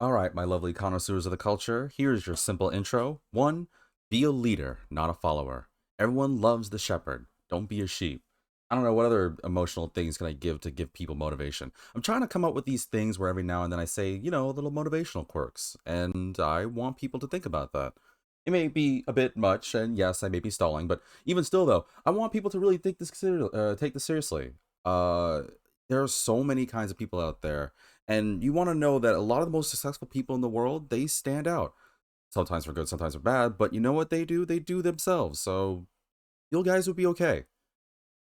All right, my lovely connoisseurs of the culture, here's your simple intro. One, be a leader, not a follower. Everyone loves the shepherd. Don't be a sheep. I don't know what other emotional things can I give to give people motivation. I'm trying to come up with these things where every now and then I say, little motivational quirks, and I want people to think about that. It may be a bit much, and yes, I may be stalling, but even still, though, I want people to really take this seriously. Uh, there are so many kinds of people out there, and you want to know that a lot of the most successful people in the world, they stand out. Sometimes for good, sometimes for bad, but you know what they do? They do themselves. So you guys would be okay.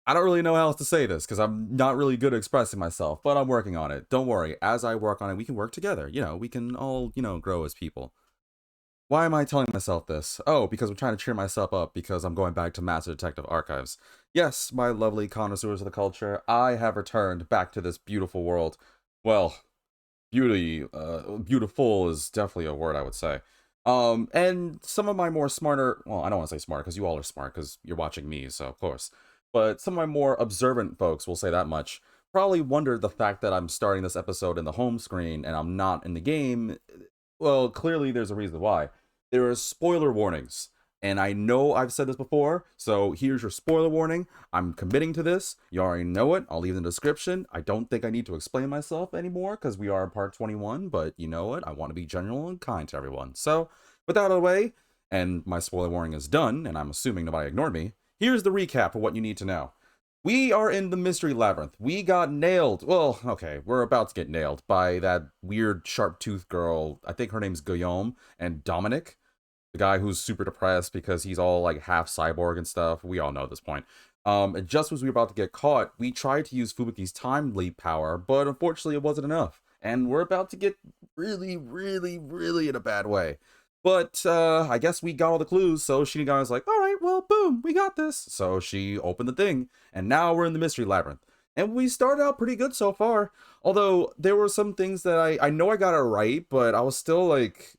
I don't really know how else to say this because I'm not really good at expressing myself, but I'm working on it. Don't worry. As I work on it, we can work together. We can all, grow as people. Why am I telling myself this? Oh, because I'm trying to cheer myself up because I'm going back to Master Detective Archives. Yes, my lovely connoisseurs of the culture, I have returned back to this beautiful world. Well, beautiful is definitely a word I would say. And some of my more smarter, well, I don't want to say smart because you all are smart because you're watching me, so of course. But some of my more observant folks will say that much. Probably wondered the fact that I'm starting this episode in the home screen and I'm not in the game. Well, clearly there's a reason why. There are spoiler warnings. And I know I've said this before, so here's your spoiler warning. I'm committing to this. You already know it. I'll leave it in the description. I don't think I need to explain myself anymore because we are in part 21, but you know what? I want to be general and kind to everyone. So, with that out of the way, and my spoiler warning is done, and I'm assuming nobody ignored me, here's the recap of what you need to know. We are in the mystery labyrinth. We got nailed. Well, okay, we're about to get nailed by that weird sharp tooth girl. I think her name's Guillaume and Dominic, the guy who's super depressed because he's all like half cyborg and stuff. We all know at this point. And just as we were about to get caught, we tried to use Fubuki's time leap power, but unfortunately it wasn't enough. And we're about to get really, really, really in a bad way. But I guess we got all the clues, so Shinigami was like, all right, well, boom, we got this. So she opened the thing, and now we're in the mystery labyrinth. And we started out pretty good so far. Although there were some things that I know I got it right, but I was still like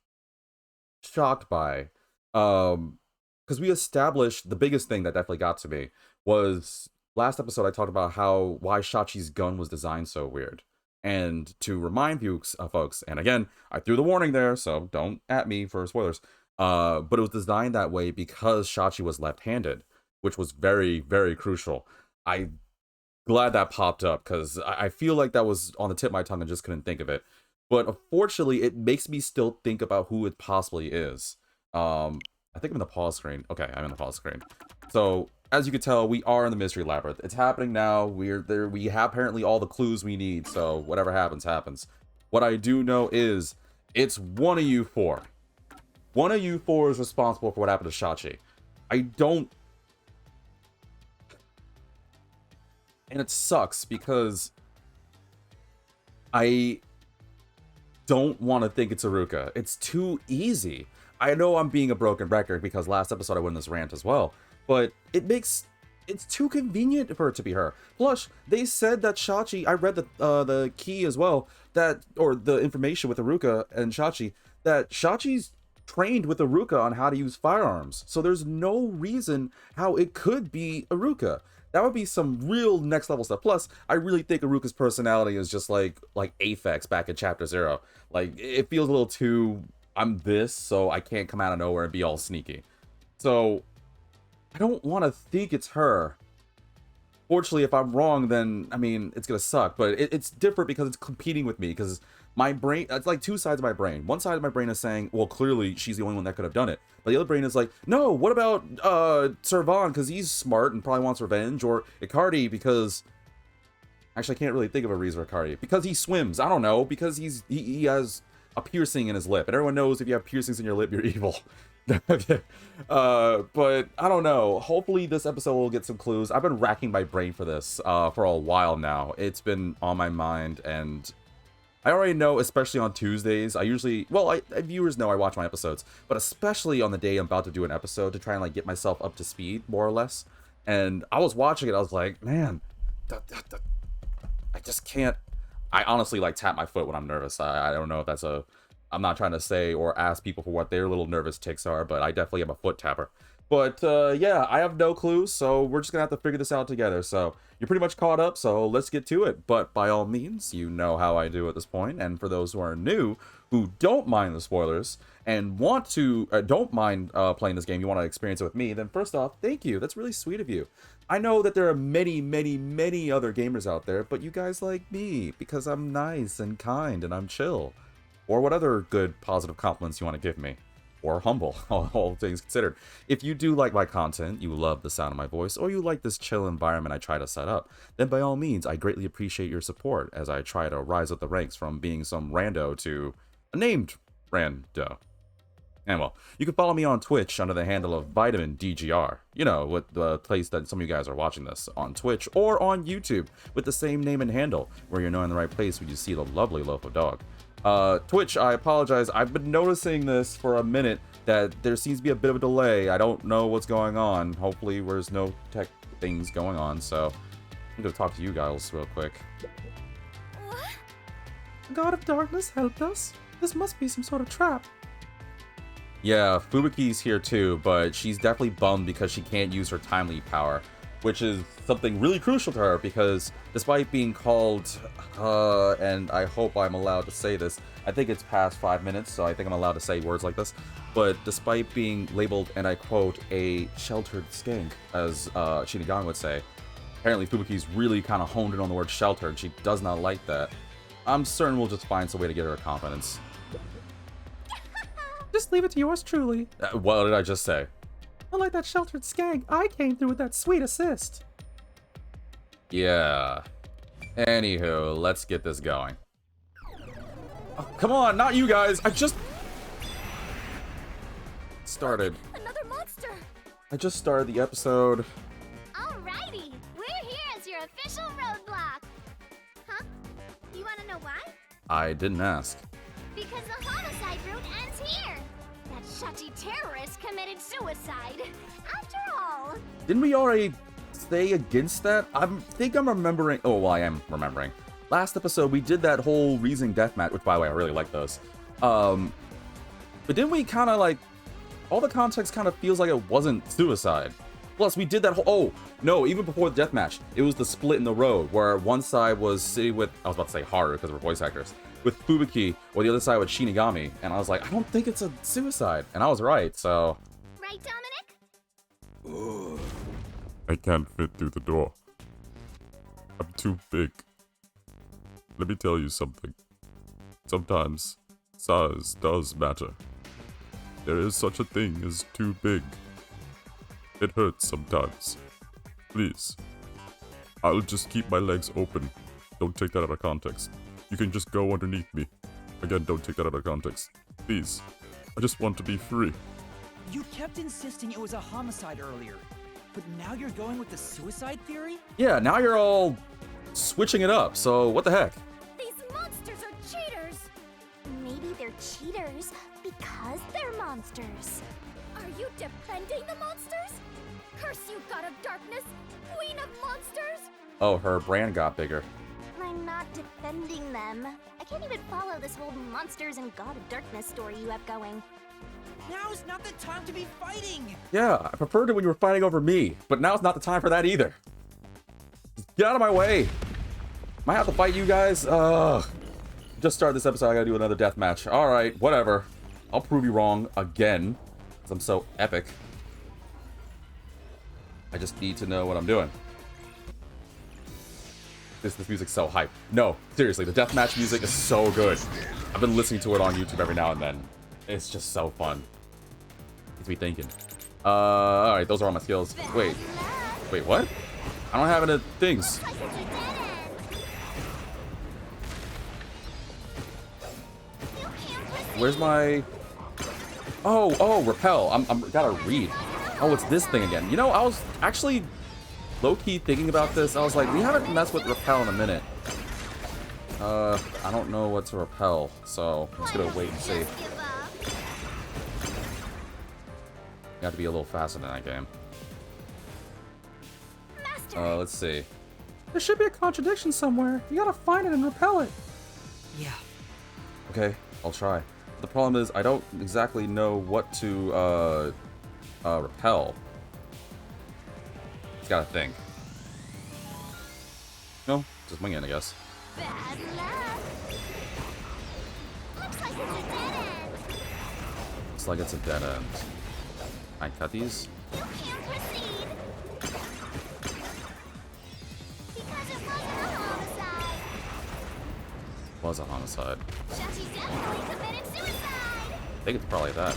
shocked by. Because we established the biggest thing that definitely got to me was last episode I talked about how why Shachi's gun was designed so weird. And to remind you, folks, and again, I threw the warning there, so don't at me for spoilers. But it was designed that way because Shachi was left-handed, which was very, very crucial. I glad that popped up because I feel like that was on the tip of my tongue and just couldn't think of it. But unfortunately, it makes me still think about who it possibly is. I think I'm in the pause screen. Okay, I'm in the pause screen. So as you can tell, we are in the mystery labyrinth. It's happening now. We're there. We have apparently all the clues we need. So whatever happens, happens. What I do know is it's one of you four. One of you four is responsible for what happened to Shachi. I don't, and it sucks because I don't want to think it's Aruka. It's too easy. I know I'm being a broken record because last episode I went in this rant as well, but it's too convenient for it to be her. Plus, they said that Shachi. I read the key as well that or the information with Aruka and Shachi that Shachi's trained with Aruka on how to use firearms. So there's no reason how it could be Aruka. That would be some real next level stuff. Plus, I really think Aruka's personality is just like Aphex back in Chapter Zero. Like it feels a little too I'm this, so I can't come out of nowhere and be all sneaky. So I don't want to think it's her. Fortunately, if I'm wrong, then I mean it's gonna suck. But it's different because it's competing with me. Because my brain, it's like two sides of my brain. One side of my brain is saying, well, clearly she's the only one that could have done it. But the other brain is like, no, what about Servan because he's smart and probably wants revenge, or Icardi because actually I can't really think of a reason for Icardi because he swims. I don't know because he has a piercing in his lip, and everyone knows if you have piercings in your lip, you're evil. But I don't know. Hopefully this episode will get some clues. I've been racking my brain for this for a while now. It's been on my mind, and I already know, especially on Tuesdays, I usually, well, viewers know I watch my episodes, but especially on the day I'm about to do an episode to try and like get myself up to speed, more or less. And I was watching it, I was like, man, I just can't. I honestly like tap my foot when I'm nervous. I don't know if I'm not trying to say or ask people for what their little nervous ticks are, but I definitely am a foot tapper. But yeah, I have no clue, so we're just gonna have to figure this out together. So you're pretty much caught up, so let's get to it. But by all means, you know how I do at this point. And for those who are new, who don't mind the spoilers and want to don't mind playing this game, you want to experience it with me, then first off, thank you. That's really sweet of you. I know that there are many, many, many other gamers out there, but you guys like me because I'm nice and kind and I'm chill. Or what other good positive compliments you want to give me. Or humble, all things considered. If you do like my content, you love the sound of my voice, or you like this chill environment I try to set up, then by all means, I greatly appreciate your support as I try to rise up the ranks from being some rando to a named rando. And well, you can follow me on Twitch under the handle of Vitamin DGR. You know, with the place that some of you guys are watching this on Twitch, or on YouTube with the same name and handle, where you're in the right place when you see the lovely loaf of dog. Twitch, I apologize. I've been noticing this for a minute that there seems to be a bit of a delay. I don't know what's going on. Hopefully there's no tech things going on, so I'm gonna talk to you guys real quick. What? God of Darkness helped us? This must be some sort of trap. Yeah, Fubuki's here too, but she's definitely bummed because she can't use her time leap power, which is something really crucial to her because despite being called, and I hope I'm allowed to say this, I think it's past 5 minutes, so I think I'm allowed to say words like this, but despite being labeled, and I quote, a sheltered skank, as Shinigami would say, apparently Fubuki's really kind of honed in on the word sheltered. She does not like that. I'm certain we'll just find some way to get her confidence. Just leave it to yours truly. What did I just say? Unlike that sheltered skank, I came through with that sweet assist. Yeah. Anywho, let's get this going. Oh, come on, not you guys. I just started. Another monster. I just started the episode. Alrighty, we're here as your official roadblock. Huh? You wanna know why? I didn't ask. Because the homicide route ends here. That shutty terrorist committed suicide. After all. Didn't we already say against that? I think I'm remembering. Oh, well, I am remembering. Last episode, we did that whole Reasoning Deathmatch, which, by the way, I really like those. But didn't we kind of like, all the context kind of feels like it wasn't suicide. Plus, we did that whole, oh, no, even before the deathmatch, it was the split in the road, where one side was sitting with, I was about to say Haru, because we're voice actors, with Fubuki, or the other side with Shinigami, and I was like, I don't think it's a suicide, and I was right, so. Right, Dominic? I can't fit through the door. I'm too big. Let me tell you something. Sometimes, size does matter. There is such a thing as too big. It hurts sometimes. Please. I'll just keep my legs open. Don't take that out of context. You can just go underneath me. Again, don't take that out of context. Please. I just want to be free. You kept insisting it was a homicide earlier, but now you're going with the suicide theory? Yeah, now you're all switching it up, so what the heck? These monsters are cheaters. Maybe they're cheaters because they're monsters. Are you defending the monsters? Curse you, God of Darkness, Queen of Monsters! Oh, her brand got bigger. I'm not defending them. I can't even follow this whole monsters and God of Darkness story you have going. Now's not the time to be fighting! Yeah, I preferred it when you were fighting over me, but now's not the time for that either. Get out of my way! Might have to fight you guys? Just started this episode, I gotta do another death match. Alright, whatever. I'll prove you wrong again, because I'm so epic. I just need to know what I'm doing. This music's so hype. No, seriously, the deathmatch music is so good. I've been listening to it on YouTube every now and then. It's just so fun. Gets me thinking. Alright, those are all my skills. Wait, what? I don't have any things. Where's my... Oh, repel. I'm gotta read. Oh, it's this thing again. You know, I was actually low-key thinking about this. I was like, we haven't messed with repel in a minute. I don't know what to repel, so I'm just gonna wait and see. You have to be a little faster than that game. Let's see. There should be a contradiction somewhere. You gotta find it and repel it. Yeah. Okay, I'll try. The problem is I don't exactly know what to Repel. It's gotta think. No, just wing it, I guess. Bad luck. Looks like it's a dead end. Looks like it's a dead end. Can I cut these? You can't proceed. Because it wasn't a homicide. Was a homicide. Shachi definitely committed suicide. I think it's probably that.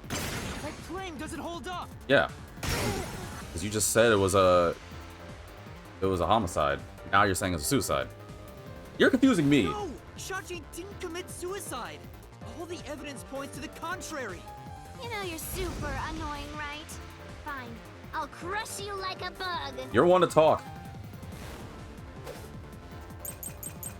That claim doesn't hold up. Yeah. Because you just said it was a homicide. Now you're saying it's a suicide. You're confusing me. No, Shachi didn't commit suicide. All the evidence points to the contrary. You know you're super annoying, right? Fine. I'll crush you like a bug. You're one to talk.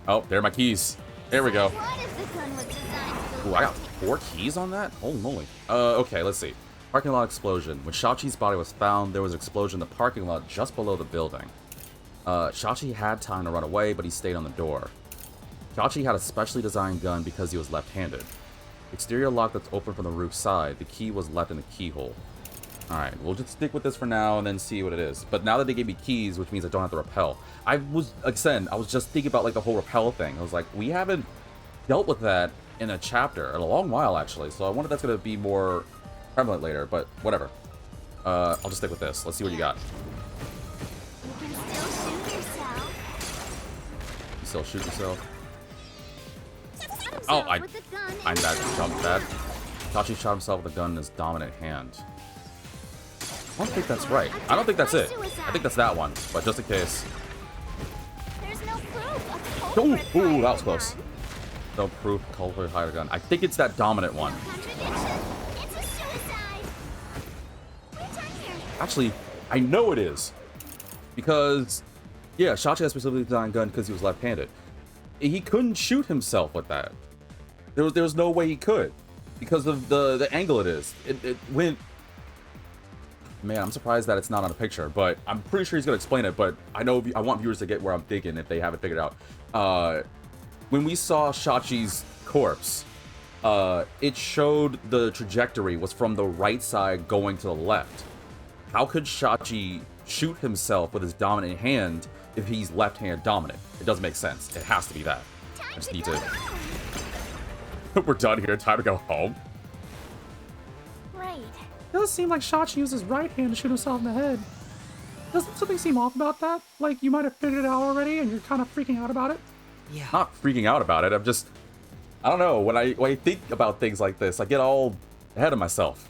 Oh, there are my keys. There we go. What if the gun was designed to Ooh, I got 4 keys on that? Holy moly. Okay, let's see. Parking lot explosion. When Shachi's body was found, there was an explosion in the parking lot just below the building. Shachi had time to run away, but he stayed on the door. Shachi had a specially designed gun because he was left-handed. Exterior lock that's open from the roof side. The key was left in the keyhole. Alright, we'll just stick with this for now and then see what it is. But now that they gave me keys, which means I don't have to repel. I was just thinking about like the whole repel thing. I was like, we haven't dealt with that in a chapter in a long while actually. So I wonder if that's gonna be more prevalent later, but whatever. I'll just stick with this. Let's see what you got. You can still shoot yourself. You still shoot yourself? Oh, I'm that jump that. Shachi shot himself with a gun in his dominant hand. I don't think that's right. I don't think that's it. I think that's that one, but just in case. There's no proof of Ooh, culprit ooh, that was fired close. gun. No proof, culprit, hide a gun. I think it's that dominant one. No contradiction. It's a suicide. Return here. Actually, I know it is. Because, yeah, Shachi has specifically designed gun because he was left-handed. He couldn't shoot himself with that. There was no way he could. Because of the angle it is. It went... Man, I'm surprised that it's not on a picture, but I'm pretty sure he's gonna explain it, but I know I want viewers to get where I'm thinking if they haven't figured it out. When we saw Shachi's corpse, it showed the trajectory was from the right side going to the left. How could Shachi shoot himself with his dominant hand if he's left-hand dominant? It doesn't make sense. It has to be that. I just need to... We're done here. Time to go home. Right. It does seem like Shachi used his right hand to shoot himself in the head. Doesn't something seem off about that? Like you might have figured it out already and you're kind of freaking out about it? Yeah. Not freaking out about it. I'm just... I don't know. When I think about things like this, I get all ahead of myself.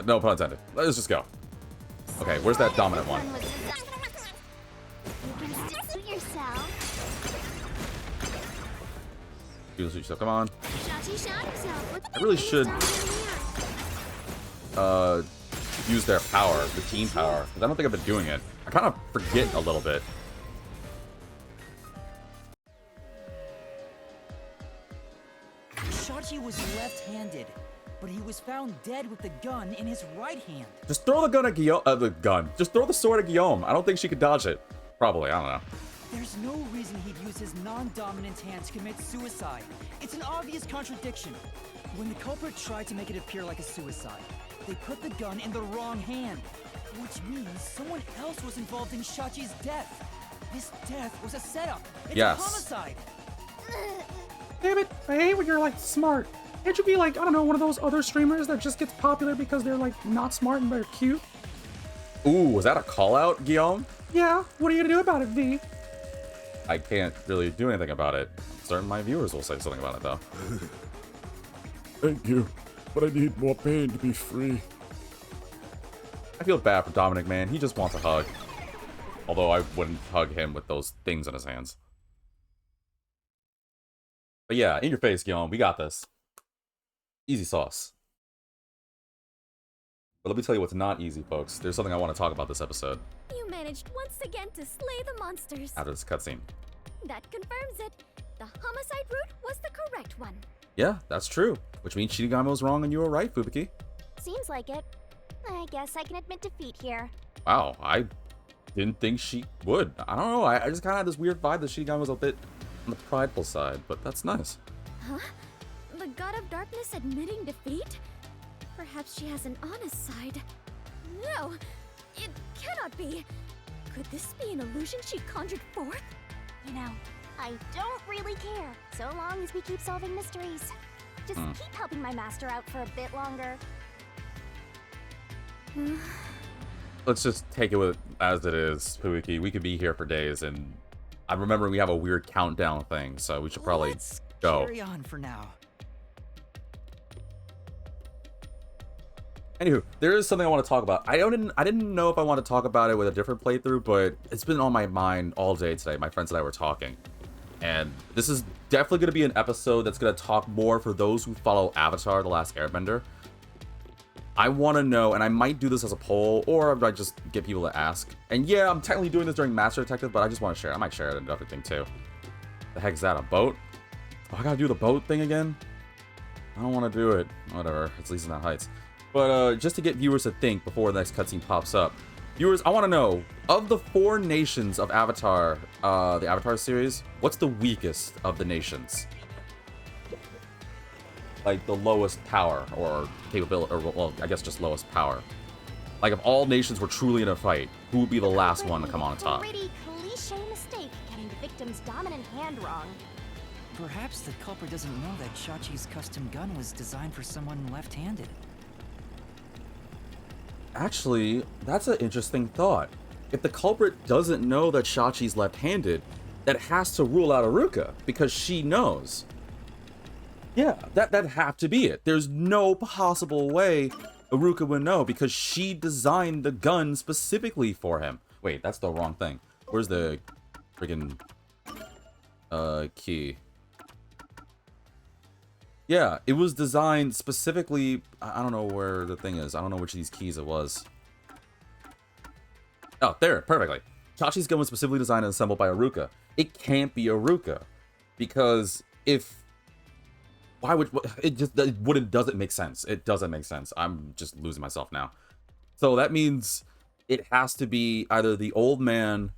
No pun intended. Let's just go. Okay, where's that dominant one? You can still shoot yourself. Shoot yourself. Come on. Shachi shot himself with I really should the use their power, the team power, because I don't think I've been doing it. I kind of forget a little bit. Shachi was left-handed, but he was found dead with the gun in his right hand. Just throw the gun at Guillaume. Just throw the sword at Guillaume. I don't think she could dodge it. Probably. I don't know. There's no reason he'd use his non-dominant hand to commit suicide. It's an obvious contradiction. When the culprit tried to make it appear like a suicide, they put the gun in the wrong hand, which means someone else was involved in Shachi's death. This death was a setup. It's Yes. a homicide. Damn it, I hate when you're like smart. Can't you be like, I don't know, one of those other streamers that just gets popular because they're like not smart and they're cute? Ooh, was that a call out, Guillaume? Yeah, what are you gonna do about it, V? I can't really do anything about it. Certain my viewers will say something about it, though. Thank you, but I need more pain to be free. I feel bad for Dominic, man. He just wants a hug. Although I wouldn't hug him with those things in his hands. But yeah, in your face, Guillaume. We got this. Easy sauce. But let me tell you what's not easy, folks. There's something I want to talk about this episode You managed once again to slay the monsters. after this cutscene. That confirms it. The homicide route was the correct one. Yeah, that's true. Which means Shinigami was wrong and you were right, Fubuki. Seems like it. I guess I can admit defeat here. Wow, I didn't think she would. I don't know. I just kind of had this weird vibe that Shinigami was a bit on the prideful side, but that's nice. Huh? The god of darkness admitting defeat? Perhaps she has an honest side. No, it cannot be. Could this be an illusion she conjured forth? You know, I don't really care, so long as we keep solving mysteries. Just keep helping my master out for a bit longer. Let's just take it with as it is, Puiki. We could be here for days, and I remember we have a weird countdown thing, so we should probably Let's go. carry on for now. Anywho, there is something I want to talk about. I didn't know if I want to talk about it with a different playthrough, but it's been on my mind all day today. My friends and I were talking. And this is definitely going to be an episode that's going to talk more for those who follow Avatar: The Last Airbender. I want to know, and I might do this as a poll, or I might just get people to ask. And yeah, I'm technically doing this during Master Detective, but I just want to share. I might share it and everything too. The heck is that, a boat? Oh, I gotta do the boat thing again? I don't want to do it. Whatever, at least in that heights. But just to get viewers to think before the next cutscene pops up. Viewers, I want to know, of the 4 nations of Avatar, the Avatar series, what's the weakest of the nations? Like, the lowest power, or capability, or, well, I guess just lowest power. Like, if all nations were truly in a fight, who would be the last one to come on top? Pretty cliche mistake, getting the victim's dominant hand wrong. Perhaps the culprit doesn't know that Shachi's custom gun was designed for someone left-handed. Actually, that's an interesting thought. If the culprit doesn't know that Shachi's left-handed, that has to rule out Aruka, because she knows. Yeah, that'd have to be it. There's no possible way Aruka would know, because she designed the gun specifically for him. Wait, that's the wrong thing. Where's the friggin' key? Yeah, it was designed specifically. I don't know where the thing is. I don't know which of these keys it was. Oh, there, perfectly. Shachi's gun was specifically designed and assembled by Aruka. It can't be Aruka, because if why would it wouldn't doesn't make sense. It doesn't make sense. I'm just losing myself now. So that means it has to be either the old man.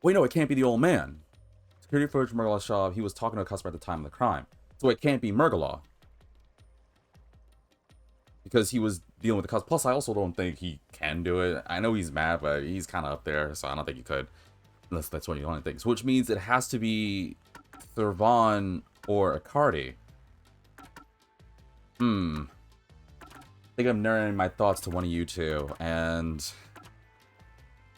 Wait, no, it can't be the old man. Security footage from Murgalaw's shop. He was talking to a customer at the time of the crime, so it can't be Murgalaw, because he was dealing with the customer. Plus, I also don't think he can do it. I know he's mad, but he's kind of up there, so I don't think he could, unless that's what you want to think. Which means it has to be Thurvan or Akardi. I think I'm narrowing my thoughts to one of you two, and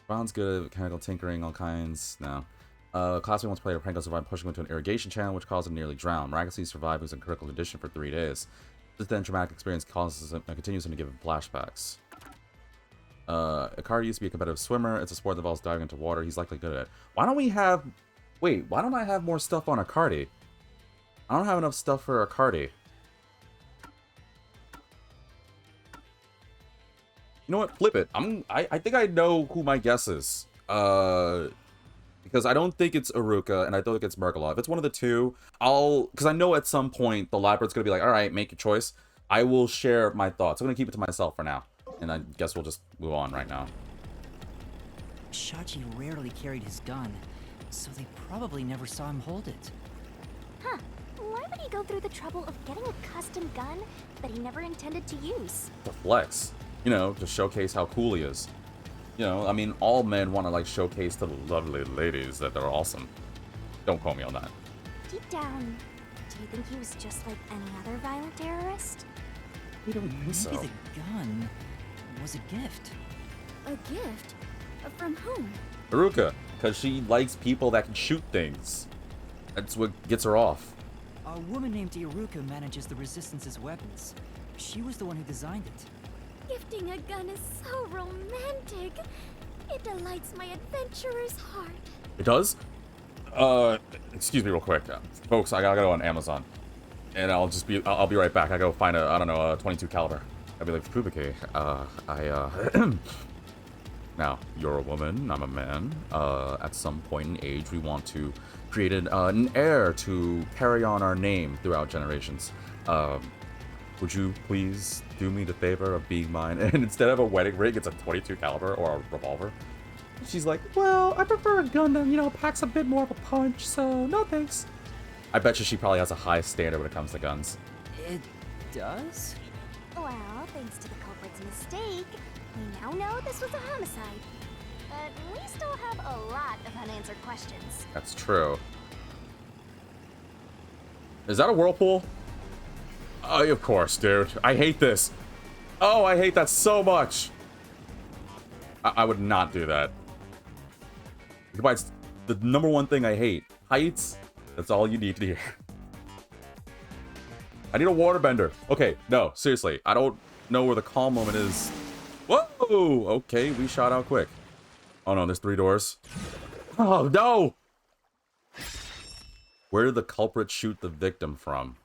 Ron's good at mechanical tinkering, all kinds. No. Classmate once played a prank on survived, pushing him into an irrigation channel, which caused him to nearly drown. Miraculously survived, he was in critical condition for 3 days. This then traumatic experience causes him, continues him to give him flashbacks. Akardi used to be a competitive swimmer. It's a sport that involves diving into water. He's likely good at it. Why don't we have... Wait, why don't I have more stuff on Akardi? I don't have enough stuff for Akardi. You know what? Flip it. I think I know who my guess is. Because I don't think it's Aruka, and I don't think it's Murgalov. If it's one of the two, because I know at some point the labyrinth's gonna be like, all right, make your choice. I will share my thoughts. I'm gonna keep it to myself for now, and I guess we'll just move on right now. Shachi rarely carried his gun, so they probably never saw him hold it. Huh. Why would he go through the trouble of getting a custom gun that he never intended to use? To flex, you know, to showcase how cool he is. You know, I mean, all men want to, like, showcase to the lovely ladies that they're awesome. Don't quote me on that. Deep down, do you think he was just like any other violent terrorist? We don't think so. Maybe the gun was a gift. A gift? From whom? Aruka, because she likes people that can shoot things. That's what gets her off. A woman named Iruka manages the Resistance's weapons. She was the one who designed it. Gifting a gun is so romantic. It delights my adventurer's heart. It does? Excuse me real quick. Folks, I gotta go on Amazon. And I'll be right back. I go find a 22 caliber. I'll be like, Pubike, now, you're a woman, I'm a man. At some point in age, we want to create an heir to carry on our name throughout generations. Would you please do me the favor of being mine? And instead of a wedding ring, it's a 22 caliber or a revolver. She's like, well, I prefer a gun that, you know, packs a bit more of a punch, so no thanks. I bet you she probably has a high standard when it comes to guns. It does? Well, thanks to the culprit's mistake, We now know this was a homicide, but we still have a lot of unanswered questions. That's true. Is that a whirlpool? Oh, of course, dude. I hate this. Oh, I hate that so much. I would not do that. It's the number one thing I hate. Heights. That's all you need to hear. I need a waterbender. Okay, no, seriously. I don't know where the calm moment is. Whoa! Okay, we shot out quick. Oh no, there's 3 doors. Oh no! Where did the culprit shoot the victim from?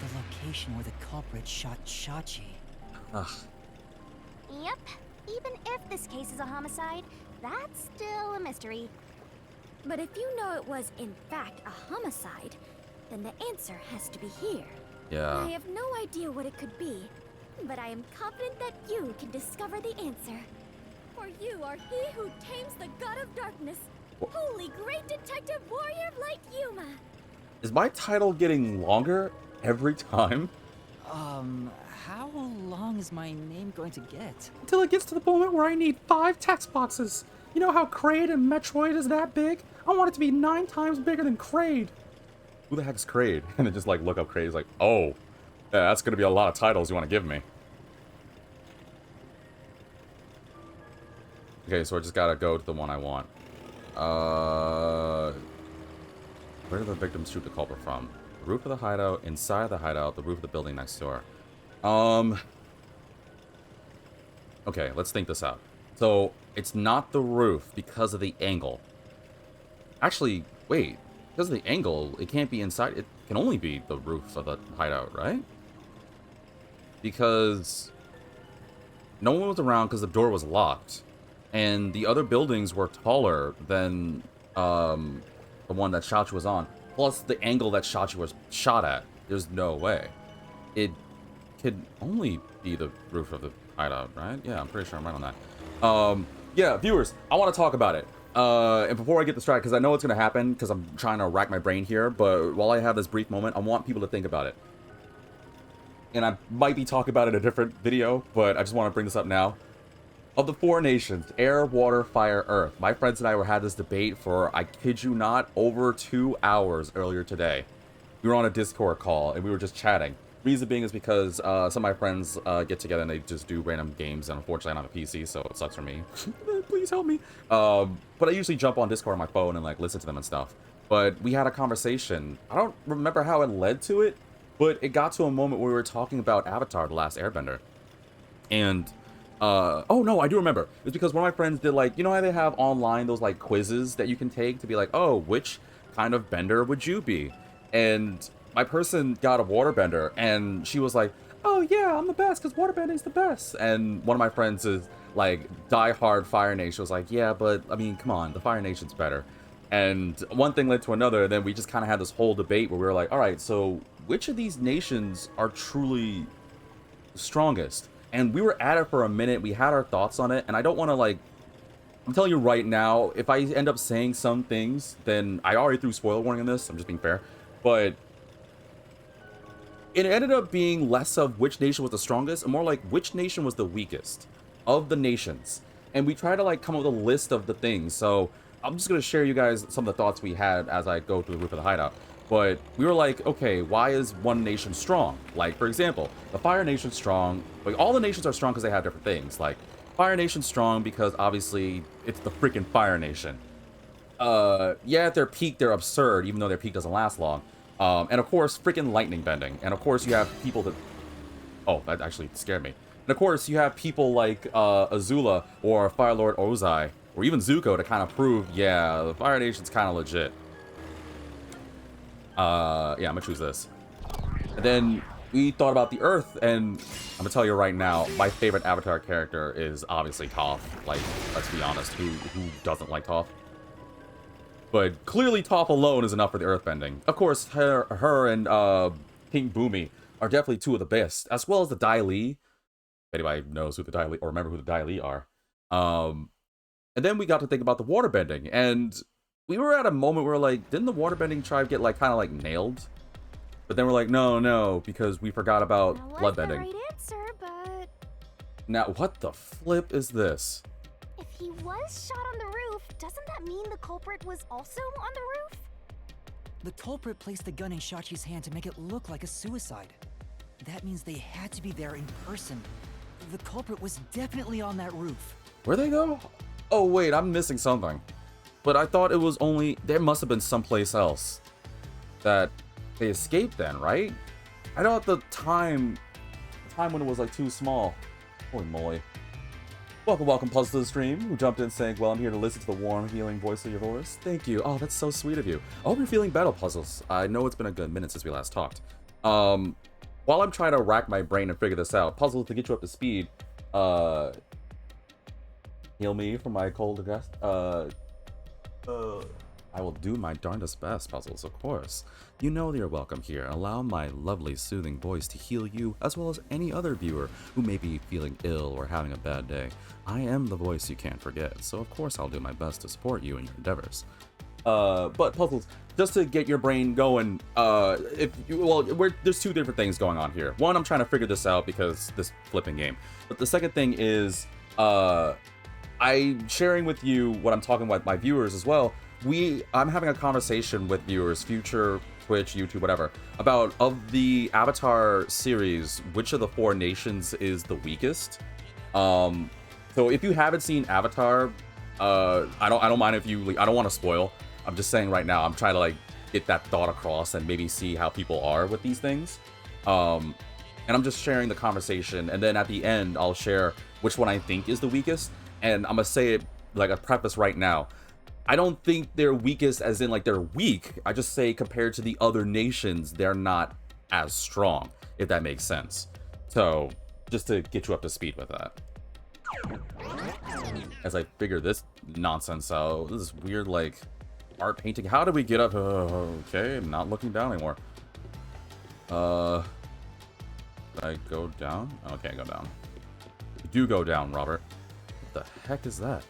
The location where the culprit shot Shachi. Ugh. Yep, even if this case is a homicide, that's still a mystery. But if you know it was, in fact, a homicide, then the answer has to be here. Yeah. I have no idea what it could be, but I am confident that you can discover the answer. For you are he who tames the god of darkness, holy great detective warrior of light Yuma. Is my title getting longer every time? How long is my name going to get? Until it gets to the point where I need 5 text boxes. You know how Kraid and Metroid is that big? I want it to be 9 times bigger than Kraid. Who the heck is Kraid? And then just like look up Kraid. It's like, oh, yeah, that's gonna be a lot of titles you want to give me. Okay, so I just gotta go to the one I want. Where did the victims shoot the culprit from? The roof of the hideout, inside the hideout, the roof of the building next door. Okay, let's think this out. So, it's not the roof because of the angle. Actually, wait. Because of the angle, it can't be inside. It can only be the roof of the hideout, right? Because no one was around because the door was locked. And the other buildings were taller than the one that Shachi was on. Plus, the angle that Shachi was shot at. There's no way. It could only be the roof of the hideout, right? Yeah, I'm pretty sure I'm right on that. Yeah, viewers, I want to talk about it. And before I get distracted, because I know it's going to happen, because I'm trying to rack my brain here, but while I have this brief moment, I want people to think about it. And I might be talking about it in a different video, but I just want to bring this up now. Of the 4 nations, air, water, fire, earth, my friends and I had this debate for, I kid you not, over 2 hours earlier today. We were on a Discord call, and we were just chatting. Reason being is because some of my friends get together and they just do random games, and unfortunately I don't have a PC, so it sucks for me. Please help me. But I usually jump on Discord on my phone and like listen to them and stuff. But we had a conversation. I don't remember how it led to it, but it got to a moment where we were talking about Avatar: The Last Airbender. And oh no, I do remember. It's because one of my friends did, like, you know how they have online those like quizzes that you can take to be like, oh, which kind of bender would you be? And my person got a waterbender, and she was like, oh yeah, I'm the best because waterbending's the best. And one of my friends is like diehard Fire Nation, was like, yeah, but I mean, come on, the Fire Nation's better. And one thing led to another, and then we just kind of had this whole debate where we were like, all right, so which of these nations are truly the strongest? And we were at it for a minute, we had our thoughts on it, and I don't want to, like, I'm telling you right now, if I end up saying some things, then I already threw spoiler warning in this, I'm just being fair, but it ended up being less of which nation was the strongest, and more like which nation was the weakest of the nations. And we tried to like come up with a list of the things. So I'm just going to share you guys some of the thoughts we had as I go through the roof of the hideout. But we were like, okay, why is one nation strong? Like, for example, the Fire Nation's strong. Like, all the nations are strong because they have different things. Like, Fire Nation's strong because obviously it's the freaking Fire Nation. Yeah, at their peak, they're absurd, even though their peak doesn't last long. And of course, freaking lightning bending. And of course, you have people that... Oh, that actually scared me. And of course, you have people like Azula or Fire Lord Ozai, or even Zuko to kind of prove, yeah, the Fire Nation's kind of legit. Yeah, I'm gonna choose this. And then we thought about the Earth, and I'm gonna tell you right now, my favorite Avatar character is obviously Toph. Like, let's be honest, who doesn't like Toph? But clearly Toph alone is enough for the earthbending. Of course, her and King Boomy are definitely 2 of the best, as well as the Dai Li. If anybody knows who the Dai Li, or remember who the Dai Li are. And then we got to think about the waterbending, and we were at a moment where, like, didn't the waterbending tribe get, like, kind of, like, nailed? But then we're like, no, because we forgot about That was bloodbending. the right answer, but Now, what the flip is this? If he was shot on the roof, doesn't that mean the culprit was also on the roof? The culprit placed the gun in Shachi's hand to make it look like a suicide. That means they had to be there in person. The culprit was definitely on that roof. Where'd they go? Oh, wait, I'm missing something. But I thought it was only... There must have been someplace else that they escaped then, right? I know at the time when it was like too small. Holy moly. Welcome, Puzzle to the stream, who jumped in saying, well, I'm here to listen to the warm, healing voice of your voice. Thank you. Oh, that's so sweet of you. I hope you're feeling better, Puzzles. I know it's been a good minute since we last talked. While I'm trying to rack my brain and figure this out, Puzzles, to get you up to speed, heal me from my cold guest. I will do my darndest best, Puzzles, of course. You know you're welcome here. Allow my lovely, soothing voice to heal you, as well as any other viewer who may be feeling ill or having a bad day. I am the voice you can't forget, so of course I'll do my best to support you in your endeavors. But Puzzles, just to get your brain going, there's two different things going on here. One, I'm trying to figure this out because this flipping game. But the second thing is, I'm sharing with you what I'm talking about with my viewers as well. I'm having a conversation with viewers, future, Twitch, YouTube, whatever, about of the Avatar series, which of the four nations is the weakest. So if you haven't seen Avatar, I don't mind if you, I don't want to spoil. I'm just saying right now, I'm trying to like get that thought across and maybe see how people are with these things. And I'm just sharing the conversation, and then at the end, I'll share which one I think is the weakest. And I'm gonna say it like a preface right now. I don't think they're weakest as in like they're weak. I just say compared to the other nations, they're not as strong, if that makes sense. So just to get you up to speed with that. As I figure this nonsense out, this is weird like art painting. How do we get up? Okay, I'm not looking down anymore. Did I go down? Okay, go down. You do go down, Robert. What the heck is that?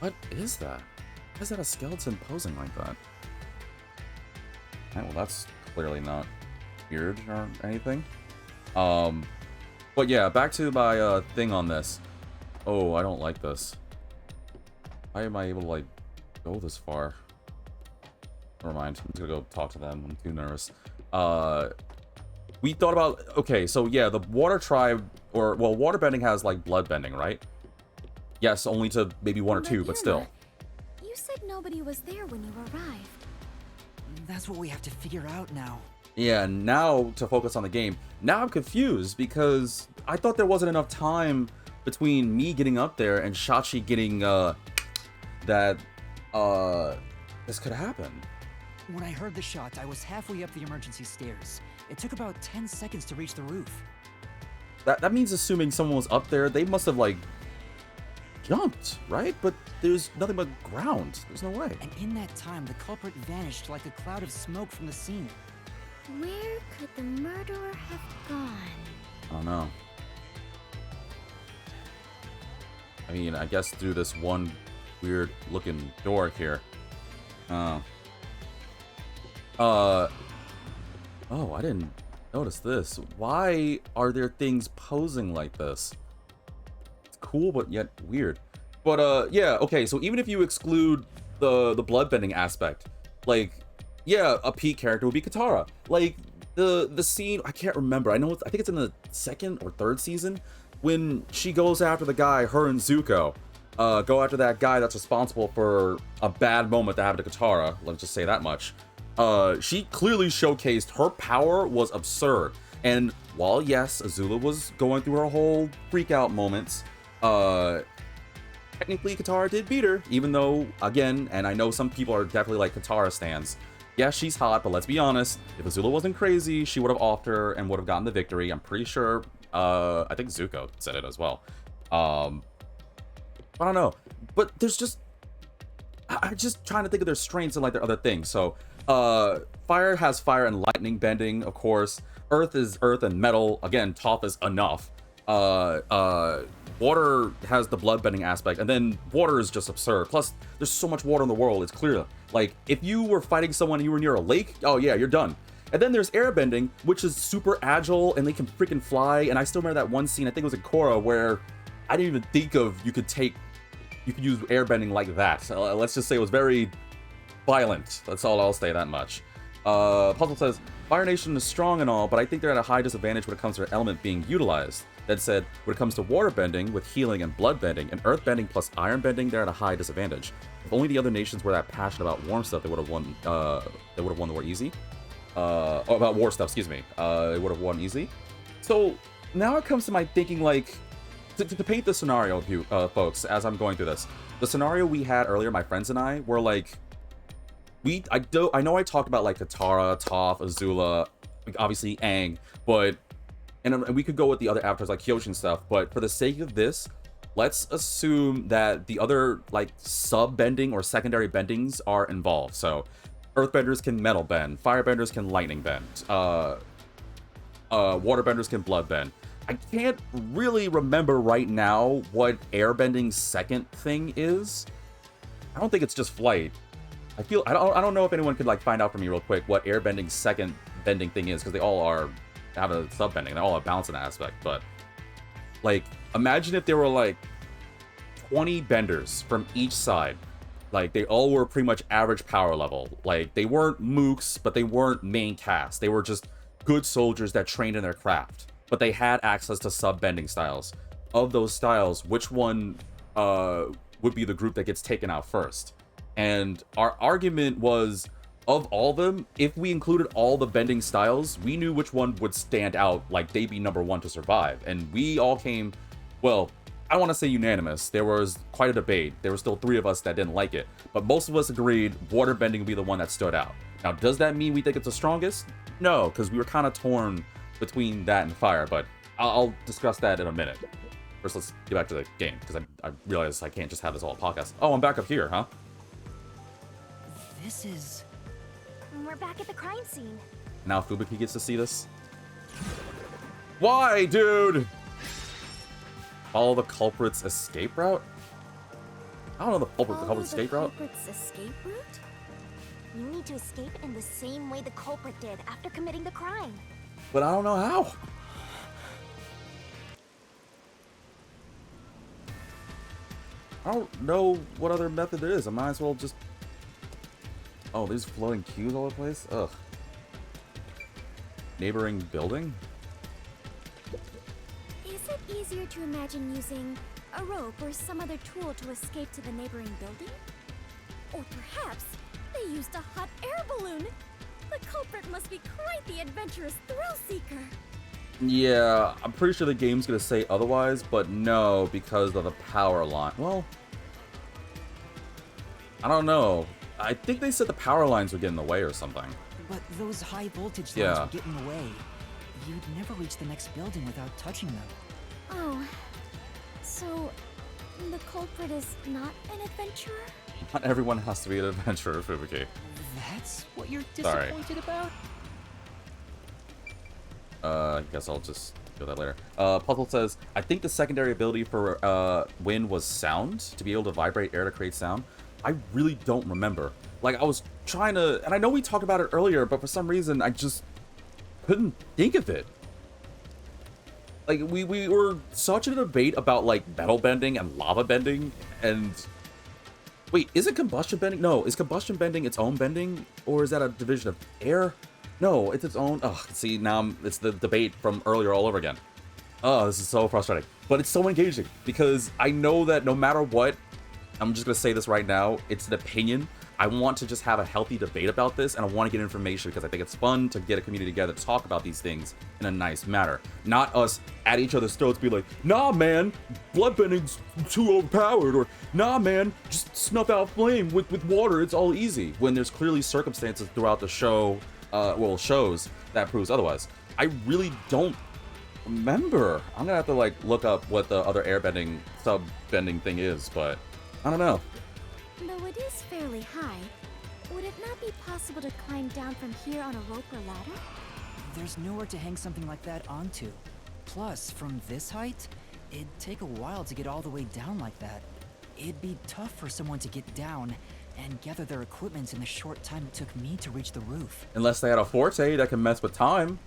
What is that? Why is that a skeleton posing like that? Well, that's clearly not weird or anything. But yeah, back to my thing on this. Oh, I don't like this. Why am I able to like go this far? Never mind. I'm just gonna go talk to them. I'm too nervous. We thought about, okay, so yeah, the water tribe, or well, waterbending has like bloodbending, right? Yes, only to maybe one or two, but still. You said nobody was there when you arrived. That's what we have to figure out now. Yeah, now to focus on the game. Now I'm confused because I thought there wasn't enough time between me getting up there and Shachi getting that this could happen. When I heard the shot, I was halfway up the emergency stairs. It took about 10 seconds to reach the roof. That means assuming someone was up there, they must have like jumped, right? But there's nothing but ground. There's no way. And in that time, the culprit vanished like a cloud of smoke from the scene. Where could the murderer have gone? I don't know. I mean, I guess through this one weird looking door here. Oh, I didn't notice this. Why are there things posing like this? It's cool, but yet weird. But yeah, okay, so even if you exclude the bloodbending aspect, like, yeah, a peak character would be Katara. Like, the scene, I can't remember. I think it's in the second or third season when she goes after the guy, her and Zuko, go after that guy that's responsible for a bad moment that happened to Katara. Let's just say that much. She clearly showcased her power was absurd. And while, yes, Azula was going through her whole freak out moments, technically Katara did beat her, even though, again, and I know some people are definitely like Katara stans. Yeah, she's hot, but let's be honest, if Azula wasn't crazy, she would have offed her and would have gotten the victory. I'm pretty sure, I think Zuko said it as well. I don't know, but there's just, I'm just trying to think of their strengths and like their other things. So, fire has fire and lightning bending, of course. Earth is earth and metal. Again, Toph is enough. Water has the bloodbending aspect, and then water is just absurd. Plus, there's so much water in the world, it's clear. Like, if you were fighting someone and you were near a lake, oh yeah, you're done. And then there's airbending, which is super agile and they can freaking fly. And I still remember that one scene, I think it was in Korra, where I didn't even think of you could use airbending like that. So let's just say it was very violent. That's all I'll say, that much. Puzzle says, Fire Nation is strong and all, but I think they're at a high disadvantage when it comes to their element being utilized. That said, when it comes to water bending with healing and blood bending, and earth bending plus iron bending, they're at a high disadvantage. If only the other nations were that passionate about warm stuff, they would have won. They would have won the war easy. About war stuff, excuse me. They would have won easy. So now it comes to my thinking, like, to paint the scenario, you folks, as I'm going through this. The scenario we had earlier, my friends and I, were like, I know I talked about like Katara, Toph, Azula, obviously Aang, but and we could go with the other avatars like Kyoshi and stuff, but for the sake of this, let's assume that the other like sub bending or secondary bendings are involved. So earthbenders can metal bend, firebenders can lightning bend, waterbenders can blood bend. I can't really remember right now what airbending's second thing is. I don't think it's just flight. I don't know if anyone could like find out for me real quick what airbending's second bending thing is, because they all have a sub bending. They all have balancing aspect, but like imagine if there were like 20 benders from each side. Like they all were pretty much average power level. Like they weren't mooks, but they weren't main cast. They were just good soldiers that trained in their craft, but they had access to sub bending styles. Of those styles, which one would be the group that gets taken out first? And our argument was, of all of them, if we included all the bending styles, we knew which one would stand out, like they'd be number one to survive. And we all came, well, I don't want to say unanimous. There was quite a debate. There were still 3 of us that didn't like it, but most of us agreed water bending would be the one that stood out. Now, does that mean we think it's the strongest? No, because we were kind of torn between that and fire, but I'll discuss that in a minute. First, let's get back to the game, because I realize I can't just have this all podcast. Oh, I'm back up here, huh? This is... We're back at the crime scene. Now Fubuki gets to see this. Why, dude? Follow the culprit's escape route? I don't know the culprit's escape route. Culprit's escape route? You need to escape in the same way the culprit did after committing the crime. But I don't know how. I don't know what other method there is. I might as well just... Oh, there's floating cubes all over the place? Ugh. Neighboring building? Is it easier to imagine using a rope or some other tool to escape to the neighboring building? Or perhaps they used a hot air balloon? The culprit must be quite the adventurous thrill-seeker. Yeah, I'm pretty sure the game's gonna say otherwise, but no, because of the power line. Well, I don't know. I think they said the power lines would get in the way or something. But those high voltage lines Yeah. would get in the way. You'd never reach the next building without touching them. Oh, so the culprit is not an adventurer? Not everyone has to be an adventurer, Fubuki. That's what you're Sorry. disappointed about? I guess I'll just do that later. Puzzle says, I think the secondary ability for Wind was sound, to be able to vibrate air to create sound. I really don't remember. Like, I was trying to, and I know we talked about it earlier, but for some reason, I just couldn't think of it. Like, we were such a debate about, like, metal bending and lava bending, and... Wait, is it combustion bending? No, is combustion bending its own bending? Or is that a division of air? No, it's its own... Ugh, see, now it's the debate from earlier all over again. Oh, this is so frustrating. But it's so engaging, because I know that no matter what, I'm just going to say this right now, it's an opinion. I want to just have a healthy debate about this, and I want to get information because I think it's fun to get a community together to talk about these things in a nice manner. Not us at each other's throats be like, nah man, bloodbending's too overpowered, or nah man, just snuff out flame with water, it's all easy. When there's clearly circumstances throughout the show, shows that proves otherwise. I really don't remember. I'm gonna have to like look up what the other airbending, sub-bending thing is, but I don't know. Though it is fairly high, would it not be possible to climb down from here on a rope or ladder? There's nowhere to hang something like that onto. Plus, from this height, it'd take a while to get all the way down like that. It'd be tough for someone to get down, and gather their equipment in the short time it took me to reach the roof. Unless they had a forte that can mess with time.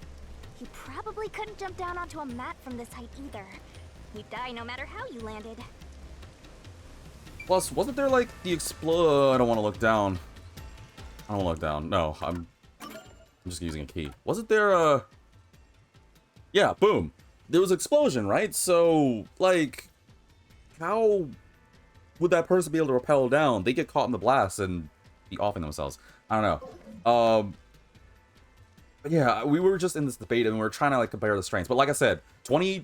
You probably couldn't jump down onto a mat from this height either. You'd die no matter how you landed. Plus, wasn't there like the explode? I don't want to look down. I don't want to look down. No, I'm just using a key. Wasn't there a... Yeah, boom. There was an explosion, right? So, like, how would that person be able to rappel down? They get caught in the blast and be offing themselves. I don't know. But yeah, we were just in this debate and we were trying to like compare the strengths. But like I said, 20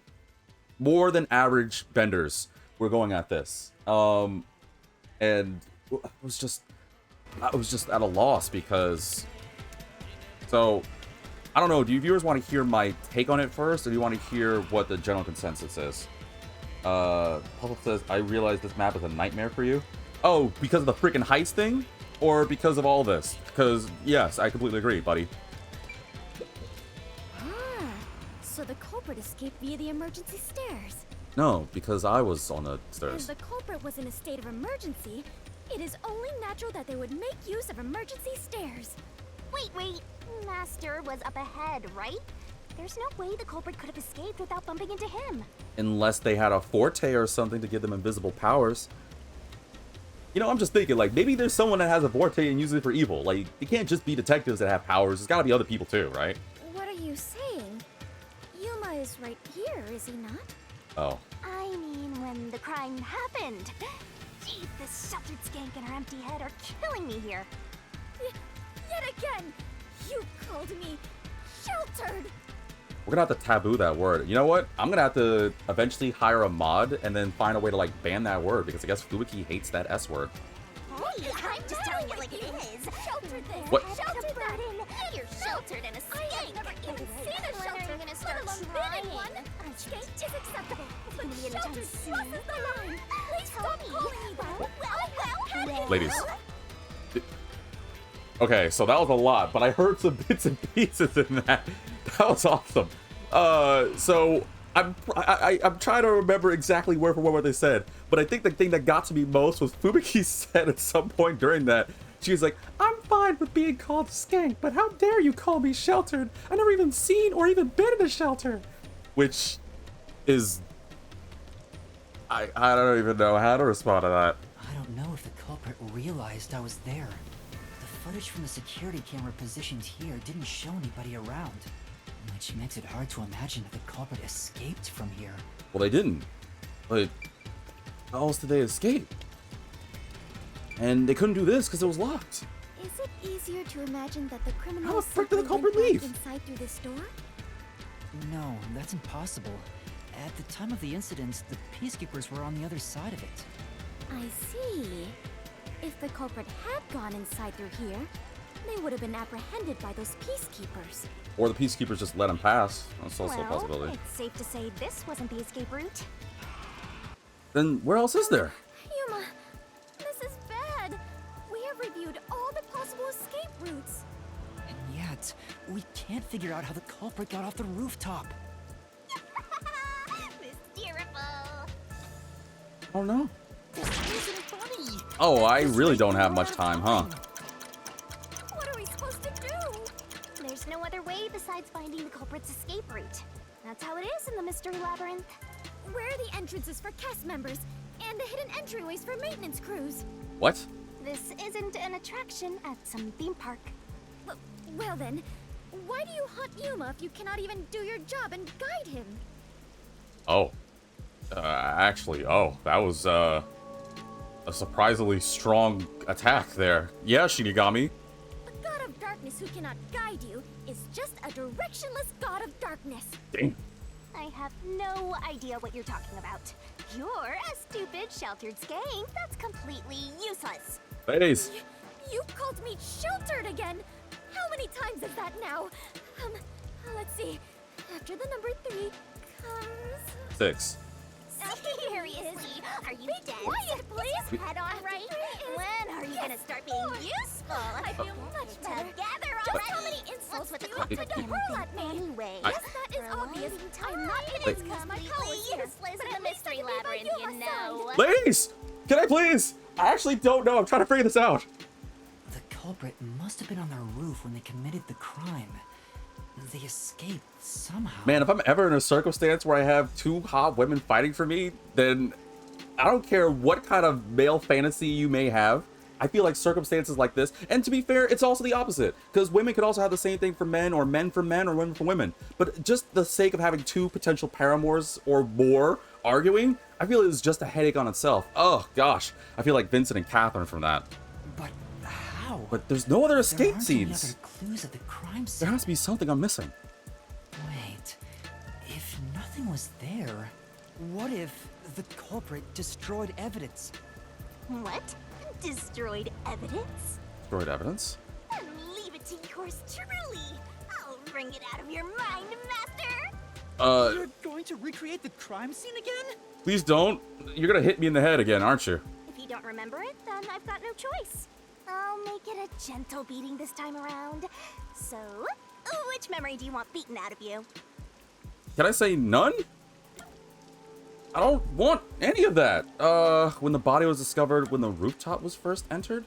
more than average benders were going at this. And I was just at a loss because... So, I don't know, do you viewers want to hear my take on it first, or do you want to hear what the general consensus is? Puzzle says, I realize this map is a nightmare for you. Oh, because of the freaking heights thing? Or because of all this? Because, yes, I completely agree, buddy. Ah, so the culprit escaped via the emergency stairs. No, because I was on the As stairs. the culprit was in a state of emergency, it is only natural that they would make use of emergency stairs. Wait. Master was up ahead, right? There's no way the culprit could have escaped without bumping into him. Unless they had a forte or something to give them invisible powers. You know, I'm just thinking, like, maybe there's someone that has a forte and uses it for evil. Like, it can't just be detectives that have powers. There's gotta be other people too, right? What are you saying? Yuma is right here, is he not? Oh. I mean, when the crime happened. Jeez, this sheltered skank and her empty head are killing me here. Yet again, you called me sheltered. We're gonna have to taboo that word. You know what? I'm gonna have to eventually hire a mod and then find a way to like ban that word because I guess Fubuki hates that S word. Hey, I'm just telling it like it is. Sheltered there. What? Sheltered burden. You're sheltered in a skank. I've never even seen a shelter, let alone been in one. A skank is acceptable, but sheltered crosses the line. Please stop calling me that. Ladies. Okay, so that was a lot, but I heard some bits and pieces in that. That was awesome. So I'm trying to remember exactly word for word what they said, but I think the thing that got to me most was Fubuki said at some point during that, she was like, I'm fine with being called skank, but how dare you call me sheltered? I never even seen or even been in a shelter. Which is... I don't even know how to respond to that. I don't know if the culprit realized I was there. The footage from the security camera positioned here didn't show anybody around, which makes it hard to imagine that the culprit escaped from here. Well, they didn't. But how else did they escape? And they couldn't do this because it was locked. Is it easier to imagine that the criminal How the frick did the culprit leave? inside through this door? No, that's impossible. At the time of the incident, the peacekeepers were on the other side of it. I see. If the culprit had gone inside through here, they would have been apprehended by those peacekeepers. Or the peacekeepers just let him pass. That's also a possibility. It's safe to say this wasn't the escape route. Then where else is there? Yuma, this is bad. We have reviewed all the possible escape routes. And yet, we can't figure out how the culprit got off the rooftop. Mysteriful. Oh no. This isn't funny! Oh, I really don't have much time, huh? What are we supposed to do? There's no other way besides finding the culprit's escape route. That's how it is in the mystery labyrinth. Where are the entrances for cast members and the hidden entryways for maintenance crews? What? This isn't an attraction at some theme park. Well then, why do you hunt Yuma if you cannot even do your job and guide him? Oh. Actually, that was, a surprisingly strong attack there. Yeah, Shinigami. A god of darkness who cannot guide you is just a directionless god of darkness. Dang. I have no idea what you're talking about. You're a stupid, sheltered skank that's completely useless. Ladies. You called me sheltered again! How many times is that now? Let's see. After the number 3 comes... 6. Seriously, are you dead? Quiet, please! Head on right? When are you gonna start being useful? I feel much better. Together already! Just how many insults would you like to hurl at me? Anyway, yes, that is obvious. I'm not hitting because my powers here, useless but in at the least I mystery can be by labyrinth, you Yuma's know. side. Ladies! Can I please? I actually don't know. I'm trying to figure this out. The culprit must have been on their roof when they committed the crime. They escaped somehow. Man, if I'm ever in a circumstance where I have two hot women fighting for me, then I don't care what kind of male fantasy you may have. I feel like circumstances like this, and to be fair, it's also the opposite, because women could also have the same thing for men, or men for men, or women for women. But just the sake of having two potential paramours or more arguing, I feel it was just a headache on itself. Oh gosh, I feel like Vincent and Catherine from that. But how? But there's no other There escape aren't any scenes. other clues at the crime There scene. has to be something I'm missing. Wait, if nothing was there, what if the culprit destroyed evidence? What? Destroyed evidence? Destroyed evidence? Leave it to yours truly. I'll bring it out of your mind, Master. You're going to recreate the crime scene again? Please don't. You're gonna hit me in the head again, aren't you? If you don't remember it, then I've got no choice. I'll make it a gentle beating this time around. So, which memory do you want beaten out of you? Can I say none? I don't want any of that. When the body was discovered when the rooftop was first entered?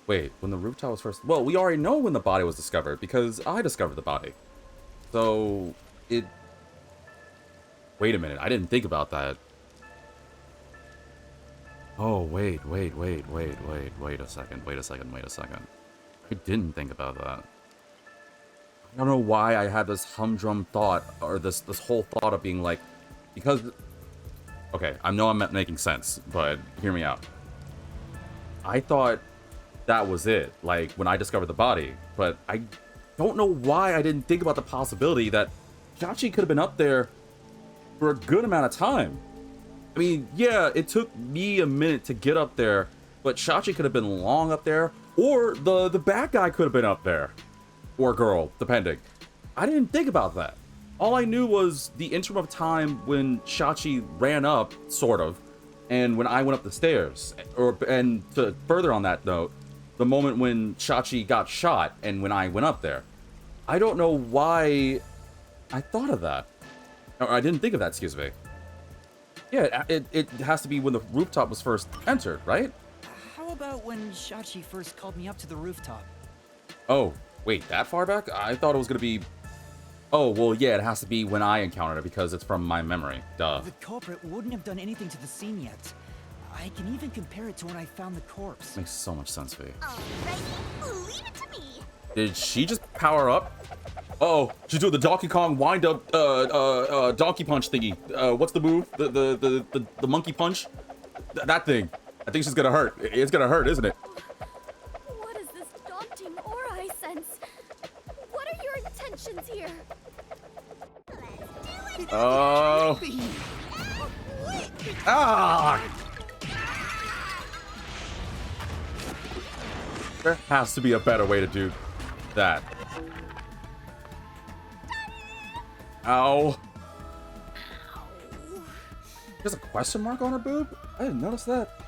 Wait, when the rooftop was first... Well, we already know when the body was discovered because I discovered the body. So, it... Wait a minute, I didn't think about that. Oh, wait a second. I didn't think about that. I don't know why I had this humdrum thought, or this whole thought of being like, because... Okay, I know I'm not making sense, but hear me out. I thought that was it, like, when I discovered the body, but I don't know why I didn't think about the possibility that Chachi could have been up there for a good amount of time. I mean, yeah, it took me a minute to get up there, but Chachi could have been long up there, or the bad guy could have been up there. Or girl, depending. I didn't think about that. All I knew was the interim of time when Chachi ran up, sort of, and when I went up the stairs. And to further on that note, the moment when Chachi got shot and when I went up there. I don't know why I thought of that. Or I didn't think of that, excuse me. Yeah, it has to be when the rooftop was first entered, right? How about when Shachi first called me up to the rooftop? Oh, wait, that far back? I thought it was gonna be... Oh, well, yeah, it has to be when I encountered it because it's from my memory. Duh. The culprit wouldn't have done anything to the scene yet. I can even compare it to when I found the corpse. Makes so much sense, V. Alright, leave it to me. Did she just power up? Oh, she's doing the Donkey Kong wind up donkey punch thingy. What's the move? The monkey punch? That thing. I think she's gonna hurt. It's gonna hurt, isn't it? What is this daunting aura I sense? What are your intentions here? Let's do it. Oh. Ah! There has to be a better way to do that. Ow. There's a question mark on her boob? I didn't notice that.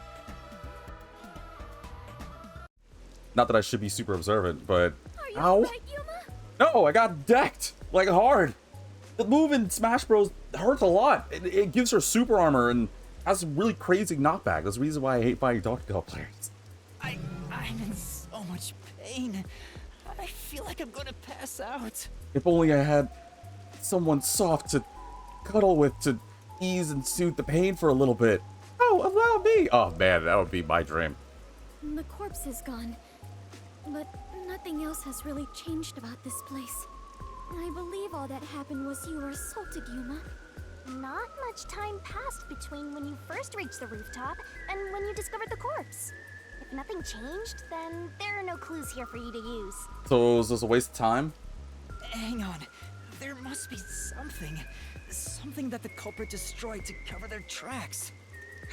Not that I should be super observant, but... Are you Ow. right, Yuma? No, I got decked! Like, hard! The move in Smash Bros. Hurts a lot. It gives her super armor and has really crazy knockback. That's the reason why I hate fighting Donkey Kong players. I'm in so much pain. I feel like I'm gonna pass out. If only I had someone soft to cuddle with to ease and soothe the pain for a little bit. Oh, allow me! Oh man, that would be my dream. The corpse is gone, but nothing else has really changed about this place. I believe all that happened was you were assaulted, Yuma. Not much time passed between when you first reached the rooftop and when you discovered the corpse. If nothing changed, then there are no clues here for you to use. So was this a waste of time? Hang on. There must be something. Something that the culprit destroyed to cover their tracks.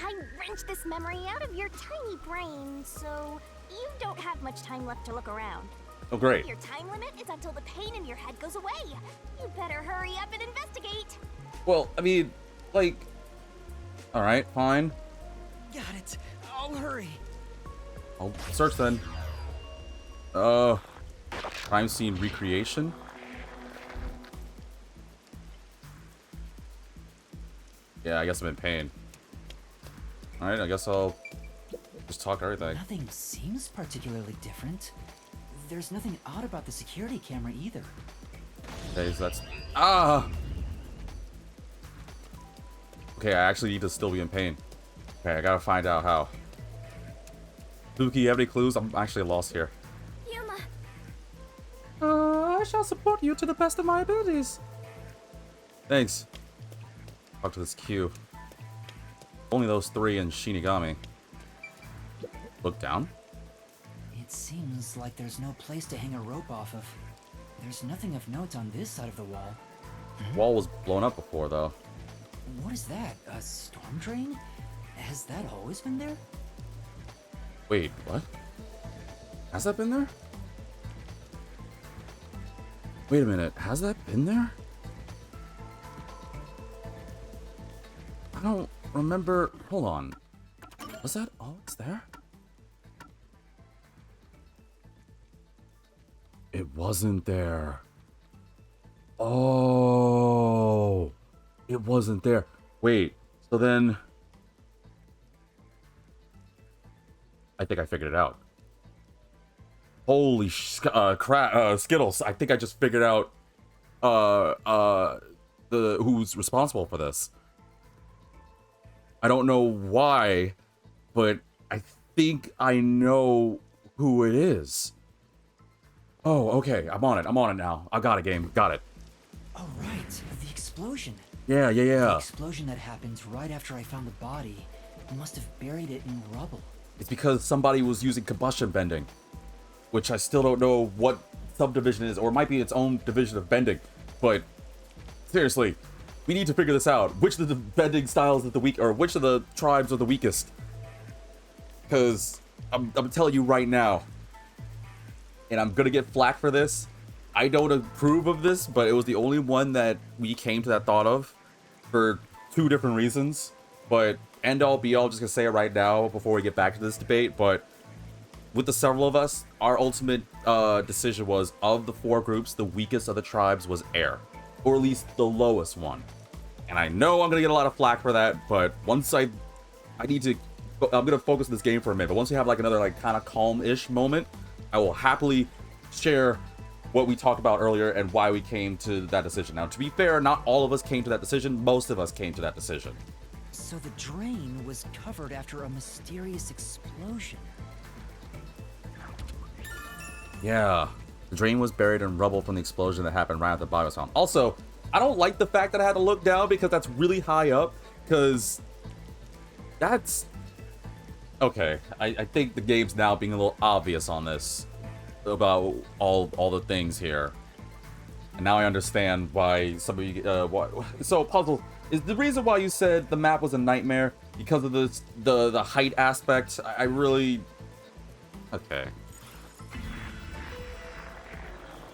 I wrenched this memory out of your tiny brain, so you don't have much time left to look around. Oh great. Your time limit is until the pain in your head goes away. You better hurry up and investigate. Well, I mean, like... Alright, fine. Got it. I'll hurry. I'll search then. Crime scene recreation? Yeah, I guess I'm in pain. Alright, I guess I'll Just talk everything. Nothing seems particularly different. There's nothing odd about the security camera either. Okay, so that's... Ah! Okay, I actually need to still be in pain. Okay, I gotta find out how. Luki, you have any clues? I'm actually lost here. Yuma, I shall support you to the best of my abilities. Thanks. Talk to this Q. Only those three and Shinigami. Look down? It seems like there's no place to hang a rope off of. There's nothing of note on this side of the wall. Wall was blown up before, though. What is that? A storm drain? Has that always been there? Wait, what? Has that been there? Wait a minute, has that been there? I don't remember. Hold on. Was that always there? It wasn't there. Oh, it wasn't there. Wait, so then I think I figured it out. Holy crap, Skittles! I think I just figured out the who's responsible for this. I don't know why, but I think I know who it is. Oh, okay, I'm on it now. I got it, game. Got it. Oh, right. The explosion. Yeah. The explosion that happened right after I found the body must have buried it in rubble. It's because somebody was using combustion bending, which I still don't know what subdivision it is, or it might be its own division of bending. But seriously, we need to figure this out. Which of the bending styles is the weak, or which of the tribes are the weakest? Because I'm telling you right now, and I'm gonna get flack for this. I don't approve of this, but it was the only one that we came to that thought of for two different reasons. But end all be all, just gonna say it right now before we get back to this debate. But with the several of us, our ultimate decision was, of the four groups, the weakest of the tribes was air, or at least the lowest one. And I know I'm gonna get a lot of flack for that, but once I'm gonna focus on this game for a minute. But once we have like another like kind of calm-ish moment, I will happily share what we talked about earlier and why we came to that decision. Now, to be fair, not all of us came to that decision. Most of us came to that decision. So the drain was covered after a mysterious explosion. Yeah, the drain was buried in rubble from the explosion that happened right after the body was found. Also, I don't like the fact that I had to look down because that's really high up, because that's... Okay, I think the game's now being a little obvious on this about all the things here, and now I understand why some of you. So Puzzle, is the reason why you said the map was a nightmare because of the height aspect? I really. Okay.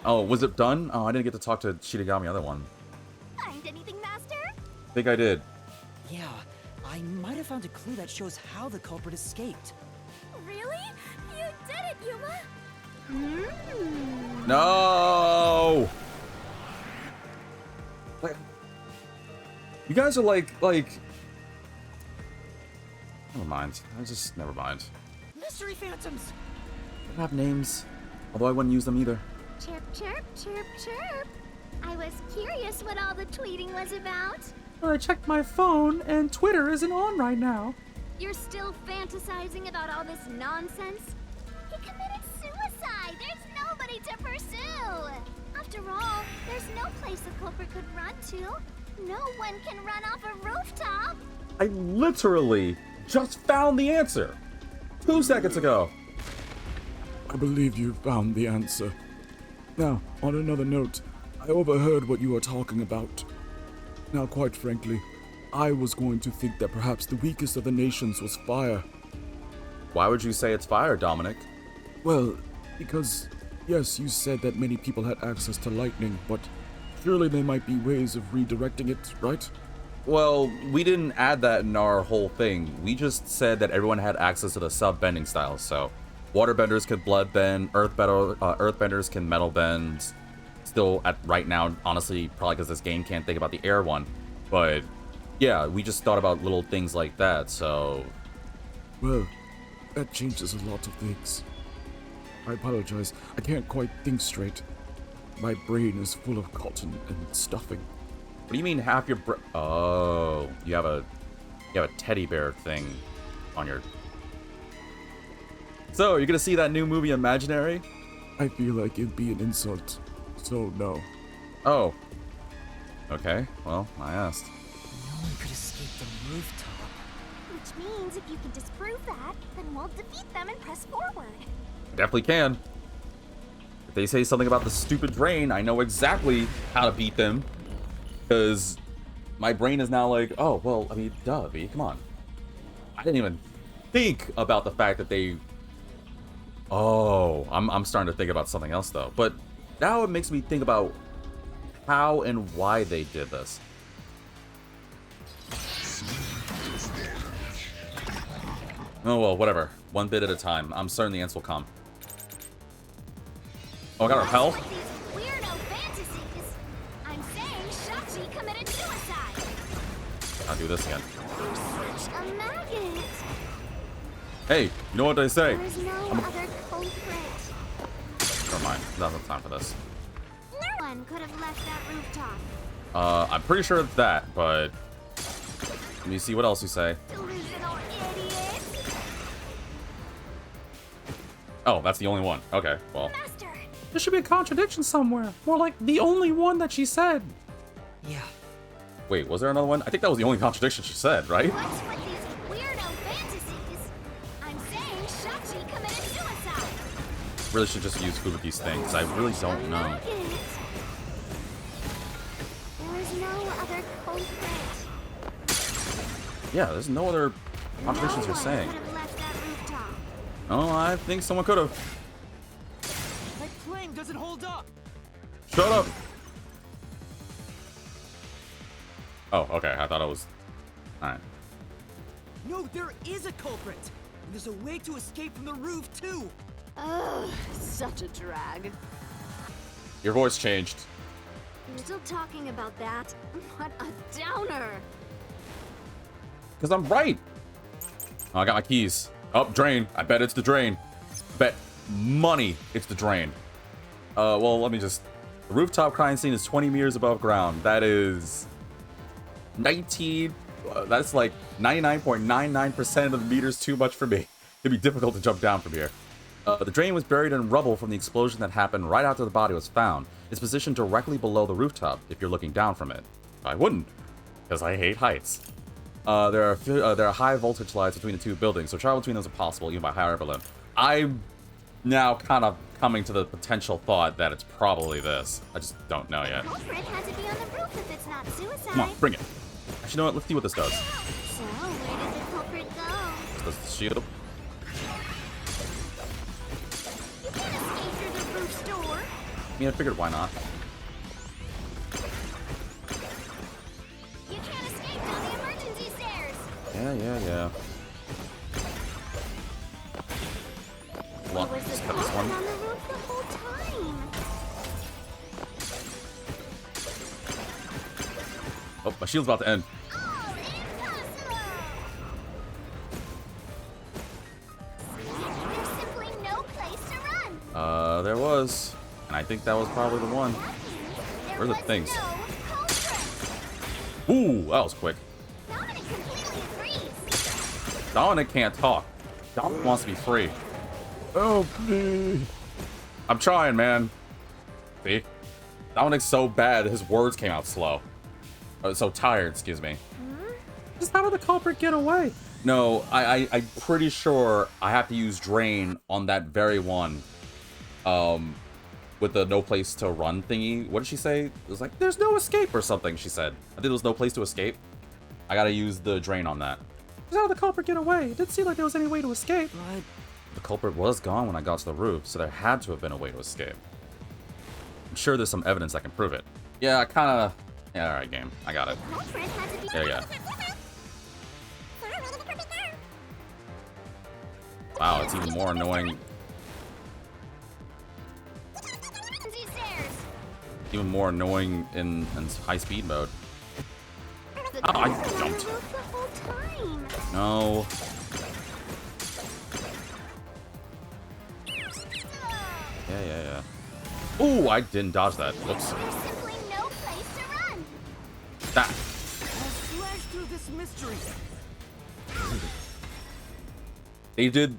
Oh, was it done? Oh, I didn't get to talk to Shinigami, other one. find anything, Master? I think I did. Yeah, I might have found a clue that shows how the culprit escaped. Really? You did it, Yuma! Mm. No. Like, you guys are like. Never mind. Never mind. Mystery phantoms! They don't have names, although I wouldn't use them either. Chirp, chirp, chirp, chirp. I was curious what all the tweeting was about. I checked my phone, and Twitter isn't on right now. You're still fantasizing about all this nonsense? He committed suicide! There's nobody to pursue! After all, there's no place the culprit could run to. No one can run off a rooftop! I literally just found the answer 2 seconds ago. I believe you found the answer. Now, on another note, I overheard what you were talking about. Now, quite frankly, I was going to think that perhaps the weakest of the nations was fire. Why would you say it's fire, Dominic? Well, because, yes, you said that many people had access to lightning, but surely there might be ways of redirecting it, right? Well, we didn't add that in our whole thing. We just said that everyone had access to the sub-bending styles, so waterbenders could blood bend, earthbenders can metal bend. Still, at right now, honestly, probably because this game can't think about the air one. But, yeah, we just thought about little things like that, so... Well, That changes a lot of things. I apologize. I can't quite think straight. My brain is full of cotton and stuffing. What do you mean half your Oh, you have a teddy bear thing on your... So, you're gonna see that new movie Imaginary? I feel like it'd be an insult, so no. Oh. Okay, well, I asked. No one could escape the rooftop. Which means if you can disprove that, then we'll defeat them and press forward. Definitely can. If they say something about the stupid drain, I know exactly how to beat them. Because my brain is now like, oh, well, I mean, duh, B, come on. I didn't even think about the fact that they... Oh, I'm starting to think about something else, though. But now it makes me think about how and why they did this. Oh, well, whatever. One bit at a time. I'm certain the ants will come. Oh, I got repel? What's with these weirdo fantasies? I'm saying Shotzi committed suicide. I'll do this again. You're such a maggot. Hey, you know what they say? There's no other culprit. Never mind. Not enough time for this. No one could have left that rooftop. I'm pretty sure it's that, but... Let me see what else you say. Delusional idiot. Oh, that's the only one. Okay, well... Master. There should be a contradiction somewhere. More like the only one that she said. Yeah. Wait, was there another one? I think that was the only contradiction she said, right? What's with these weirdo fantasies? I'm saying Shotzi committed suicide. Really should just use food with these things. I really don't know. Maggot. There is no other culprit. Yeah, there's no other contradictions you're No one saying. could have left that rooftop. Oh, I think someone could have. My claim doesn't hold up. Shut up! Oh, okay. I thought it was... Alright. No, there is a culprit. And there's a way to escape from the roof, too. Ugh, such a drag. Your voice changed. You're still talking about that? What a downer. Because I'm right. Oh, I got my keys. Oh, drain. I bet it's the drain. Bet money it's the drain. Well, let me just... The rooftop crime scene is 20 meters above ground. That is... 19... that's like 99.99% of the meters too much for me. It'd be difficult to jump down from here. The drain was buried in rubble from the explosion that happened right after the body was found. It's positioned directly below the rooftop if you're looking down from it. I wouldn't, because I hate heights. There are high voltage lines between the two buildings, so travel between them is impossible even by higher hyperloop. I'm now kind of coming to the potential thought that it's probably this. I just don't know yet. Culprit had to be on the roof if it's not suicide. Come on, bring it. Actually, you know what? Let's see what this does. So, where did the culprit go? Does the shield? You can't escape through the roof's door. I mean, I figured why not. You can't escape down the emergency stairs. Yeah. Hold on, There was just the cut this culprit one. on the roof the whole time. Oh, my shield's about to end. Oh, impossible! There's simply no place to run. There was. And I think that was probably the one. That means there Where are the was things? no culprit. Ooh, that was quick. Dominic completely agrees. Dominic can't talk. Dominic wants to be free. Help me! I'm trying, man. See? Dominic's so bad, his words came out slow. So tired, excuse me. Just how did the culprit get away? No, I'm pretty sure I have to use Drain on that very one. With the no place to run thingy. What did she say? It was like, there's no escape or something, she said. I think there was no place to escape. I gotta use the Drain on that. Just how did the culprit get away? It didn't seem like there was any way to escape. But The culprit was gone when I got to the roof, so there had to have been a way to escape. I'm sure there's some evidence that can prove it. Yeah, I kinda... Yeah, alright, game. I got it. Culprit had to be. There you go. Wow, it's even more annoying. Emergency stairs. Even more annoying in high speed mode. The Oh, I culprit on the jumped. roof the whole time. No. Yeah. Ooh, I didn't dodge that. Whoops. There's simply no place to run. That. I'll slash through this mystery. They did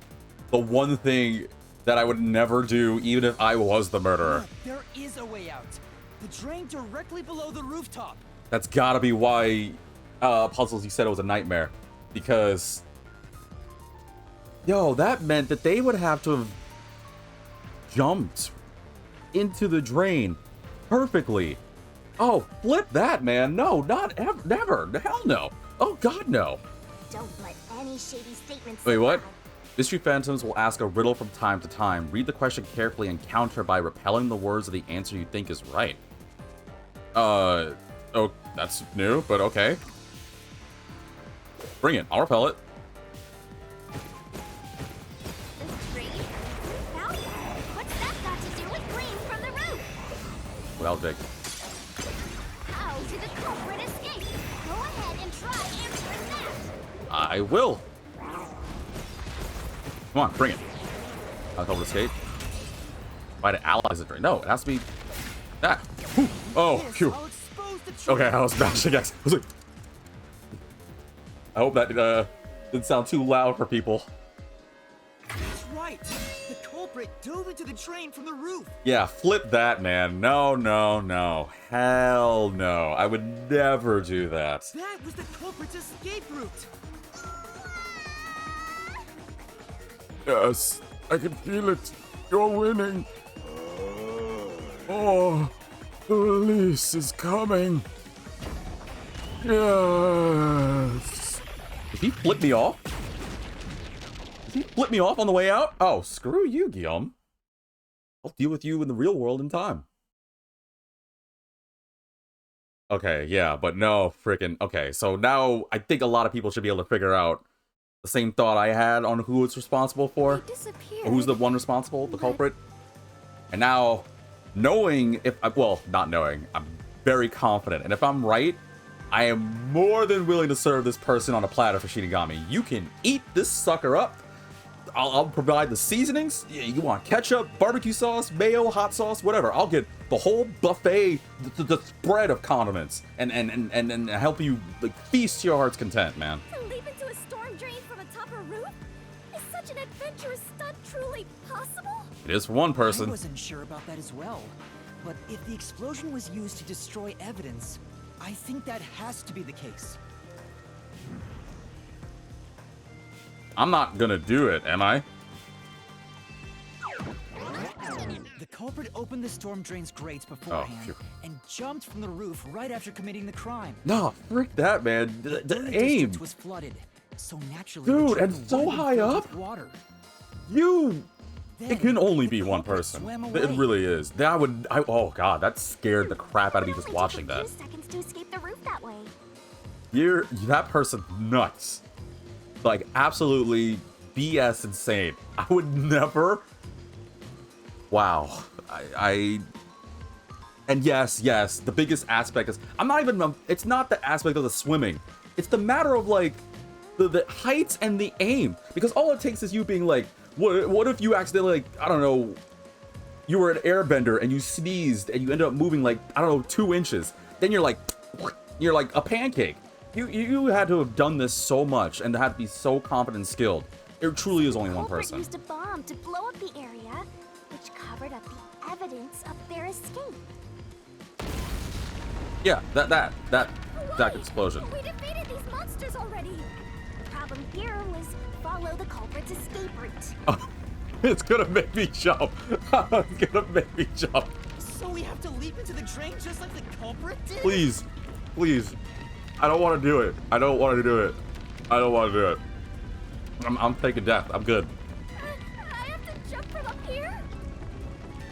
the one thing that I would never do, even if I was the murderer. Look, there is a way out. The drain directly below the rooftop. That's gotta be why Puzzles, you said it was a nightmare. Because, yo, that meant that they would have to have jumped into the drain perfectly. Oh, flip that, man. No, not ever, never. Hell no. Oh, God, no. Don't let any shady statements. Wait, what? survive. Mystery Phantoms will ask a riddle from time to time. Read the question carefully and counter by repelling the words of the answer you think is right. Oh, that's new, but okay. Bring it. I'll repel it. This green? Now, what's that got to do with green from the roof? Well, Jake. How did the culprit escape? Go ahead and try answering that. I will. Come on, bring it. I'll help escape. Why did allies it? No, it has to be that. Whew. Oh, Yes, phew. I'll expose the truth. Okay, I was bashing X. I was like, I hope that didn't sound too loud for people. That's right. The culprit dove into the drain from the roof. Yeah, flip that, man. No. Hell no. I would never do that. That was the culprit's escape route. Yes, I can feel it. You're winning. Oh, the release is coming. Yes. Did he flip me off? Did he flip me off on the way out? Oh, screw you, Guillaume. I'll deal with you in the real world in time. Okay, yeah, but no, freaking. Okay, so now I think a lot of people should be able to figure out the same thought I had on who it's responsible for. They disappeared. Or who's the one responsible, the culprit. And now, knowing if, well, not knowing, I'm very confident. And if I'm right, I am more than willing to serve this person on a platter for Shinigami. You can eat this sucker up. I'll provide the seasonings. Yeah, you want ketchup, barbecue sauce, mayo, hot sauce, whatever. I'll get the whole buffet, the spread of condiments, and help you like feast to your heart's content, man. To leap into a storm drain from atop a roof? Is such an adventurous stunt truly possible? It is for one I person. wasn't sure about that as well. But if the explosion was used to destroy evidence, I think that has to be the case. I'm not gonna do it, am I? The culprit opened the storm drain's grates beforehand phew. and jumped from the roof right after committing the crime. No, frick that, man. The Burning aim. district was flooded, so naturally Dude, the drain and so would have been high filled up? with water. You. Then, It can only the be one culprit person. swam It away. really is. That would. Oh god, that scared the crap out of me just watching that. It only took a few seconds to escape the roof that way. That person's nuts. Like absolutely BS insane. I would never. Wow. And yes, the biggest aspect is I'm not even. It's not the aspect of the swimming. It's the matter of like the heights and the aim. Because all it takes is you being like, what if you accidentally, like, I don't know, you were an airbender and you sneezed and you ended up moving like, I don't know, 2 inches. Then you're like a pancake. You had to have done this so much and had to be so confident and skilled. It truly is only one Culprit person. used a bomb to blow up the area, which covered up the evidence of their escape. Yeah, that explosion. We defeated these monsters already. The problem here was follow the culprit's escape route. It's gonna make me jump. It's gonna make me jump. So we have to leap into the drain just like the culprit did? Please. I don't want to do it. I don't want to do it. I'm taking death. I'm good. I have to jump from up here?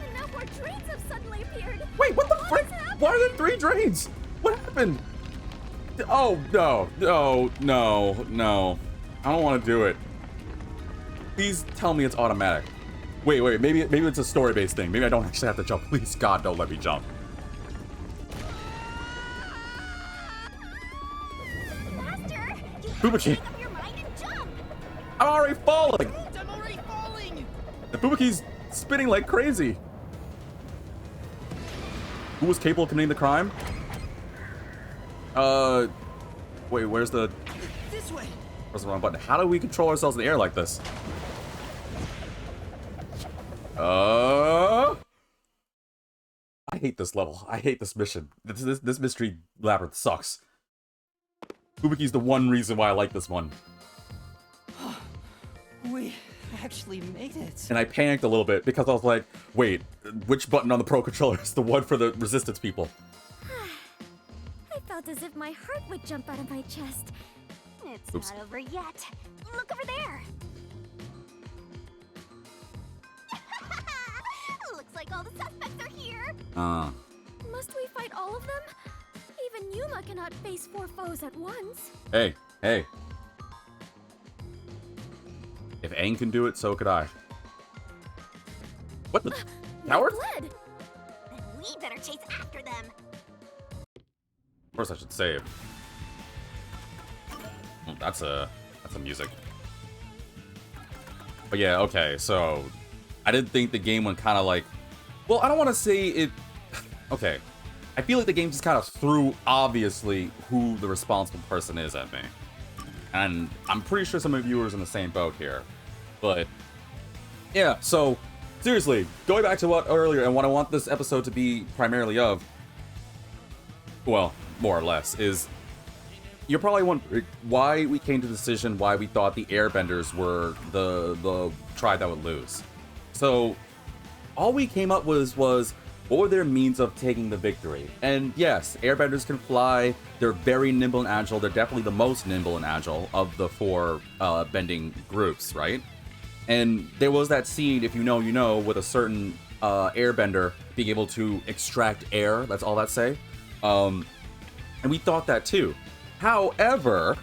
And now more drains have suddenly appeared. Wait, what the frick? is happening? Why are there 3 drains? What happened? Oh, no. I don't want to do it. Please tell me it's automatic. Wait, maybe it's a story-based thing. Maybe I don't actually have to jump. Please, God, don't let me jump. Master, you Boobachi. make up your mind and jump. I'm already falling. I'm already falling! The Boobaki's spinning like crazy. Who was capable of committing the crime? Wait, where's the This way. wrong button? How do we control ourselves in the air like this? I hate this level. I hate this mission. This mystery labyrinth sucks. Kubiki's the one reason why I like this one. We actually made it. And I panicked a little bit because I was like, wait, which button on the Pro Controller is the one for the resistance people? I felt as if my heart would jump out of my chest. It's Oops. not over yet. Look over there. Looks like all the suspects are here. Must we fight all of them? Even Yuma cannot face 4 foes at once. Hey. If Aang can do it, so could I. What the? Coward? They fled. Then we better chase after them. Of course I should save. Oh, that's a music. But yeah, okay, so I did think the game went kind of like, well, I don't want to say it. Okay, I feel like the game just kind of threw obviously who the responsible person is at me, and I'm pretty sure some of you are in the same boat here. But yeah, so seriously, going back to what earlier and what I want this episode to be primarily of, well, more or less, is you're probably wondering why we came to the decision, why we thought the Airbenders were the tribe that would lose. So all we came up with was what were their means of taking the victory? And yes, Airbenders can fly. They're very nimble and agile. They're definitely the most nimble and agile of the 4 bending groups, right? And there was that scene, if you know, you know, with a certain Airbender being able to extract air. That's all that say. And we thought that too. However,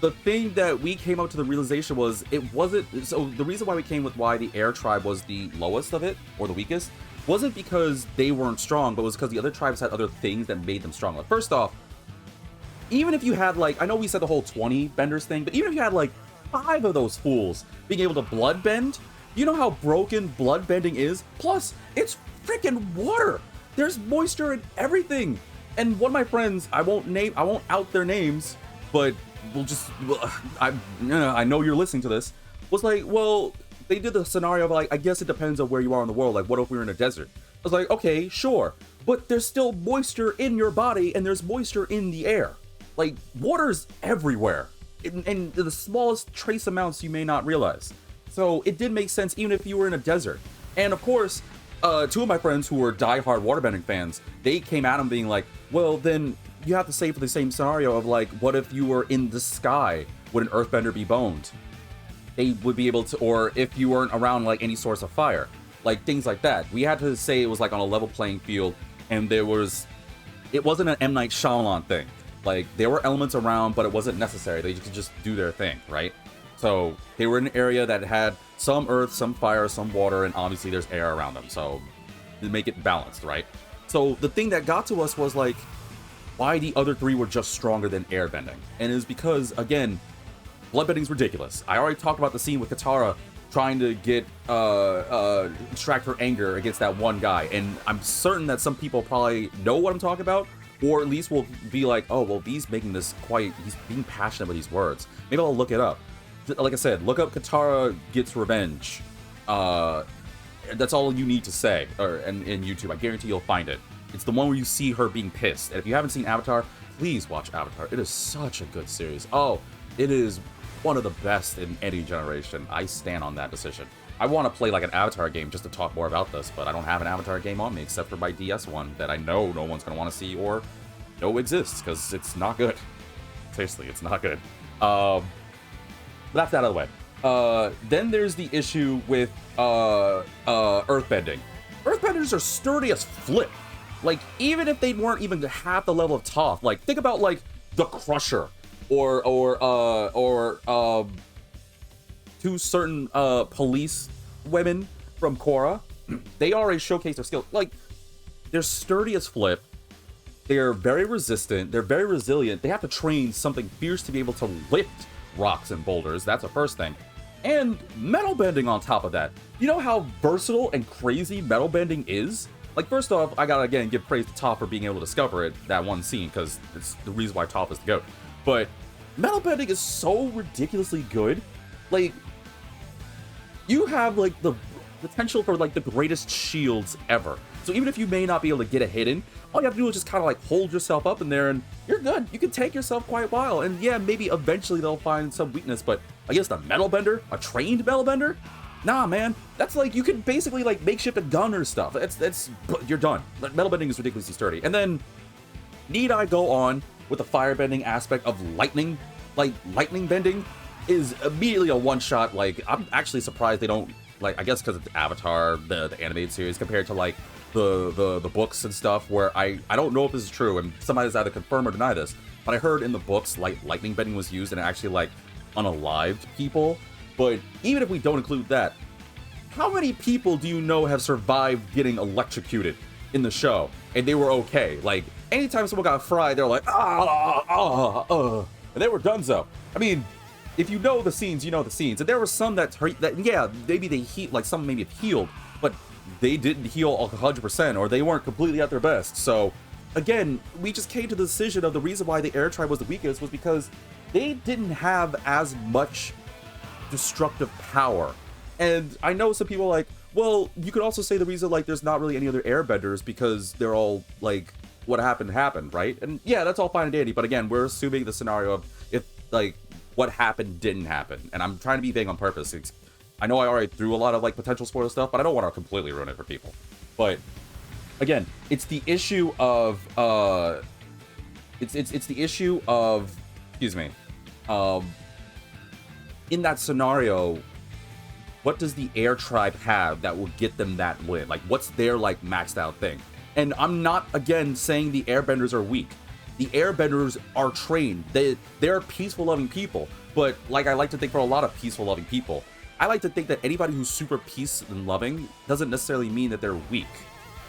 the thing that we came out to the realization was it wasn't. So the reason why we came with why the Air tribe was the lowest of it or the weakest wasn't because they weren't strong, but it was because the other tribes had other things that made them strong. Like, first off, even if you had like, I know we said the whole 20 benders thing, but even if you had like 5 of those fools being able to blood bend, you know how broken blood bending is? Plus, it's freaking water. There's moisture in everything. And one of my friends, I won't out their names, but I know you're listening to this, was like, well, they did the scenario of like, I guess it depends on where you are in the world. Like, what if we were in a desert? I was like, okay, sure. But there's still moisture in your body and there's moisture in the air. Like, water's everywhere. In the smallest trace amounts you may not realize. So it did make sense even if you were in a desert. And of course, 2 of my friends who were diehard waterbending fans, they came at him being like, well, then you have to say for the same scenario of like, what if you were in the sky? Would an earthbender be boned? They would be able to, or if you weren't around like any source of fire, like things like that. We had to say it was like on a level playing field, and it wasn't an M. Night Shyamalan thing. Like, there were elements around, but it wasn't necessary. They could just do their thing, right? So they were in an area that had some earth, some fire, some water, and obviously there's air around them. So to make it balanced, right? So the thing that got to us was like, why the other 3 were just stronger than airbending. And it was because, again, bloodbending's ridiculous. I already talked about the scene with Katara trying to get extract her anger against that one guy. And I'm certain that some people probably know what I'm talking about, or at least will be like, oh, well, he's making this he's being passionate with these words. Maybe I'll look it up. Like I said, look up Katara gets revenge. That's all you need to say, or in YouTube. I guarantee you'll find it. It's the one where you see her being pissed. And if you haven't seen Avatar, please watch Avatar. It is such a good series. Oh, it is one of the best in any generation. I stand on that decision. I want to play like an Avatar game just to talk more about this, but I don't have an Avatar game on me except for my DS one that I know no one's going to want to see or know exists because it's not good. Seriously, it's not good. That's out of the way. Then there's the issue with earthbending. Earthbenders are sturdy as flip. Like, even if they weren't even half the level of Toph, like, think about like the Crusher or 2 certain police women from Korra. They already showcased their skill. Like, they're sturdy as flip. They're very resistant. They're very resilient. They have to train something fierce to be able to lift rocks and boulders. That's the first thing. And metal bending on top of that. You know how versatile and crazy metal bending is? Like, first off, I gotta, again, give praise to Toph for being able to discover it, that one scene, because it's the reason why Toph is the GOAT. But metal bending is so ridiculously good. Like, you have, like, the potential for, like, the greatest shields ever. So even if you may not be able to get a hit in, all you have to do is just kind of, like, hold yourself up in there, and you're good. You can take yourself quite a while. And yeah, maybe eventually they'll find some weakness, but against a metal bender, a trained metal bender, nah, man. That's like, you can basically, like, makeshift a gun or stuff. You're done. Metal bending is ridiculously sturdy. And then, need I go on with the firebending aspect of lightning? Like, lightning bending is immediately a one-shot. Like, I'm actually surprised they don't, like, I guess because it's Avatar, the animated series, compared to, like, the books and stuff, where I don't know if this is true, and somebody's either confirm or deny this, but I heard in the books, like, lightning bending was used and actually, like, unalived people. But even if we don't include that, how many people do you know have survived getting electrocuted in the show and they were okay? Like, anytime someone got fried, they're like, and they were donezo. I mean, if you know the scenes, you know the scenes. And there were some that yeah, maybe they some maybe have healed, but they didn't heal 100%, or they weren't completely at their best. So, again, we just came to the decision of the reason why the Air Tribe was the weakest was because they didn't have as much destructive power. And I know some people are like, well, you could also say the reason, like, there's not really any other airbenders because they're all, like, what happened, right? And yeah, that's all fine and dandy, but again, we're assuming the scenario of if, like, what happened didn't happen. And I'm trying to be vague on purpose. I know I already threw a lot of, like, potential spoiler stuff, but I don't want to completely ruin it for people. But again, it's the issue of it's the issue of, excuse me, in that scenario, what does the Air Tribe have that will get them that win? Like, what's their, like, maxed out thing? And I'm not, again, saying the airbenders are weak. The airbenders are trained. They're peaceful, loving people. But, like, I like to think for a lot of peaceful, loving people, I like to think that anybody who's super peace and loving doesn't necessarily mean that they're weak.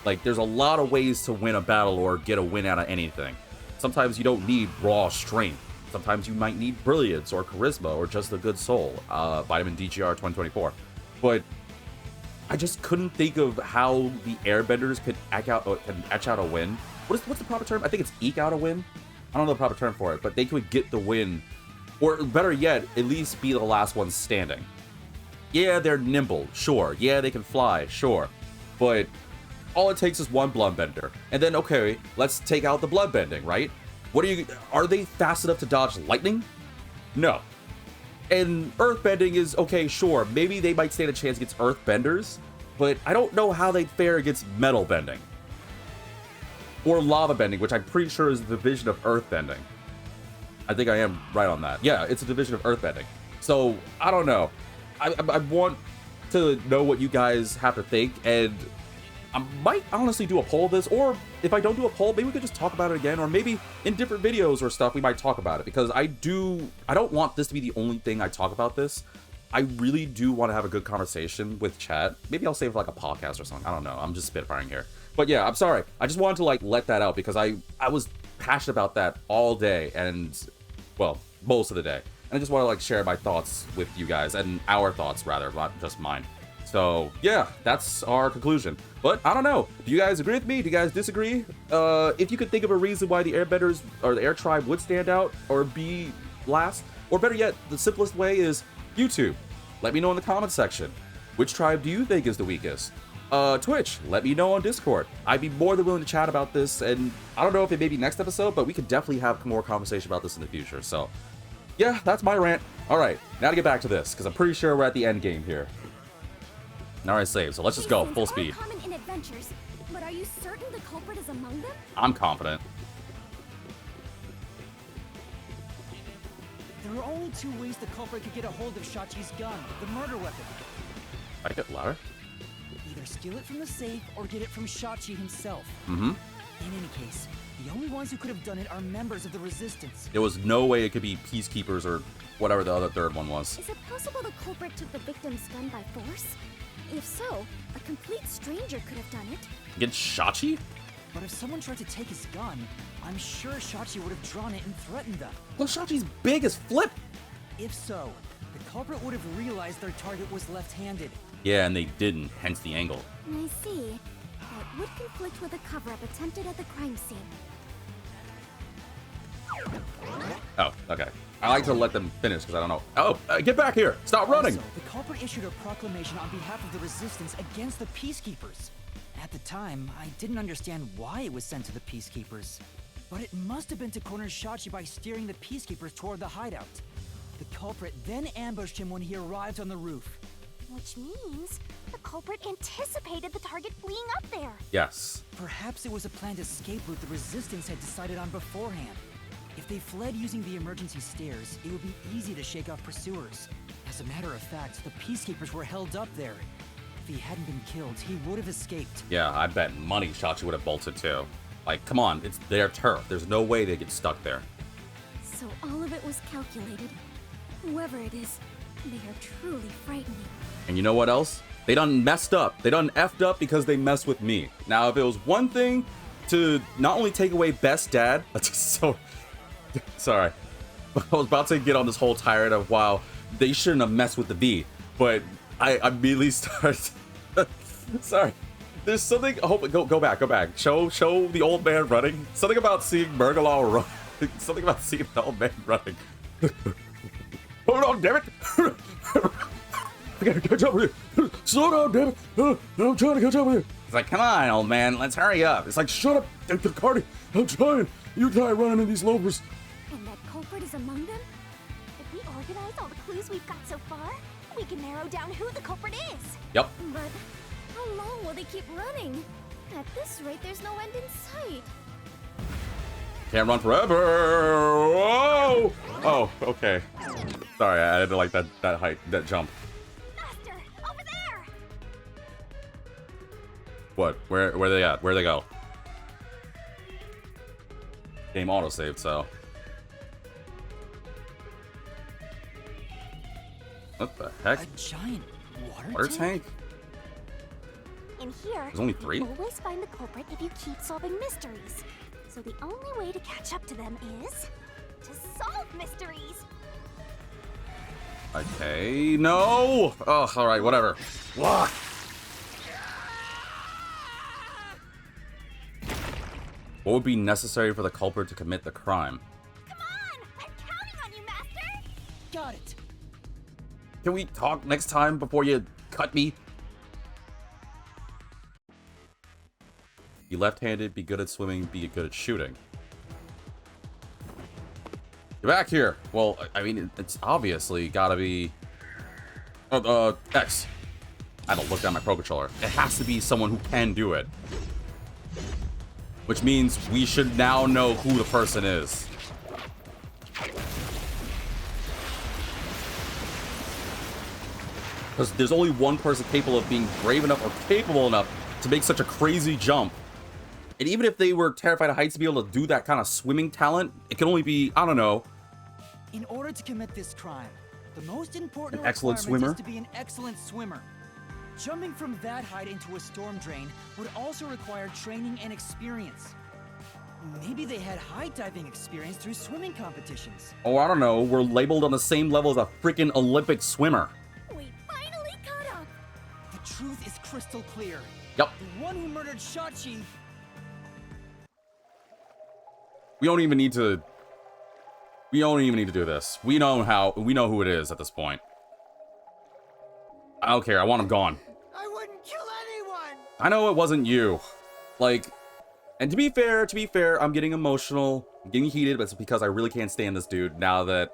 Like, there's a lot of ways to win a battle or get a win out of anything. Sometimes you don't need raw strength. Sometimes you might need brilliance or charisma or just a good soul. Vitamin DGR 2024. But I just couldn't think of how the airbenders could etch out a win. What's the proper term? I think it's eke out a win. I don't know the proper term for it, but they could get the win. Or better yet, at least be the last one standing. Yeah, they're nimble, sure. Yeah, they can fly, sure. But all it takes is one bloodbender. And then, okay, let's take out the bloodbending, right? Are they fast enough to dodge lightning? No. And earthbending is, okay, sure, maybe they might stand a chance against earthbenders, but I don't know how they'd fare against metal bending. Or lava bending, which I'm pretty sure is a division of earthbending. I think I am right on that. Yeah, it's a division of earthbending. So, I don't know. I want to know what you guys have to think, and I might honestly do a poll of this, or if I don't do a poll, maybe we could just talk about it again, or maybe in different videos or stuff we might talk about it, because I don't want this to be the only thing I talk about this. I really do want to have a good conversation with chat. Maybe I'll save like a podcast or something. I don't know. I'm just spitfiring here. But yeah, I'm sorry. I just wanted to like let that out because I was passionate about that all day and, well, most of the day. And I just want to like share my thoughts with you guys, and our thoughts rather, not just mine. So yeah, that's our conclusion. But I don't know. Do you guys agree with me? Do you guys disagree? If you could think of a reason why the Airbenders or the Air Tribe would stand out or be last, or better yet, the simplest way is YouTube. Let me know in the comment section. Which tribe do you think is the weakest? Twitch, let me know on Discord. I'd be more than willing to chat about this, and I don't know if it may be next episode, but we could definitely have more conversation about this in the future. So yeah, that's my rant. All right, now to get back to this, because I'm pretty sure we're at the end game here. All right, save. So let's just go full speed. Common in adventures, but are you certain the culprit is among them? I'm confident. There are only two ways the culprit could get a hold of Shachi's gun, the murder weapon. I get louder. Either steal it from the safe or get it from Shachi himself. Mm-hmm. In any case, the only ones who could have done it are members of the Resistance. There was no way it could be peacekeepers or whatever the other third one was. Is it possible the culprit took the victim's gun by force? If so, a complete stranger could have done it. Against Shachi? But if someone tried to take his gun, I'm sure Shachi would have drawn it and threatened them. Well, Shachi's big as flip. If so, the culprit would have realized their target was left-handed. Yeah, and they didn't, hence the angle. I see. But would conflict with a cover-up attempted at the crime scene. Oh, okay. I like to let them finish because I don't know. Oh, get back here! Stop running! Also, the culprit issued a proclamation on behalf of the resistance against the Peacekeepers. At the time, I didn't understand why it was sent to the Peacekeepers. But it must have been to corner Shachi by steering the Peacekeepers toward the hideout. The culprit then ambushed him when he arrived on the roof. Which means the culprit anticipated the target fleeing up there. Yes. Perhaps it was a planned escape route the resistance had decided on beforehand. If they fled using the emergency stairs, it would be easy to shake off pursuers. As a matter of fact, the Peacekeepers were held up there. If he hadn't been killed, he would have escaped. Yeah, I bet money Shachi would have bolted too. Like, come on, it's their turf. There's no way they get stuck there. So all of it was calculated. Whoever it is, they are truly frightening. And you know what else? They done messed up. They done effed up because they messed with me. Now, if it was one thing to not only take away best dad, that's just so... Sorry. I was about to get on this whole tirade of, wow, they shouldn't have messed with the V. But I immediately started... Sorry. There's something... Oh, go back. Show the old man running. Something about seeing Murgalaw run. Something about seeing the old man running. Hold on, damn it! I gotta catch up with you. Slow down, damn it! I'm trying to catch up with you. It's like, come on, old man, let's hurry up. It's like, shut up, Cardi. I'm trying. You try running in these loafers. And that culprit is among them? If we organize all the clues we've got so far, we can narrow down who the culprit is. Yep. But how long will they keep running? At this rate, there's no end in sight. Can't run forever. Whoa! Oh, okay. Sorry, I didn't like that height, that jump. Master, over there! What? Where they at? Where they go? Game autosaved, so. What the heck? A giant Water tank? In here, There's only 3? you always find the culprit if you keep solving mysteries. So the only way to catch up to them is to solve mysteries. Okay, no! Oh, alright, whatever. What? What would be necessary for the culprit to commit the crime? Come on! I'm counting on you, Master! Got it. Can we talk next time before you cut me? Be left-handed, be good at swimming, be good at shooting. Get back here! Well, I mean, it's obviously gotta be... X. I had to look down my Pro Controller. It has to be someone who can do it. Which means we should now know who the person is. Because there's only one person capable of being brave enough or capable enough to make such a crazy jump. And even if they were terrified of heights to be able to do that kind of swimming talent, it can only be, I don't know. In order to commit this crime, the most important An excellent requirement swimmer? is to be an excellent swimmer. Jumping from that height into a storm drain would also require training and experience. Maybe they had high diving experience through swimming competitions. Oh, I don't know. We're labeled on the same level as a freaking Olympic swimmer. We finally caught up! The truth is crystal clear. Yep. The one who murdered Shachi. We don't even need to... We don't even need to do this. We know who it is at this point. I don't care. I want him gone. I wouldn't kill anyone! I know it wasn't you. Like... And to be fair, I'm getting emotional, I'm getting heated, but it's because I really can't stand this dude now that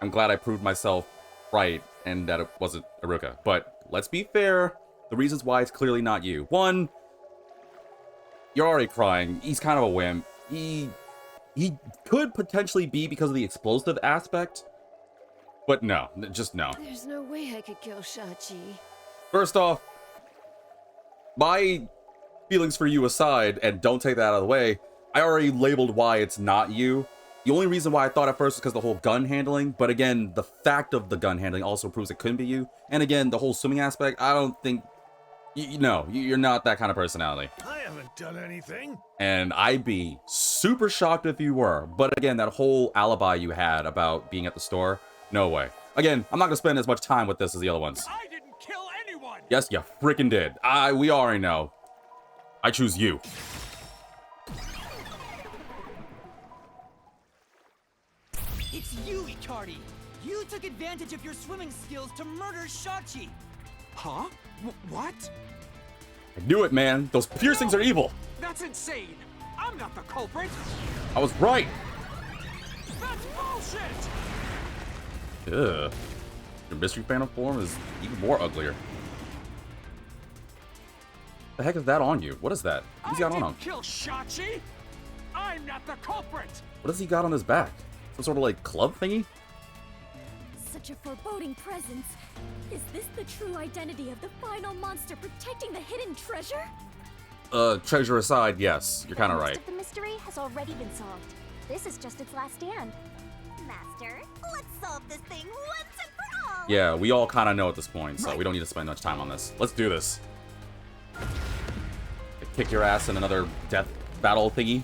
I'm glad I proved myself right and that it wasn't Iruka. But let's be fair, the reasons why it's clearly not you. One, you're already crying. He's kind of a wimp. He could potentially be because of the explosive aspect, but no, just no. There's no way I could kill Shachi. First off, my feelings for you aside, and don't take that out of the way, I already labeled why it's not you. The only reason why I thought at first is because the whole gun handling, but again, the fact of the gun handling also proves it couldn't be you. And again, the whole swimming aspect, I don't think... you're not that kind of personality. I haven't done anything. And I'd be super shocked if you were. But again, that whole alibi you had about being at the store, no way. Again, I'm not going to spend as much time with this as the other ones. I didn't kill anyone. Yes, you freaking did. We already know. I choose you. It's you, Icardi! You took advantage of your swimming skills to murder Shachi! Huh? What? I knew it, man. Those piercings are evil. That's insane. I'm not the culprit. I was right. That's bullshit. Ugh. Your mystery phantom form is even more uglier. The heck is that on you? What is that? What's he got on him? Kill Shachi. I'm not the culprit. What does he got on his back? Some sort of like club thingy? Such a foreboding presence. Is this the true identity of the final monster protecting the hidden treasure? Treasure aside, yes. You're kind of right. Most of the mystery has already been solved. This is just its last stand. Master, let's solve this thing once and for all! Yeah, we all kind of know at this point, so we don't need to spend much time on this. Let's do this. Kick your ass in another death battle thingy.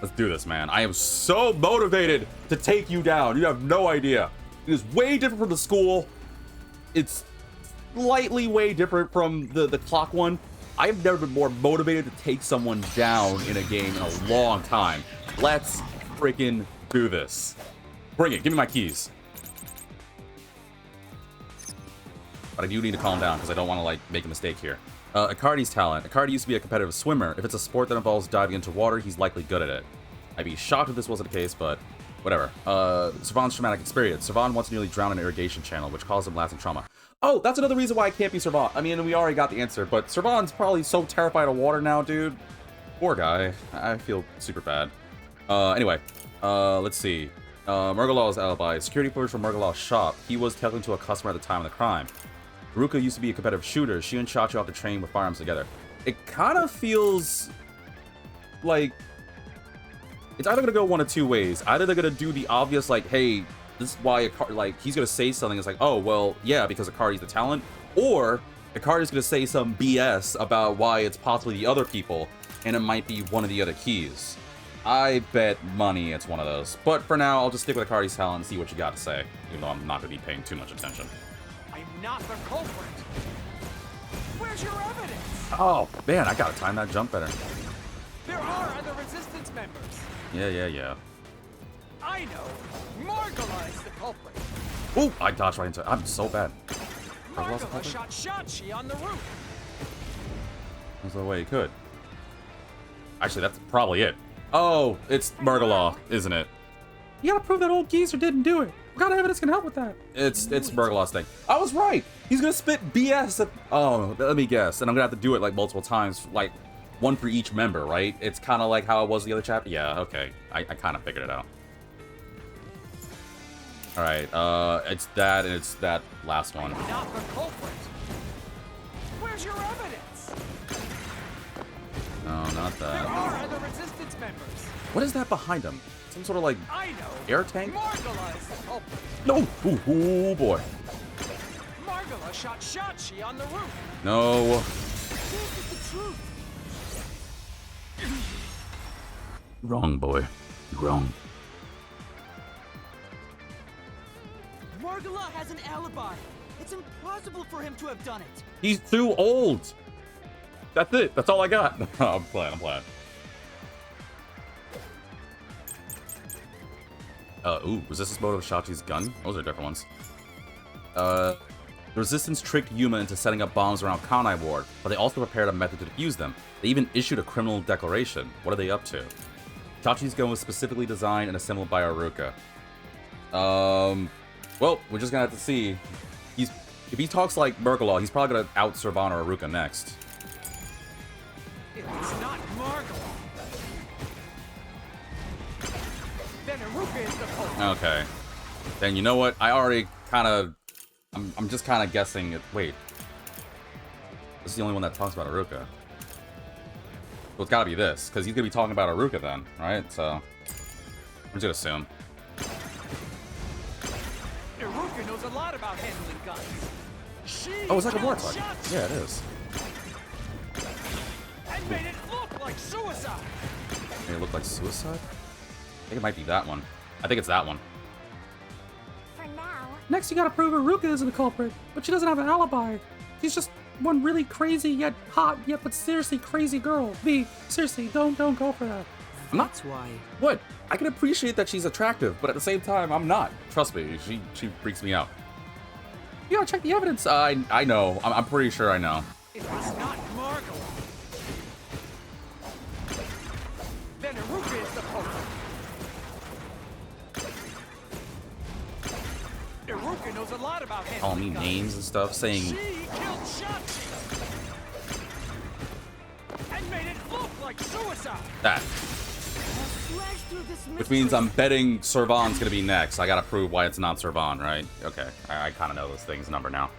Let's do this, man. I am so motivated to take you down. You have no idea. It is way different from the school. It's slightly way different from the clock one. I've never been more motivated to take someone down in a game in a long time. Let's freaking do this. Bring it. Give me my keys. But I do need to calm down because I don't want to like make a mistake here. Icardi's talent. Icardi used to be a competitive swimmer. If it's a sport that involves diving into water, he's likely good at it. I'd be shocked if this wasn't the case, but whatever. Servan's traumatic experience. Servan once nearly drowned in an irrigation channel, which caused him lasting trauma. Oh, that's another reason why I can't be Servan. I mean, we already got the answer, but Servan's probably so terrified of water now, dude. Poor guy. I feel super bad. Anyway, let's see. Murgalaw's alibi. Security footage from Murgalaw's shop. He was talking to a customer at the time of the crime. Ruka used to be a competitive shooter. She and Chachi off to train with firearms together. It kind of feels like it's either going to go one of two ways. Either they're going to do the obvious, like, hey, this is why like he's going to say something. It's like, oh, well, yeah, because Icardi's the talent. Or Icardi's going to say some BS about why it's possibly the other people, and it might be one of the other keys. I bet money it's one of those. But for now, I'll just stick with Icardi's talent and see what you got to say, even though I'm not going to be paying too much attention. I'm not the culprit. Where's your evidence? Oh, man, I got to time that jump better. There are other resistance members. Yeah. I know. Margala is the culprit. Ooh, I dodged right into it. I'm so bad. Margala shot Shachi on the roof. There's no way he could. Actually, that's probably it. Oh, it's Murgalaw, isn't it? You gotta prove that old geezer didn't do it. What kind of evidence can help with that? It's Murgalaw's thing. I was right. He's gonna spit BS at, oh, let me guess. And I'm gonna have to do it like multiple times, like one for each member, right? It's kind of like how it was the other chapter. Yeah, okay. I kind of figured it out. All right, it's that and it's that last one. Not the culprit. Where's your evidence? No, not There that. are other resistance members. What is that behind him? Some sort of like I know. air tank? Margala is the culprit. No! Ooh, boy. Margala shot Shachi on the roof. No. This is the truth. Wrong, boy. Wrong. Margala has an alibi. It's impossible for him to have done it. He's too old. That's it. That's all I got. I'm playing. Ooh, resistance mode of Shachi's gun? Those are different ones. The Resistance tricked Yuma into setting up bombs around Kanai Ward, but they also prepared a method to defuse them. They even issued a criminal declaration. What are they up to? Shachi's gun was specifically designed and assembled by Aruka. Well, we're just gonna have to see. If he talks like Murgalaw, he's probably gonna out Servan or Aruka next. If it's not Margala, then Aruka is the culprit. Okay. Then you know what? I already kind of... I'm just kind of guessing it. Wait. This is the only one that talks about Aruka. So it's gotta be this, because he's gonna be talking about Aruka then, right? So... I'm just gonna assume. Aruka knows a lot about handling guns. She Oh, it's like a war shot talk. Shachi Yeah, it is. and made it look like suicide. May it look like suicide? I think it might be that one. I think it's that one. For now, Next, you gotta prove Aruka isn't the culprit, but she doesn't have an alibi. She's just one really crazy yet hot yet but seriously crazy girl. V, seriously, don't go for that. I'm not. That's why. What? I can appreciate that she's attractive, but at the same time, I'm not. Trust me, she freaks me out. You gotta check the evidence. I know. I'm pretty sure I know. It was not Margot. Then Iruka is the culprit. Iruka knows a lot about handling Calling me guns. names and stuff, saying She killed Shotzi and made it look like suicide. that. Slash through this Which means mystery. I'm betting Servan's gonna be next. I gotta prove why it's not Servan, right? Okay, I kind of know this thing's number now.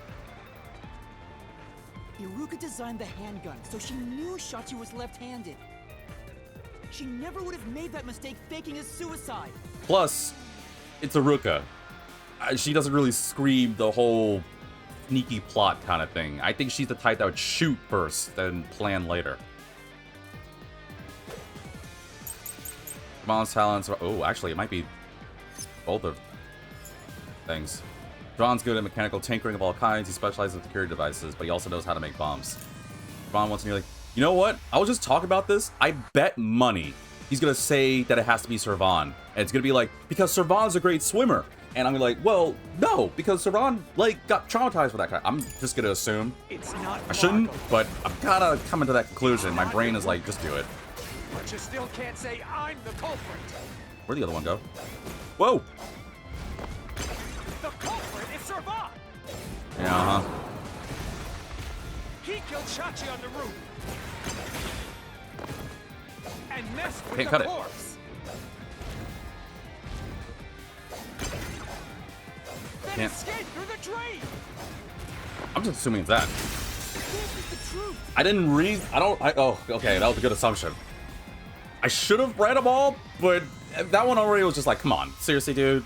Iruka designed the handgun, so she knew Shotzi was left-handed. She never would have made that mistake faking a suicide. Plus, it's Iruka. She doesn't really scream the whole sneaky plot kind of thing. I think she's the type that would shoot first, then plan later. Servan's talents are... Oh, actually, it might be both of things. Servan's good at mechanical tinkering of all kinds. He specializes in security devices, but he also knows how to make bombs. Servan once nearly... You know what? I was just talking about this. I bet money he's gonna say that it has to be Servan. And it's gonna be like, because Servan's a great swimmer. And I'm gonna be like, well, no, because Servan, like, got traumatized with that guy. I'm just gonna assume. It's not I shouldn't, Margot, but I'm kind of coming to that conclusion. My brain is like, just do it. but you still can't say I'm the culprit. Where'd the other one go? Whoa! The culprit is Servan. Yeah, uh-huh. He killed Shotzi on the roof and messed with Can't the cut it. corpse. Then Can't. escaped through the drain. I'm just assuming it's that. This is the truth. I didn't read. Oh, okay, that was a good assumption. I should have read them all, but that one already was just like, come on, seriously, dude.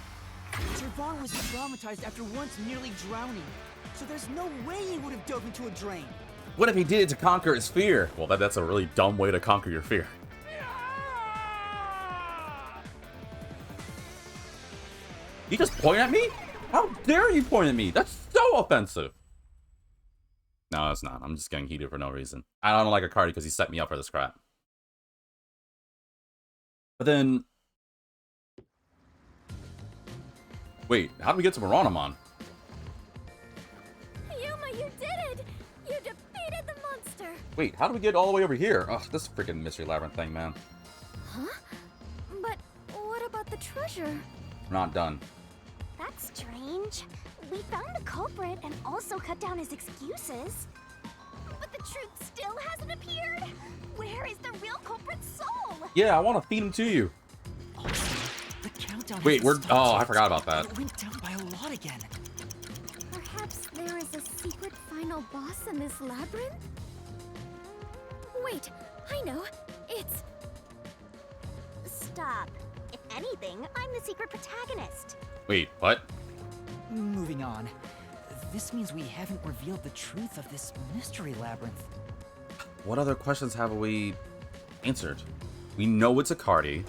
Servan was traumatized after once nearly drowning, so there's no way he would have dove into a drain. What if he did it to conquer his fear? Well, that's a really dumb way to conquer your fear. You just point at me? How dare you point at me? That's so offensive. No, it's not. I'm just getting heated for no reason. I don't like Akari because he set me up for this crap. But then... Wait, how did we get to Moranamon? Yuma, you did it! You defeated the monster! Wait, how did we get all the way over here? Ugh, this freaking mystery labyrinth thing, man. Huh? But what about the treasure? We're not done. That's strange. We found the culprit and also cut down his excuses. But the truth still hasn't appeared? Where is the real culprit's soul? Yeah, I want to feed him to you. Also, the countdown. Wait, hasn't stopped Oh, I yet. forgot about that. It went down by a lot again. Perhaps there is a secret final boss in this labyrinth? Wait, I know. It's... Stop. If anything, I'm the secret protagonist. Wait, what? Moving on. This means we haven't revealed the truth of this mystery labyrinth. What other questions have we answered? We know it's Akari.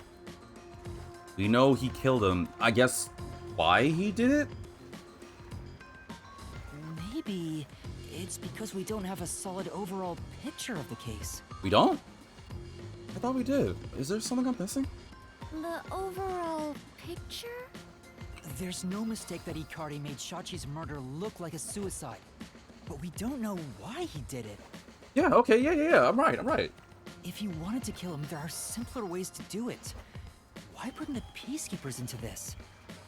We know he killed him. I guess why he did it? Maybe it's because we don't have a solid overall picture of the case. We don't? I thought we did. Is there something I'm missing? The overall picture? There's no mistake that Ikari made Shachi's murder look like a suicide. But we don't know why he did it. Yeah, okay, yeah. I'm right. If you wanted to kill him, there are simpler ways to do it. Why bring the peacekeepers into this?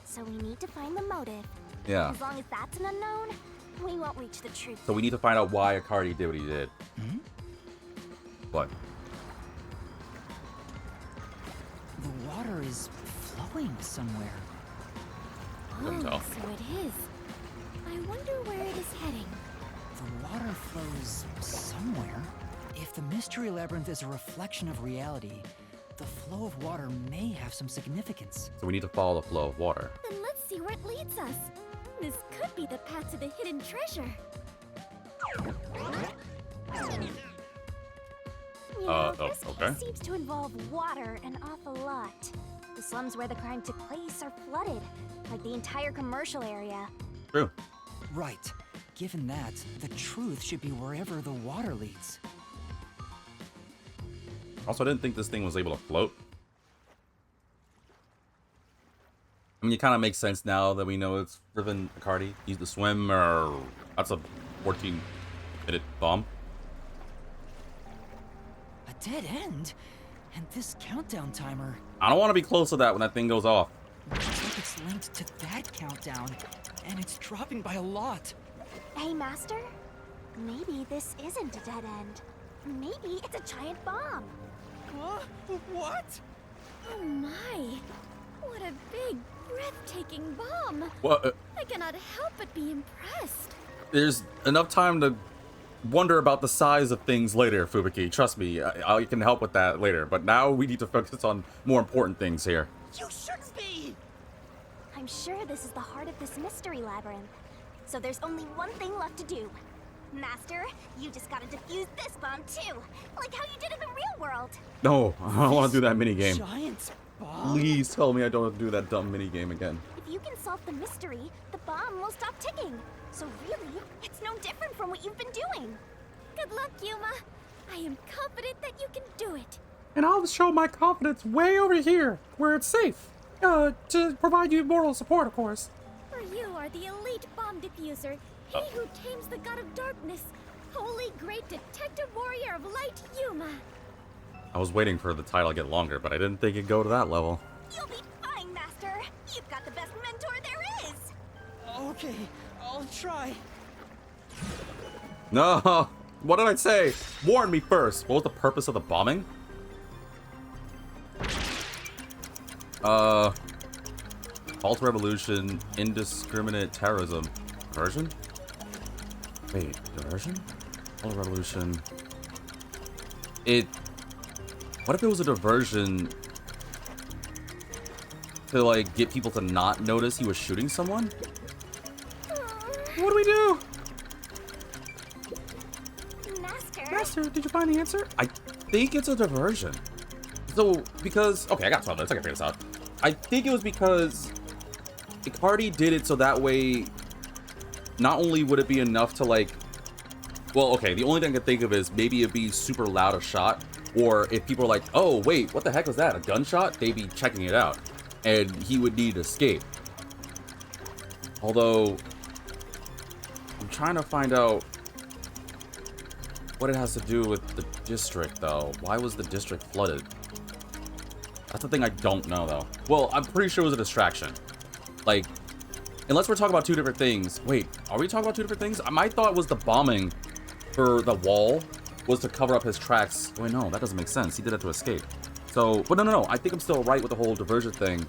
So we need to find the motive. Yeah. As long as that's an unknown, we won't reach the truth. So we need to find out why Akari did what he did. Hmm? What? The water is flowing somewhere. Couldn't tell. So it is. I wonder where it is heading. The water flows somewhere. If the mystery labyrinth is a reflection of reality, the flow of water may have some significance. So we need to follow the flow of water. Then let's see where it leads us. This could be the path to the hidden treasure. This okay. case seems to involve water an awful lot. The slums where the crime took place are flooded, like the entire commercial area. True. Right. Given that, the truth should be wherever the water leads. Also, I didn't think this thing was able to float. I mean, it kind of makes sense now that we know it's driven Icardi. He's the swimmer. That's a 14-minute bomb. A dead end? And this countdown timer... I don't want to be close to that when that thing goes off. Looks like it's linked to that countdown. And it's dropping by a lot. Hey, Master? Maybe this isn't a dead end. Maybe it's a giant bomb. Huh? What? Oh my! What a big, breathtaking bomb! What? I cannot help but be impressed. There's enough time to wonder about the size of things later, Fubuki. Trust me, I can help with that later. But now we need to focus on more important things here. You shouldn't be! I'm sure this is the heart of this mystery labyrinth. So there's only one thing left to do. Master, you just gotta defuse this bomb too, like how you did in the real world. No, I don't want to do that minigame. Giant bomb? Please tell me I don't have to do that dumb minigame again. If you can solve the mystery, the bomb will stop ticking. So really, it's no different from what you've been doing. Good luck, Yuma. I am confident that you can do it. And I'll show my confidence way over here, where it's safe. To provide you moral support, of course. For you are the elite bomb diffuser, he who tames the god of darkness, holy great detective warrior of light, Yuma. I was waiting for the title to get longer, but I didn't think it'd go to that level. You'll be fine, Master. You've got the best mentor there is. Okay, I'll try. No, what did I say? Warn me first. What was the purpose of the bombing? False revolution, indiscriminate terrorism. Diversion? Wait, diversion? False revolution. What if it was a diversion to, like, get people to not notice he was shooting someone? What do we do? Master. Master, did you find the answer? I think it's a diversion. So, because... Okay, I got 12 minutes. I can figure this out. I think it was because Icardi did it so that way not only would it be enough to, like... Well, okay, the only thing I can think of is maybe it'd be super loud a shot, or if people are like, oh, wait, what the heck was that? A gunshot? They'd be checking it out, and he would need to escape. Although, I'm trying to find out what it has to do with the district, though. Why was the district flooded? That's the thing I don't know, though. Well, I'm pretty sure it was a distraction. Like, unless we're talking about two different things. Wait, are we talking about two different things? My thought was the bombing for the wall was to cover up his tracks. Wait, no, that doesn't make sense. He did that to escape. So, but no. I think I'm still right with the whole diversion thing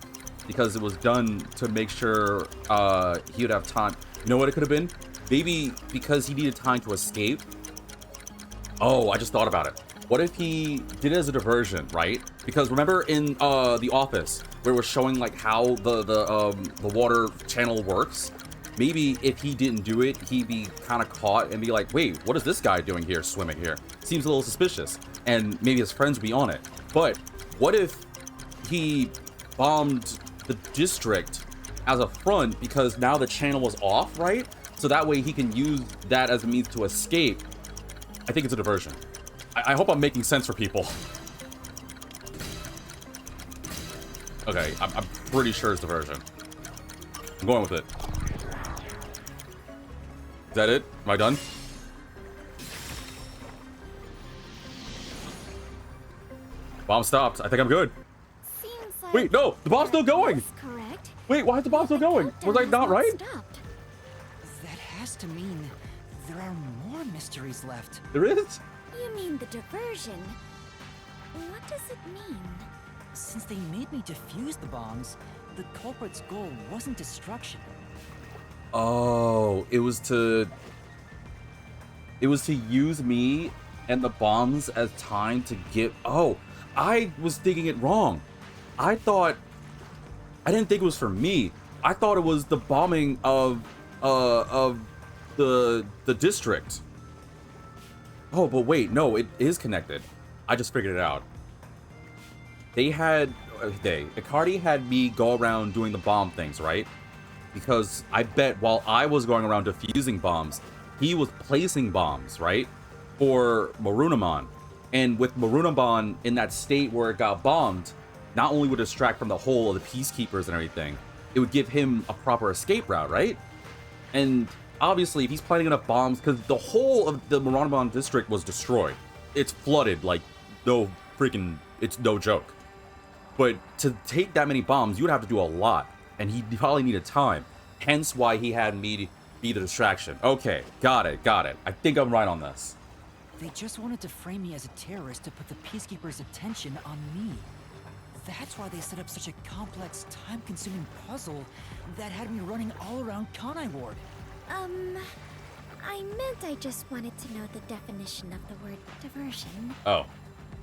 because it was done to make sure he would have time. You know what it could have been? Maybe because he needed time to escape. Oh, I just thought about it. What if he did it as a diversion, right? Because remember in The Office, where it was showing like how the water channel works? Maybe if he didn't do it, he'd be kind of caught and be like, wait, what is this guy doing here, swimming here? Seems a little suspicious. And maybe his friends would be on it. But what if he bombed the district as a front because now the channel was off, right? So that way he can use that as a means to escape. I think it's a diversion. I hope I'm making sense for people. Okay, I'm pretty sure it's diversion. I'm going with it. Is that it? Am I done? Bomb stopped. I think I'm good. Seems like Wait, no! The bomb's still going! that's correct. Wait, why is the bomb still going? Was I Countdown not has right? stopped. That has to mean there are more mysteries left. There is? You mean the diversion? What does it mean? Since they made me defuse the bombs, the culprit's goal wasn't destruction. Oh, it was to use me and the bombs as time to get... Oh, I was thinking it wrong. I didn't think it was for me. I thought it was the bombing of the district. Oh, but wait, no, it is connected. I just figured it out. Icardi had me go around doing the bomb things, right? Because I bet while I was going around defusing bombs, he was placing bombs, right, for Marunamon. And with Marunamon in that state where it got bombed, not only would it distract from the whole of the peacekeepers and everything, it would give him a proper escape route, right? And obviously, if he's planting enough bombs, because the whole of the Marunamon district was destroyed. It's flooded, like, it's no joke. But to take that many bombs, you would have to do a lot, and he probably needed time. Hence why he had me be the distraction. Okay, got it. I think I'm right on this. They just wanted to frame me as a terrorist to put the Peacekeepers' attention on me. That's why they set up such a complex, time-consuming puzzle that had me running all around Kanai Ward. I meant I just wanted to know the definition of the word diversion. Oh.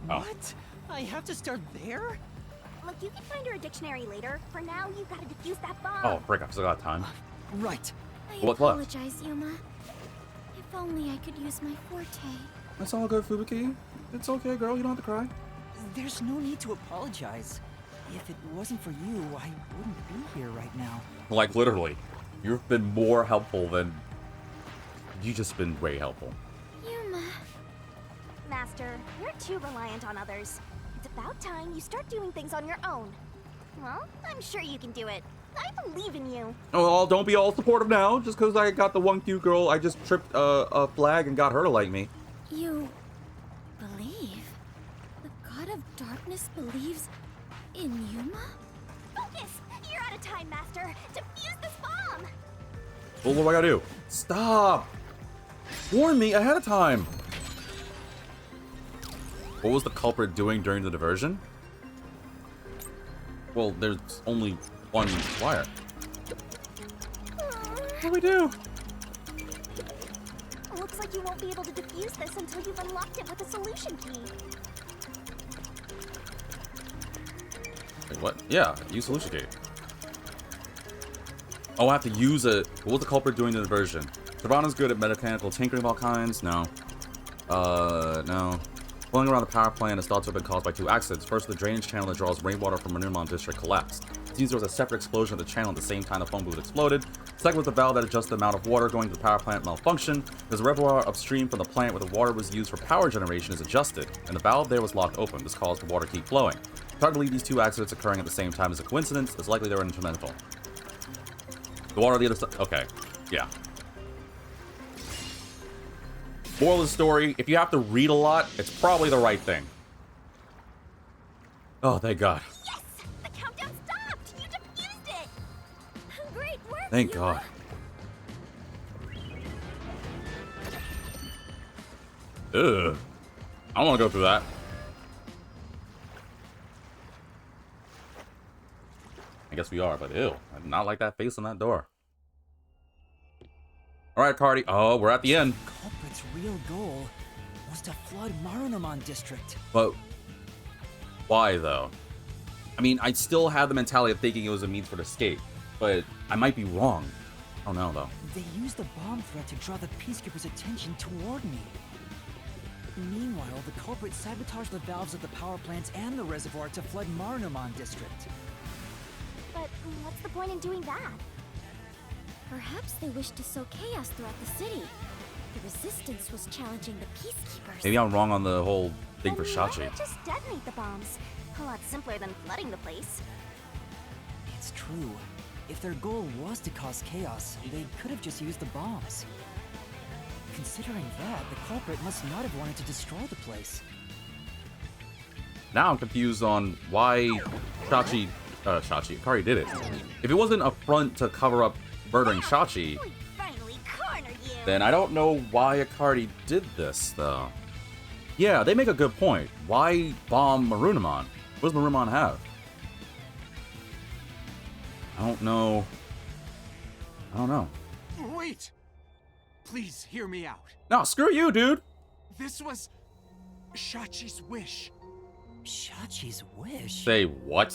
What? I have to start there? Look, you can find her a dictionary later. For now, you gotta defuse that bomb. Oh, frick, I still got time. Right. I What's left? apologize, Yuma. If only I could use my forte. It's all good, Fubuki. It's okay, girl. You don't have to cry. There's no need to apologize. If it wasn't for you, I wouldn't be here right now. Like, literally. You've been more helpful than... You just been way helpful. Yuma. Master, you're too reliant on others. It's about time you start doing things on your own. Well, I'm sure you can do it. I believe in you. Oh, well, don't be all supportive now. Just because I got the one cute girl, I just tripped a flag and got her to like me. You believe? The god of darkness believes in Yuma? Focus! You're out of time, Master. Defuse this bomb! Well, what do I gotta do? Stop! Warn me ahead of time! What was the culprit doing during the diversion? Well, there's only one wire. What do we do? Looks like you won't be able to defuse this until you've unlocked it with a solution key. Wait, what? Yeah, use solution key. Oh, I have to use it. What was the culprit doing the diversion? Savannah's good at mechanical tinkering of all kinds? No. No. Flowing around the power plant is thought to have been caused by two accidents. First, the drainage channel that draws rainwater from Marunamon district collapsed. It seems there was a separate explosion of the channel at the same time the phone booth exploded. Second was the valve that adjusts the amount of water going to the power plant malfunction. There's a reservoir upstream from the plant where the water was used for power generation is adjusted, and the valve there was locked open. This caused the water to keep flowing. It's hard to believe these two accidents occurring at the same time is a coincidence. It's likely they were instrumental. The water on the other side. Okay. Yeah. Moral of the story, if you have to read a lot, it's probably the right thing. Oh, thank God. Yes! The countdown stopped! You defused it! Great work, Thank Yuma. God. Ugh. I don't want to go through that. I guess we are, but ew. I did not like that face on that door. Alright, Cardi. Oh, we're at the end. Culprit's real goal was to flood Marunamon district. But why, though? I mean, I still have the mentality of thinking it was a means for escape, but I might be wrong. I don't know, though. They used the bomb threat to draw the Peacekeepers' attention toward me. Meanwhile, the culprit sabotaged the valves of the power plants and the reservoir to flood Marunamon district. But what's the point in doing that? Perhaps they wished to sow chaos throughout the city. The resistance was challenging the peacekeepers. Maybe I'm wrong on the whole thing for Why Shachi. not just detonate the bombs? A lot simpler than flooding the place. It's true. If their goal was to cause chaos, they could have just used the bombs. Considering that, the culprit must not have wanted to destroy the place. Now I'm confused on why Shachi, Akari did it. If it wasn't a front to cover up murdering Shachi, We finally cornered you. then I don't know why Akari did this, though. Yeah, they make a good point. Why bomb Marunamon? What does Marunamon have? I don't know. Wait! Please hear me out. No, screw you, dude! This was Shachi's wish. Shachi's wish? Say what?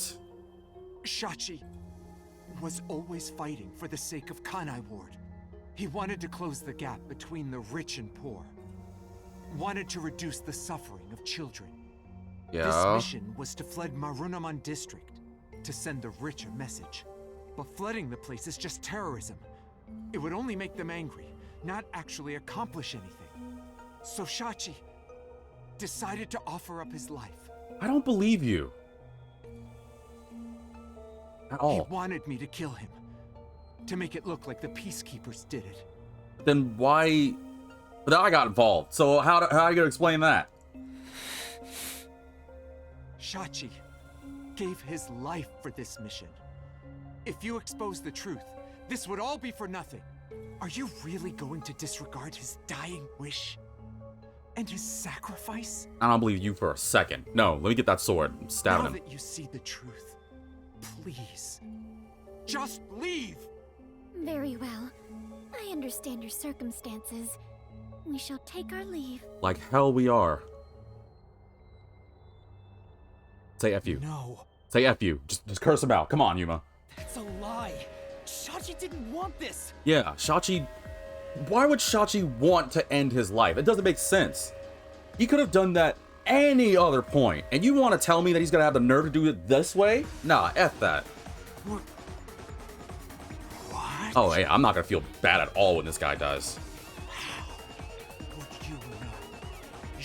Shachi was always fighting for the sake of Kanai Ward. He wanted to close the gap between the rich and poor. Wanted to reduce the suffering of children. This Yeah. mission was to flood Marunamon district to send the rich a message. But flooding the place is just terrorism. It would only make them angry. not actually accomplish anything. So Shachi decided to offer up his life. I don't believe you. At all. He wanted me to kill him, to make it look like the peacekeepers did it. Then why... But then I got involved, so how are you gonna explain that? Shachi gave his life for this mission. If you expose the truth, this would all be for nothing. Are you really going to disregard his dying wish? And his sacrifice? I don't believe you for a second. No, let me get that sword. I'm stabbing Now him. that you see the truth, please, just leave! Very well. I understand your circumstances. We shall take our leave. Like hell we are. Say F you. No. Say F you. Just curse him out. Come on, Yuma. That's a lie. Shachi didn't want this. Yeah, Shachi... Why would Shachi want to end his life? It doesn't make sense. He could have done that any other point. And you want to tell me that he's going to have the nerve to do it this way? Nah, F that. What? Oh, hey, I'm not going to feel bad at all when this guy dies. What do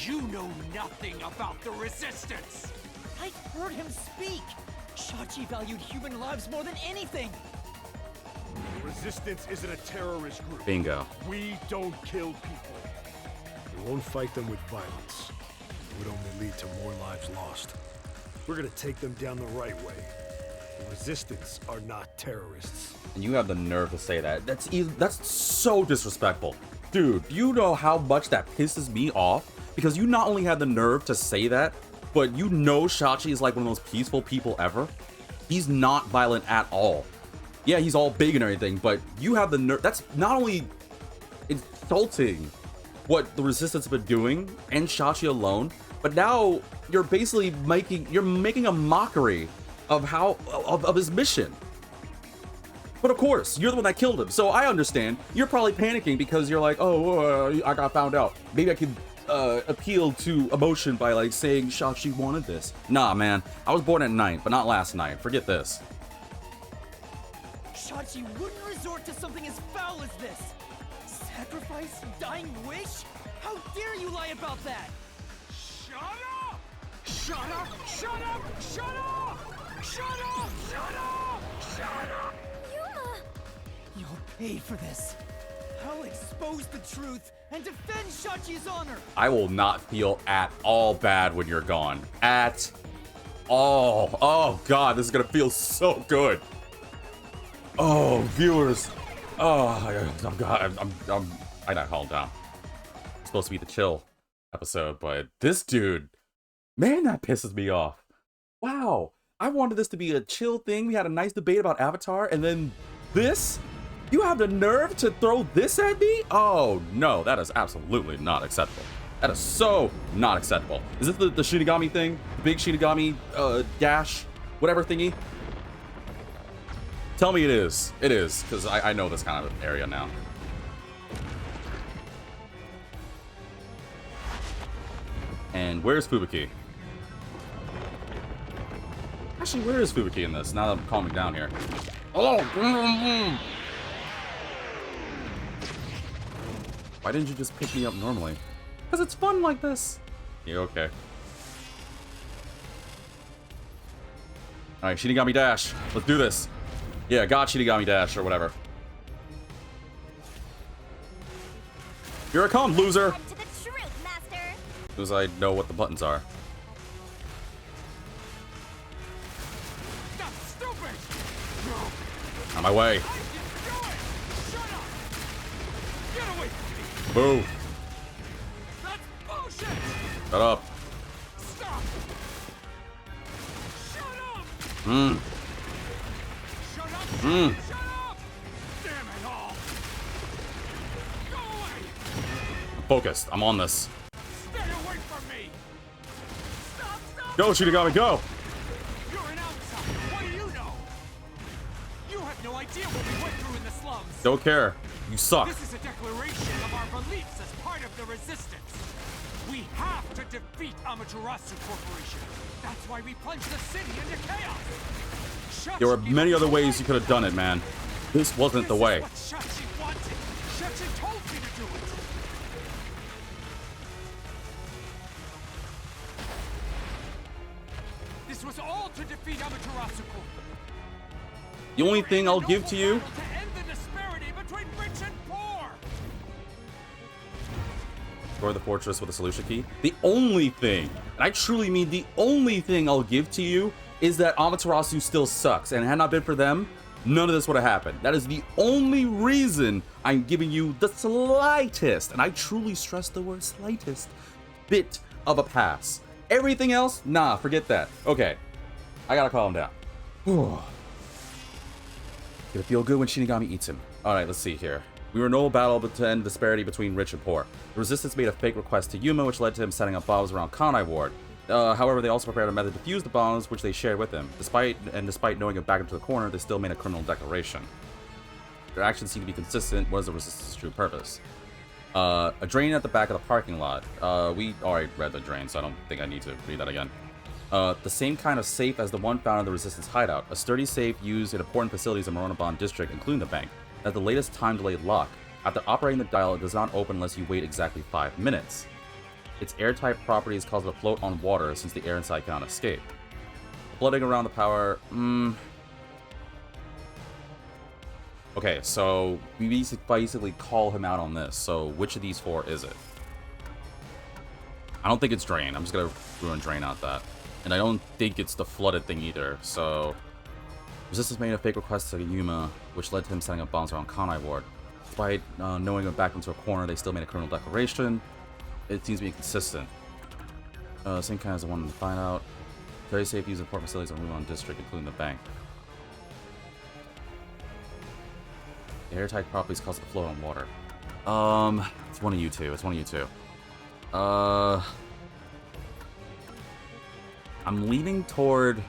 you know? You know nothing about the Resistance! I heard him speak. Shachi valued human lives more than anything. The Resistance isn't a terrorist group. Bingo. We don't kill people. We won't fight them with violence. It would only lead to more lives lost. We're gonna take them down the right way. The Resistance are not terrorists. And you have the nerve to say that. That's so disrespectful. Dude, you know how much that pisses me off? Because you not only had the nerve to say that, but you know Shachi is like one of the most peaceful people ever. He's not violent at all. Yeah, he's all big and everything, but you have the nerve. That's not only insulting what the Resistance have been doing and Shachi alone, but now you're basically making a mockery of of his mission. But of course, you're the one that killed him, so I understand. You're probably panicking because you're like, oh, I got found out. Maybe I could appeal to emotion by like saying Shachi wanted this. Nah, man, I was born at night, but not last night. Forget this. Shachi wouldn't resort to something as foul as this. Sacrifice? Dying wish? How dare you lie about that? Shut up! Shut up! Shut up! Shut up! Shut up! Shut up! Shut up! Yuma! You'll pay for this. I'll expose the truth and defend Shachi's honor. I will not feel at all bad when you're gone. At all. Oh god, this is gonna feel so good. Oh, viewers. Oh, I gotta calm down. It's supposed to be the chill episode, but this dude, man, that pisses me off. Wow, I wanted this to be a chill thing. We had a nice debate about Avatar, and then this? You have the nerve to throw this at me? Oh, no, that is absolutely not acceptable. That is so not acceptable. Is this the Shinigami thing? The big Shinigami dash, whatever thingy? Tell me it is. It is, because I know this kind of area now. And where's Fubuki? Actually, where is Fubuki in this? Now that I'm calming down here. Oh! Why didn't you just pick me up normally? Because it's fun like this. Yeah, okay. Alright, Shinigami Dash. Let's do this. Yeah, got Shinigami Dash or whatever. Here I come, loser! Head to the truth, Master! As soon as I know what the buttons are. That's stupid! No! On my way. I can do it! Shut up! Get away from me! Boo. That's bullshit! Shut up. Stop! Shut up! Mmm. Shut up! Mmm. Shut up! Damn it all! Go away! I'm focused. I'm on this. Stay away from me! Stop! Stop! Go, Shinigami, go! You're an outsider. What do you know? You have no idea what we went through in the slums. Don't care. You suck. This is a declaration of our beliefs as part of the resistance. We have to defeat Amaterasu Corporation. That's why we plunged the city into chaos. There were many other ways you could have done it, man. This wasn't the way. This is what Shachi wanted. Shachi told me to to defeat Amaterasu Corp. The only thing I'll give to you. To end the disparity between rich and poor. Destroy the fortress with a solution key. The only thing, and I truly mean the only thing I'll give to you, is that Amaterasu still sucks. And had not been for them, none of this would have happened. That is the only reason I'm giving you the slightest, and I truly stress the word slightest, bit of a pass. Everything else, nah, forget that. Okay, I gotta calm down. Gonna feel good when Shinigami eats him. Alright, let's see here. We were in no battle to end disparity between rich and poor. The Resistance made a fake request to Yuma, which led to him setting up bombs around Kanai Ward. However, they also prepared a method to defuse the bombs, which they shared with him. Despite knowing it back into the corner, they still made a criminal declaration. Their actions seem to be consistent. What is the Resistance' true purpose? A drain at the back of the parking lot. We already read the drain, so I don't think I need to read that again. The same kind of safe as the one found in the Resistance hideout. A sturdy safe used in important facilities in Moronobon District, including the bank. At the latest time-delayed lock. After operating the dial, it does not open unless you wait exactly 5 minutes. Its airtight properties cause it to float on water since the air inside cannot escape. Flooding around the power... Okay, so we basically call him out on this. So which of these 4 is it? I don't think it's Drain. I'm just going to ruin Drain out that. And I don't think it's the flooded thing either. So Resistance made a fake request to Yuma, which led to him setting up bombs around Kanai Ward. Despite knowing him back into a corner, they still made a criminal declaration. It seems to be inconsistent. Same kind as the one to find out. Very safe use of port facilities in Moronobon District, including the bank. The airtight properties cause it to float on water. It's one of you two. It's one of you two. I'm leaning toward...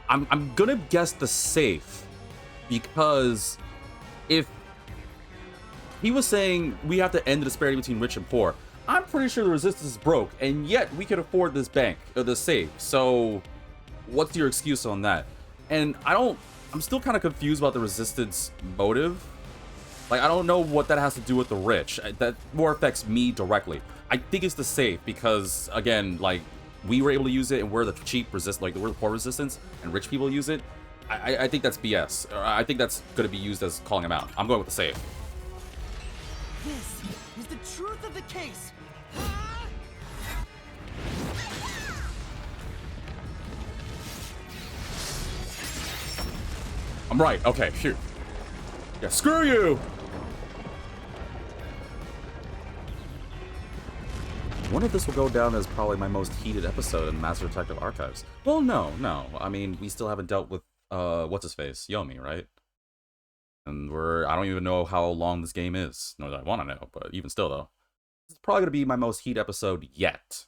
I'm gonna guess the safe, because if he was saying we have to end the disparity between rich and poor, I'm pretty sure the Resistance is broke, and yet we could afford this bank, or this safe. So what's your excuse on that? And I'm still kind of confused about the Resistance motive. Like, I don't know what that has to do with the rich. That more affects me directly. I think it's the safe because, again, like, we were able to use it and we're the cheap resist, like, we're the poor Resistance, and rich people use it. I think that's BS. I think that's going to be used as calling him out. I'm going with the safe. This is the truth of the case. I'm right. Okay, shoot. Yeah, screw you! One of this will go down as probably my most heated episode in Master Detective Archives. Well, no. I mean, we still haven't dealt with, what's-his-face? Yomi, right? And I don't even know how long this game is. Nor that I want to know, but even still, though. It's probably going to be my most heated episode yet.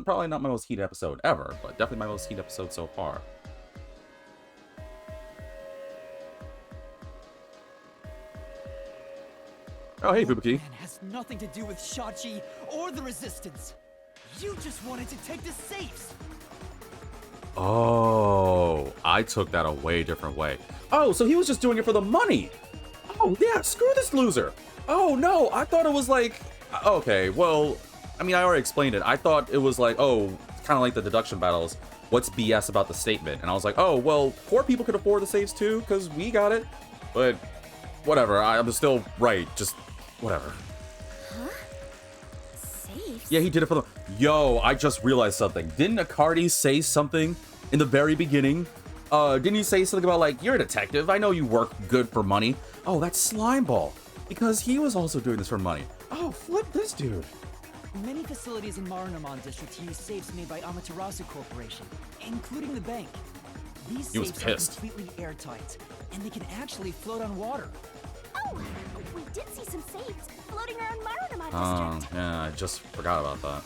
Probably not my most heated episode ever, but definitely my most heated episode so far. Oh, hey, Fubuki. That has nothing to do with Shachi or the Resistance. You just wanted to take the safes. Oh, I took that a way different way. Oh, so he was just doing it for the money. Oh, yeah, screw this loser. Oh, no, I thought it was like... Okay, well, I mean, I already explained it. I thought it was like, oh, kind of like the deduction battles. What's BS about the statement? And I was like, oh, well, poor people could afford the safes too, because we got it. But whatever, I'm still right. Just whatever. Huh? Safes? Yeah, he did it for the... Yo, I just realized something. Didn't Akardi say something in the very beginning? Didn't he say something about, like, you're a detective, I know you work good for money. Oh, that's Slimeball. Because he was also doing this for money. Oh, flip this dude. Many facilities in Moronobon District use safes made by Amaterasu Corporation, including the bank. These He was safes pissed. are completely airtight, and they can actually float on water. Oh, we did see some safes floating around Moronobon Oh, District. yeah, I just forgot about that.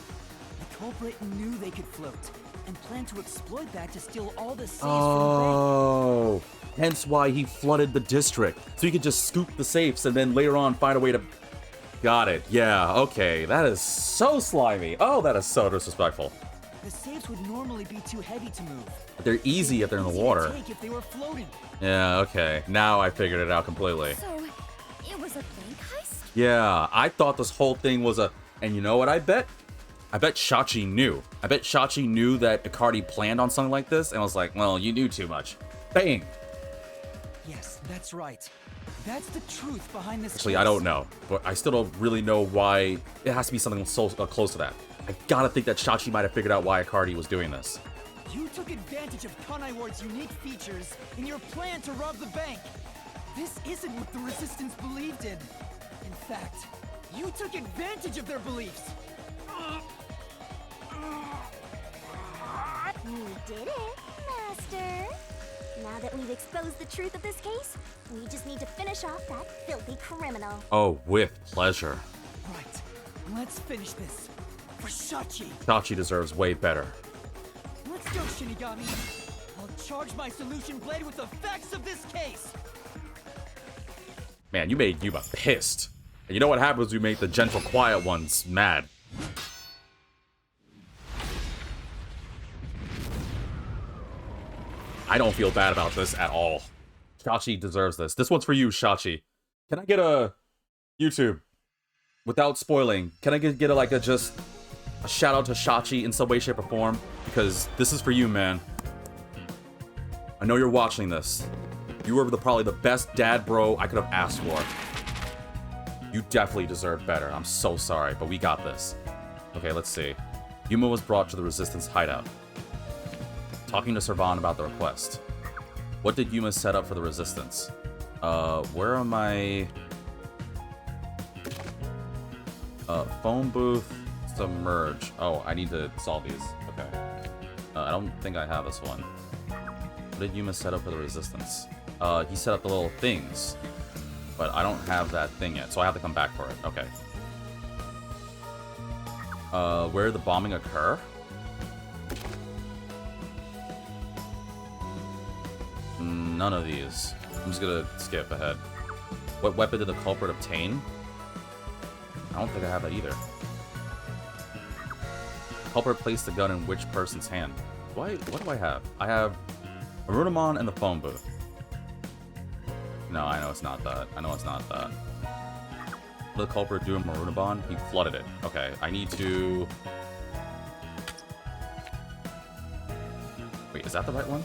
The culprit knew they could float, and planned to exploit that to steal all the safes from Oh, hence why he flooded the district. So he could just scoop the safes and then later on find a way to... Got it. Yeah, okay. That is so slimy. Oh, that is so disrespectful. the bank. The safes would normally be too heavy to move. But they're easy if they're in the Easy to water. take if they were floating. Yeah, okay. Now I figured it out completely. So, it was a bank heist? Yeah, I thought this whole thing was a... And you know what I bet? I bet Shachi knew. I bet Shachi knew that Icardi planned on something like this and was like, well, you knew too much. Bang! Yes, that's right. That's the truth behind this Actually, case. I don't know, but I still don't really know why it has to be something so close to that. I gotta think that Shachi might have figured out why Icardi was doing this. You took advantage of Kanai Ward's unique features in your plan to rob the bank. This isn't what the Resistance believed in. In fact, you took advantage of their beliefs. You did it, Master. Now that we've exposed the truth of this case, we just need to finish off that filthy criminal. Oh, with pleasure. Right. Let's finish this. For Shachi. Shachi deserves way better. Let's go, Shinigami. I'll charge my solution blade with the facts of this case. Man, you made Yuma pissed. And you know what happens when you make the gentle, quiet ones mad. I don't feel bad about this at all. Shachi deserves this. This one's for you, Shachi. Can I get a YouTube? Without spoiling, can I get just a shout out to Shachi in some way, shape, or form? Because this is for you, man. I know you're watching this. You were probably the best dad bro I could have asked for. You definitely deserve better. I'm so sorry, but we got this. Okay, let's see. Yuma was brought to the Resistance hideout. Talking to Servan about the request. What did Yuma set up for the Resistance? Where am I? Phone booth, submerge. Oh, I need to solve these. Okay. I don't think I have this one. What did Yuma set up for the Resistance? He set up the little things, but I don't have that thing yet, so I have to come back for it. Okay. Where did the bombing occur? None of these. I'm just gonna skip ahead. What weapon did the culprit obtain? I don't think I have that either. Culprit placed the gun in which person's hand? What do I have? I have Marunamon and the phone booth. No, I know it's not that. I know it's not that. What did the culprit do in Marunamon? He flooded it. Okay, I need to... Wait, is that the right one?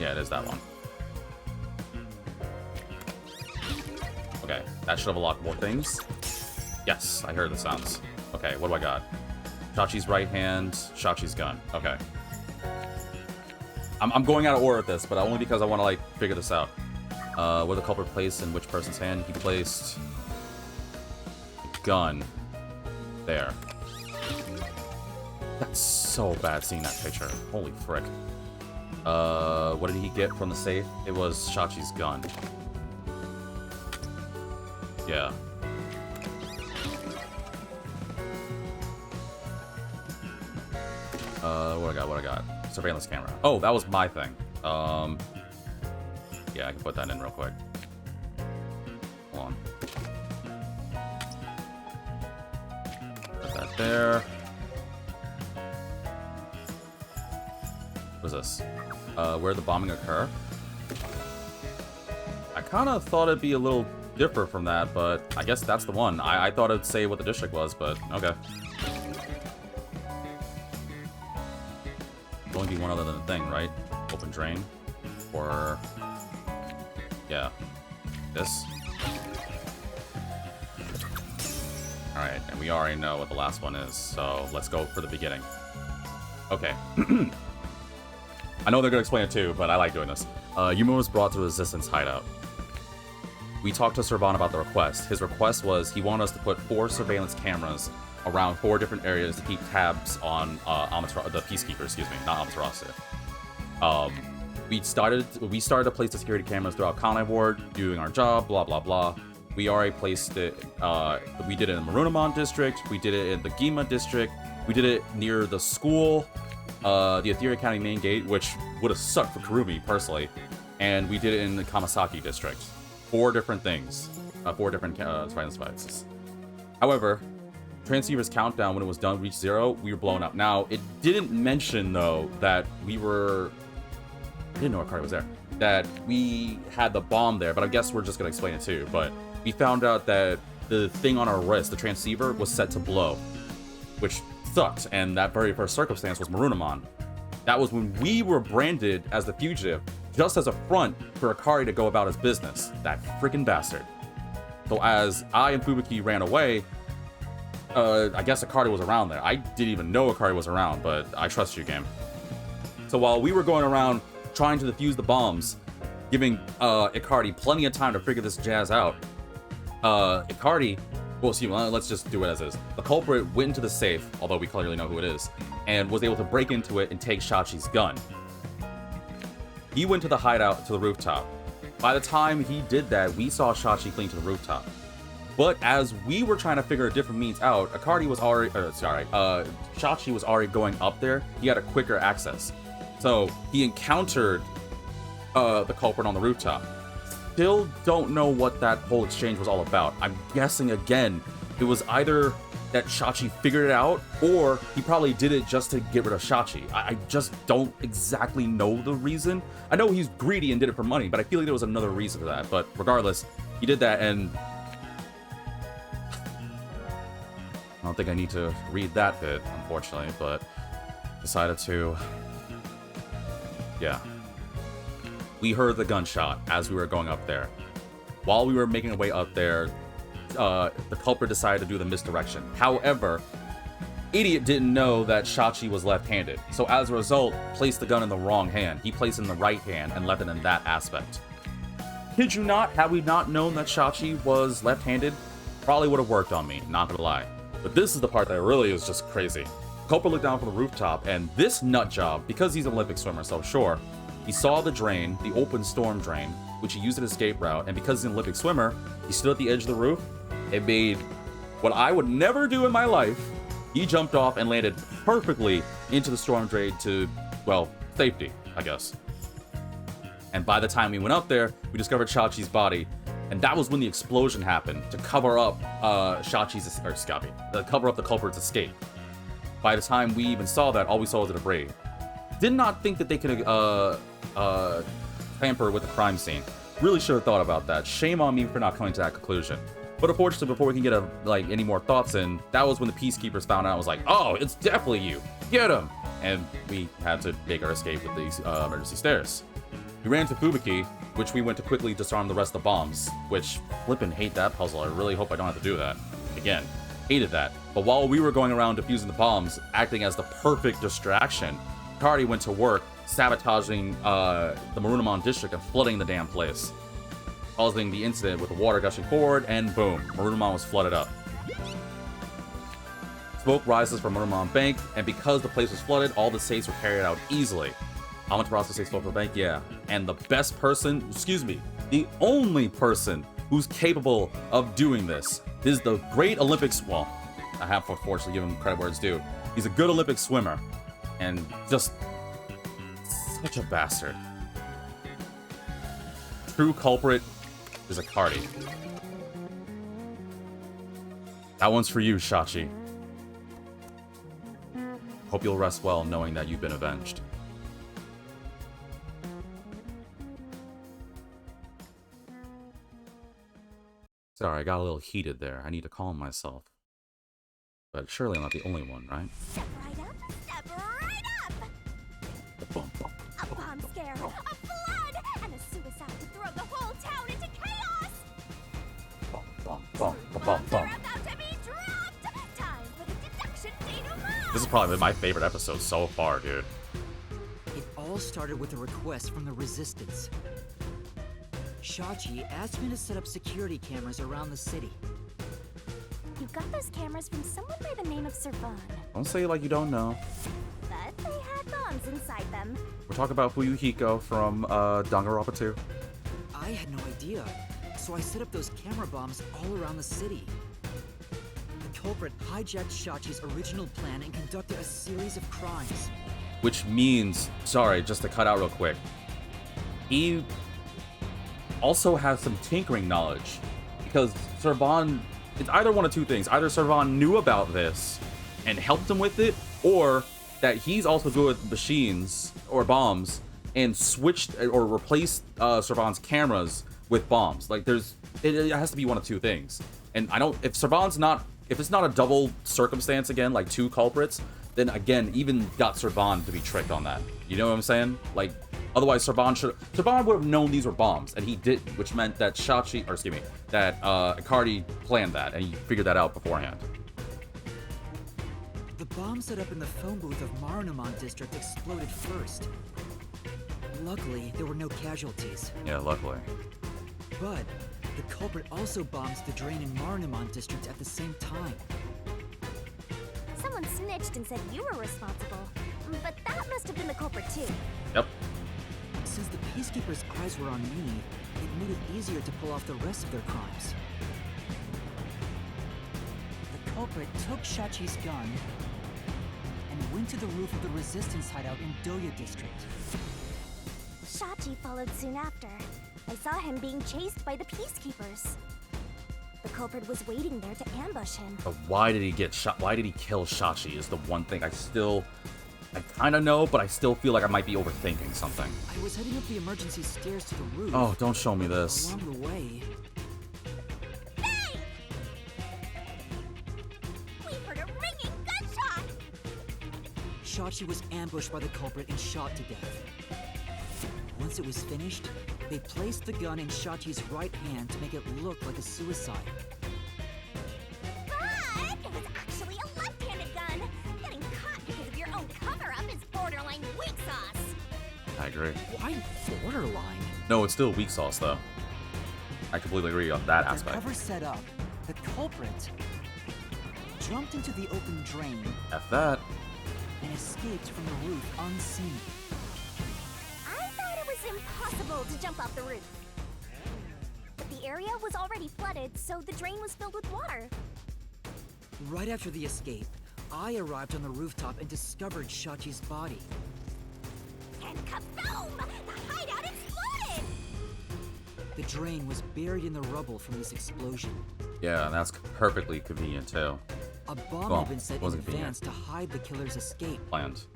Yeah, it is that one. Okay, that should have unlocked more things. Yes, I heard the sounds. Okay, what do I got? Shachi's right hand, Shachi's gun. Okay. I'm going out of order with this, but only because I want to, like, figure this out. Where the culprit placed in which person's hand? He placed... a gun. There. That's so bad seeing that picture. Holy frick. What did he get from the safe? It was Shachi's gun. Yeah. What I got? Surveillance camera. Oh, that was my thing. Yeah, I can put that in real quick. Hold on. Put that there. What is this? Where the bombing occur? I kind of thought it'd be a little different from that, but I guess that's the one. I thought it'd say what the district was, but okay. It'd only be one other than the thing, right? Open drain. Or... yeah. This. Alright, and we already know what the last one is, so let's go for the beginning. Okay. I know they're gonna explain it too, but I like doing this. Yuma was brought to the Resistance hideout. We talked to Servan about the request. His request was he wanted us to put 4 surveillance cameras around 4 different areas to keep tabs on the Peacekeeper, excuse me, not Amaterasu. We started to place the security cameras throughout Kanai Ward, doing our job, blah blah blah. We already placed it. We did it in the Marunamon district. We did it in the Gima district. We did it near the school, the Etheria County main gate, which would have sucked for Kurumi personally. And we did it in the Kamasaki district. 4 different things, 4 different surveillance devices. However, Transceiver's countdown, when it was done, reached 0, we were blown up. Now, it didn't mention, though, that we were... I didn't know our card was there. That we had the bomb there, but I guess we're just going to explain it too. But we found out that the thing on our wrist, the transceiver, was set to blow. Which sucked, and that very first circumstance was Marunamon. That was when we were branded as the fugitive, just as a front for Akari to go about his business. That freaking bastard. So as I and Fubuki ran away, I guess Akari was around there. I didn't even know Akari was around, but I trust you, game. So while we were going around trying to defuse the bombs, giving Akari plenty of time to figure this jazz out, Akari, well, see, let's just do it as is. The culprit went into the safe, although we clearly know who it is, and was able to break into it and take Shachi's gun. He went to the hideout to the rooftop. By the time he did that, we saw Shachi fleeing to the rooftop. But as we were trying to figure a different means out, Shachi was already going up there. He had a quicker access. So he encountered the culprit on the rooftop. Still don't know what that whole exchange was all about. I'm guessing again, it was either that Shachi figured it out, or he probably did it just to get rid of Shachi. I just don't exactly know the reason. I know he's greedy and did it for money, but I feel like there was another reason for that. But regardless, he did that, and I don't think I need to read that bit, unfortunately, but decided to, yeah. We heard the gunshot as we were going up there. While we were making our way up there, the culprit decided to do the misdirection. However, Idiot didn't know that Shachi was left-handed, so as a result, placed the gun in the wrong hand. He placed it in the right hand and left it in that aspect. Kid you not, had we not known that Shachi was left-handed, probably would have worked on me, not gonna lie. But this is the part that really is just crazy. Culprit looked down from the rooftop, and this nut job, because he's an Olympic swimmer, so sure, he saw the drain, the open storm drain, which he used as an escape route, and because he's an Olympic swimmer, he stood at the edge of the roof and made what I would never do in my life. He jumped off and landed perfectly into the storm drain to, well, safety, I guess. And by the time we went up there, we discovered Shachi's body, and that was when the explosion happened to cover up cover up the culprit's escape. By the time we even saw that, all we saw was the debris. Did not think that they could tamper with the crime scene. Really should have thought about that. Shame on me for not coming to that conclusion. But unfortunately, before we can get any more thoughts in, that was when the peacekeepers found out and was like, oh, it's definitely you. Get him! And we had to make our escape with these emergency stairs. We ran to Fubuki, which we went to quickly disarm the rest of the bombs, which flippin' hate that puzzle. I really hope I don't have to do that. Again, hated that. But while we were going around defusing the bombs, acting as the perfect distraction, Akari went to work sabotaging the Marunamon district and flooding the damn place, causing the incident with the water gushing forward, and boom, Marunamon was flooded up. Smoke rises from Marunamon Bank, and because the place was flooded, all the safes were carried out easily. Amaterasu safe smoke from the bank, yeah. And the best person, the only person who's capable of doing this is the great Olympics. Well, I have to fortunately give him credit where it's due. He's a good Olympic swimmer, and just such a bastard. True culprit is Akari. That one's for you, Shachi. Hope you'll rest well knowing that you've been avenged. Sorry, I got a little heated there. I need to calm myself. But surely I'm not the only one, right? Step right up, step right up! Bum, bum. A bomb scare, a flood, and a suicide to throw the whole town into chaos! Bum, bum, bum, bum, bum, bum. Bombs are about to be dropped! Time for the deduction denouement! This is probably my favorite episode so far, dude. It all started with a request from the Resistance. Shachi asked me to set up security cameras around the city. You got those cameras from someone by the name of Servan. Don't say it like you don't know. But they had bombs inside them. We're talking about Fuyuhiko from Danganronpa 2. I had no idea, so I set up those camera bombs all around the city. The culprit hijacked Shachi's original plan and conducted a series of crimes. Which means, sorry, just to cut out real quick, he also has some tinkering knowledge, because Servan, it's either one of two things. Either Servan knew about this and helped him with it, or that he's also good with machines or bombs and switched or replaced Servan's cameras with bombs. Like it has to be one of two things. And I don't, if Servan's not if it's not a double circumstance again, like 2 culprits, then again, even got Serban to be tricked on that. You know what I'm saying? Like, otherwise Serban would have known these were bombs, and he didn't, which meant that that Icardi planned that, and he figured that out beforehand. The bomb set up in the phone booth of Marunamon District exploded first. Luckily, there were no casualties. Yeah, luckily. But the culprit also bombs the drain in Marunamon District at the same time. Someone snitched and said you were responsible. But that must have been the culprit too. Yep. Since the Peacekeepers' eyes were on me, it made it easier to pull off the rest of their crimes. The culprit took Shachi's gun and went to the roof of the Resistance hideout in Doya District. Shachi followed soon after. I saw him being chased by the Peacekeepers. The culprit was waiting there to ambush him. But why did he get shot? Why did he kill Shachi is the one thing I kind of know, but I still feel like I might be overthinking something. I was heading up the emergency stairs to the roof. Oh, don't show me this. Along the way, Hey! We heard a ringing gunshot! Shachi was ambushed by the culprit and shot to death. Once it was finished, they placed the gun in Shachi's right hand to make it look like a suicide. But it was actually a left-handed gun. Getting caught because of your own cover-up is borderline weak sauce. I agree. Why borderline? No, it's still weak sauce, though. I completely agree on that With aspect. their cover set up, the culprit jumped into the open drain F that. and escaped from the roof unseen. I thought it was impossible to jump off the roof. But the area was already flooded, so the drain was filled with water. Right after the escape, I arrived on the rooftop and discovered Shachi's body. And kaboom! The hideout exploded! The drain was buried in the rubble from this explosion. Yeah, and that's perfectly convenient, too. A bomb Well, had been set in wasn't advance to hide the killer's escape. Planned.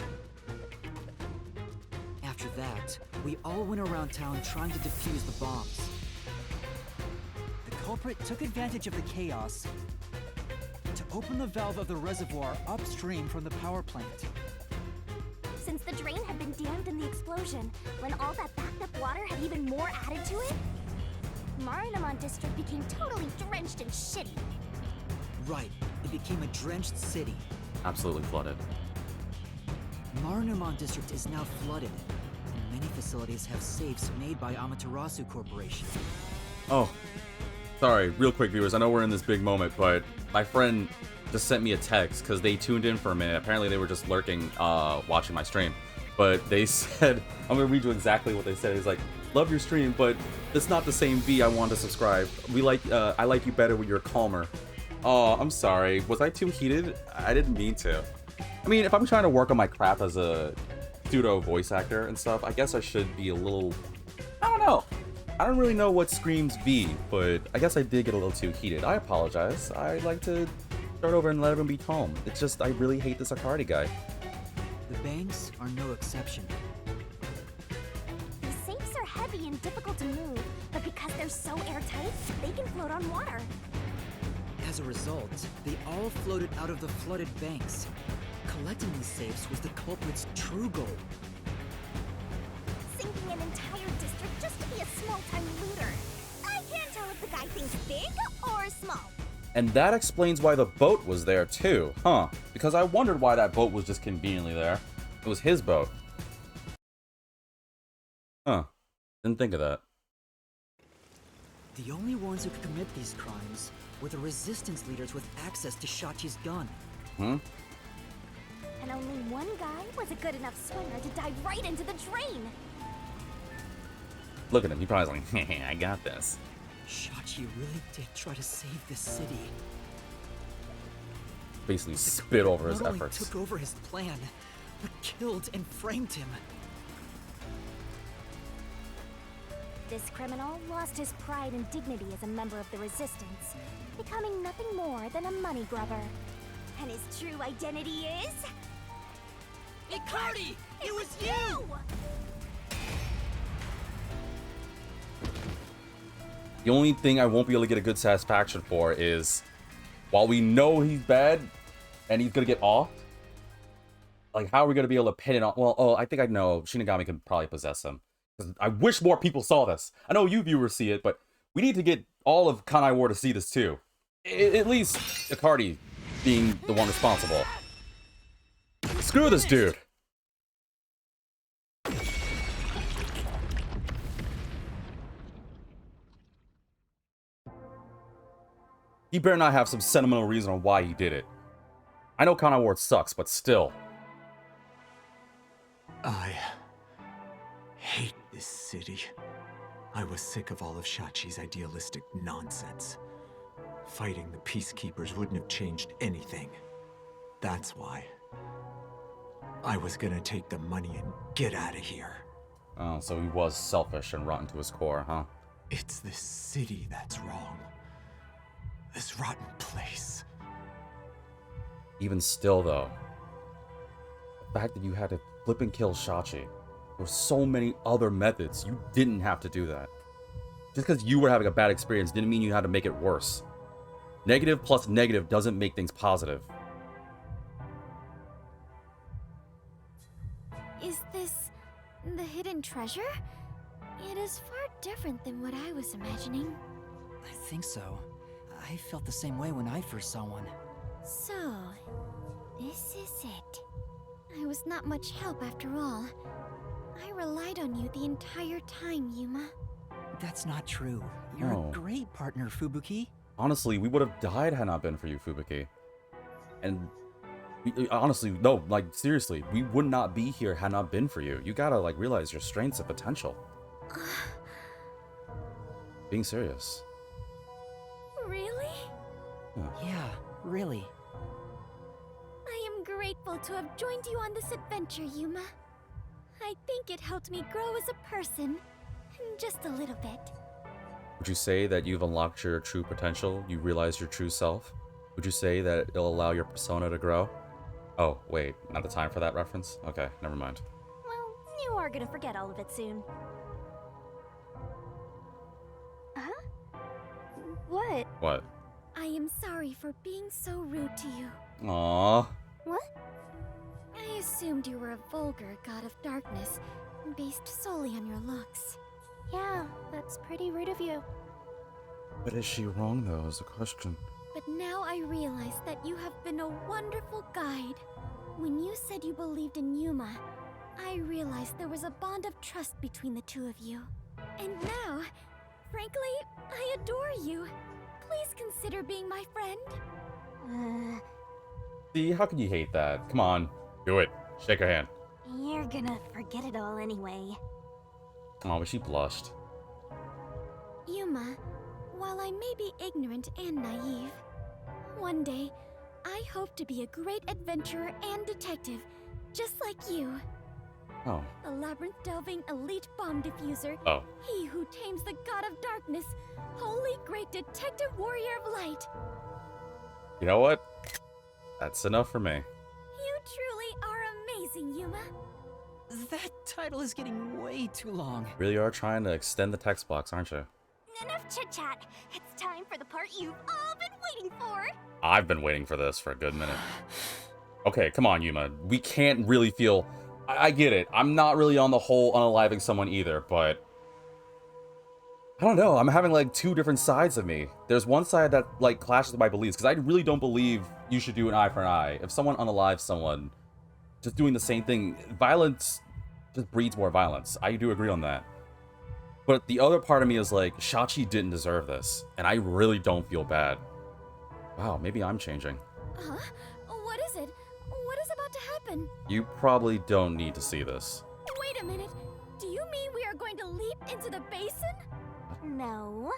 After that, we all went around town trying to defuse the bombs. The culprit took advantage of the chaos to open the valve of the reservoir upstream from the power plant. Since the drain had been dammed in the explosion, when all that backed up water had even more added to it, Marunamon District became totally drenched and shitty. Right, it became a drenched city. Absolutely flooded. Marunamon District is now flooded, and many facilities have safes made by Amaterasu Corporation. Oh, sorry, real quick, viewers. I know we're in this big moment, but my friend just sent me a text because they tuned in for a minute. Apparently, they were just lurking, watching my stream. But they said, I'm gonna read you exactly what they said. He's like, "Love your stream, but it's not the same V I want to subscribe. I like you better when you're calmer." Oh, I'm sorry. Was I too heated? I didn't mean to. I mean, if I'm trying to work on my craft as a pseudo voice actor and stuff, I guess I should be a little. I don't know. I don't really know what screams be, but I guess I did get a little too heated. I apologize. I'd like to start over and let everyone be calm. It's just I really hate this Icardi guy. The banks are no exception. These safes are heavy and difficult to move, but because they're so airtight, they can float on water. As a result, they all floated out of the flooded banks. Collecting these safes was the culprit's true goal. Sinking an entire district just to be a small-time looter. I can't tell if the guy thinks big or small. And that explains why the boat was there too, huh? Because I wondered why that boat was just conveniently there. It was his boat. Huh. Didn't think of that. The only ones who could commit these crimes were the resistance leaders with access to Shachi's gun. Hmm? And only one guy was a good enough swimmer to dive right into the drain. Look at him. He probably was like, I got this. Shachi really did try to save this city. Basically spit over his Not only efforts. took over his plan, but killed and framed him. This criminal lost his pride and dignity as a member of the Resistance, becoming nothing more than a money grubber. And his true identity is... Icardi! It was you! The only thing I won't be able to get a good satisfaction for is while we know he's bad and he's gonna get off, like, how are we gonna be able to pin it on? Well, oh, I think I know. Shinigami can probably possess him. 'Cause I wish more people saw this. I know you viewers see it, but we need to get all of Kanai War to see this too. At least Icardi being the one responsible. Screw this dude. He better not have some sentimental reason on why he did it. I know Kanai Ward sucks, but still. I hate this city. I was sick of all of Shachi's idealistic nonsense. Fighting the peacekeepers wouldn't have changed anything. That's why. I was gonna take the money and get out of here. Oh, so he was selfish and rotten to his core, huh? It's this city that's wrong. This rotten place. Even still, though, the fact that you had to flip and kill Shachi, there were so many other methods. You didn't have to do that. Just because you were having a bad experience didn't mean you had to make it worse. Negative plus negative doesn't make things positive. Is this the hidden treasure? It is far different than what I was imagining. I think so. I felt the same way when I first saw one. So, this is it. I was not much help after all. I relied on you the entire time, Yuma. That's not true. You're No. a great partner, Fubuki. Honestly, we would have died had not been for you, Fubuki. And honestly, no, like, seriously, we would not be here had not been for you. You gotta, like, realize your strengths and potential. Being serious. Really? Yeah, really. I am grateful to have joined you on this adventure, Yuma. I think it helped me grow as a person. Just a little bit. Would you say that you've unlocked your true potential? You realize your true self? Would you say that it'll allow your persona to grow? Oh, wait, not the time for that reference? Okay, never mind. Well, you are gonna forget all of it soon. Huh? What? What? I am sorry for being so rude to you. Aww. What? I assumed you were a vulgar god of darkness, based solely on your looks. Yeah, that's pretty rude of you. But is she wrong, though, is the question. But now I realize that you have been a wonderful guide. When you said you believed in Yuma, I realized there was a bond of trust between the two of you. And now, frankly, I adore you. Please consider being my friend. See, how can you hate that? Come on, do it. Shake her hand. You're gonna forget it all anyway. Oh, but she blushed. Yuma, while I may be ignorant and naive, one day, I hope to be a great adventurer and detective, just like you. Oh. A labyrinth-delving elite bomb diffuser. Oh. He who tames the god of darkness. Holy great detective warrior of light. You know what? That's enough for me. You truly are amazing, Yuma. That title is getting way too long. Really are trying to extend the text box, aren't you? Enough chit-chat. It's time for the part you've all been waiting for. I've been waiting for this for a good minute. Okay, come on, Yuma. We can't really feel... I get it. I'm not really on the whole unaliving someone either, but... I don't know. I'm having, like, two different sides of me. There's one side that, like, clashes with my beliefs, because I really don't believe you should do an eye for an eye. If someone unalives someone, just doing the same thing, violence just breeds more violence. I do agree on that. But the other part of me is like, Shachi didn't deserve this, and I really don't feel bad. Wow, maybe I'm changing. Huh? What is it? What is about to happen? You probably don't need to see this. Wait a minute. Do you mean we are going to leap into the basin? No.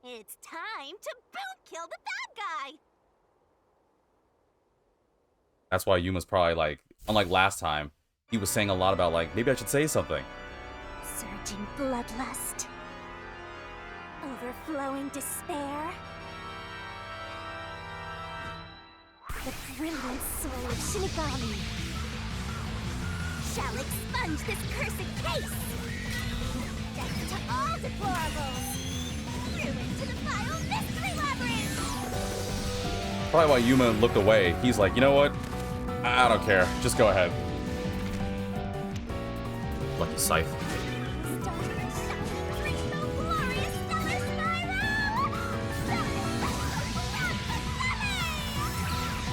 It's time to boot kill the bad guy. That's why Yuma's probably like, unlike last time, he was saying a lot about like, maybe I should say something. Surging bloodlust. Overflowing despair. The brilliant soul of Shinigami shall expunge this cursed case. Death to all deplorables. Ruin to the vile mystery labyrinth. Probably why Yuma looked away. He's like, you know what? I don't care. Just go ahead. Lucky Scythe.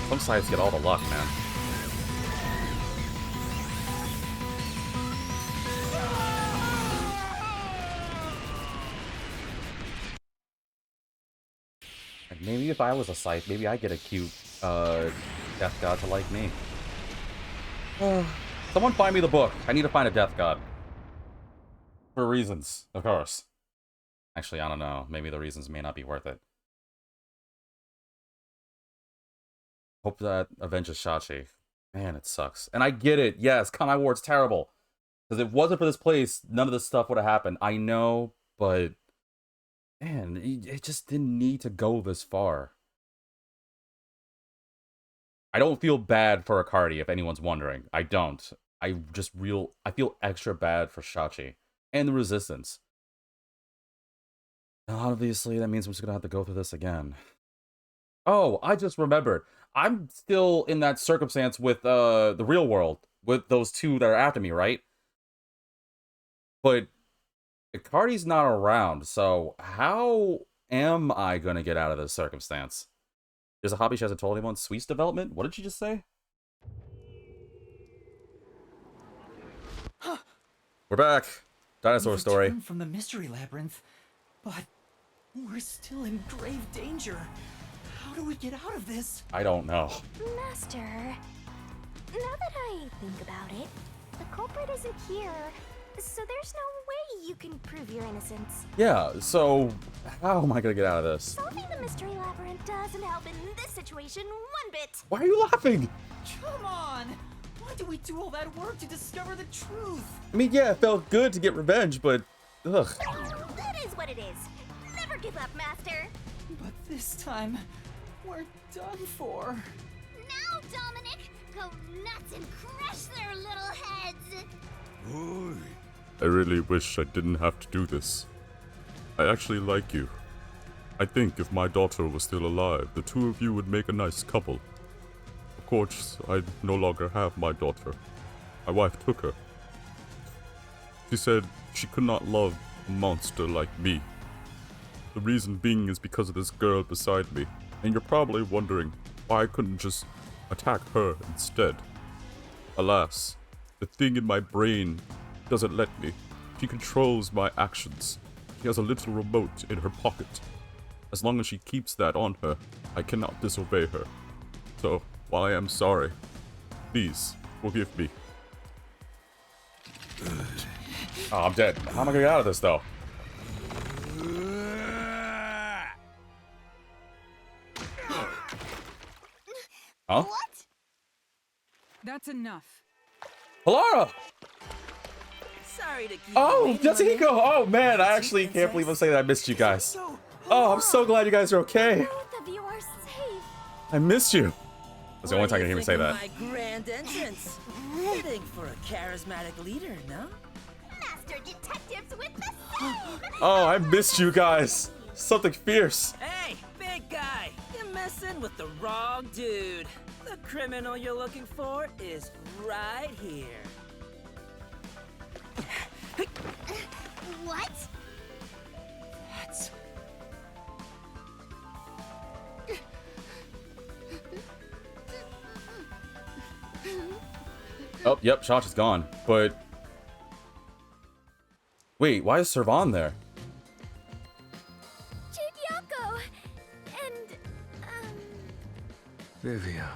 Some Scythes get all the luck, man. And maybe if I was a Scythe, maybe I'd get a cute Death God to like me. Someone find me the book. I need to find a Death God. For reasons, of course. Actually, I don't know. Maybe the reasons may not be worth it. Hope that avenges Shachi. Man, it sucks. And I get it. Yes, Kanai Ward's terrible. Because if it wasn't for this place, none of this stuff would have happened. I know, but... Man, it just didn't need to go this far. I don't feel bad for Akari, if anyone's wondering. I don't. I feel extra bad for Shachi. And the Resistance. And obviously, that means I'm just gonna have to go through this again. Oh, I just remembered. I'm still in that circumstance with the real world. With those two that are after me, right? But Akari's not around, so how am I gonna get out of this circumstance? There's a hobby she hasn't told anyone. Sweets development? What did she just say? We're back. Dinosaur We've story. returned from the mystery labyrinth, but we're still in grave danger. How do we get out of this? I don't know. Master, now that I think about it, the culprit isn't here, so there's no way you can prove your innocence. Yeah, so how am I gonna get out of this? Solving the mystery labyrinth doesn't help in this situation one bit. Why are you laughing? Come on! Why did we do all that work to discover the truth? I mean, yeah, it felt good to get revenge, but ugh. That is what it is. Never give up, Master. But this time, we're done for. Now, Dominic, go nuts and crush their little heads. I really wish I didn't have to do this. I actually like you. I think if my daughter was still alive, the two of you would make a nice couple. Of course, I no longer have my daughter. My wife took her. She said she could not love a monster like me. The reason being is because of this girl beside me, and you're probably wondering why I couldn't just attack her instead. Alas, the thing in my brain doesn't let me. She controls my actions. She has a little remote in her pocket. As long as she keeps that on her, I cannot disobey her. So, while I am sorry, please forgive me. Oh, I'm dead. How am I gonna get out of this, though? Huh? What? That's enough. Alara! Sorry to keep Oh, you waiting, Jessica! Oh, man, I actually can't believe I'm saying that I missed you guys. Oh, I'm so glad you guys are okay. Both of you are safe. I missed you. That's the only time I can hear me say that. My grand entrance. Fitting for a charismatic leader, no? Master detectives with the same. Oh, I missed you guys. Something fierce. Hey, big guy, you're messing with the wrong dude. The criminal you're looking for is right here. What? That's... Oh, yep, Shotch is gone. But... Wait, why is Servan there? Chigyako! And, Vivia,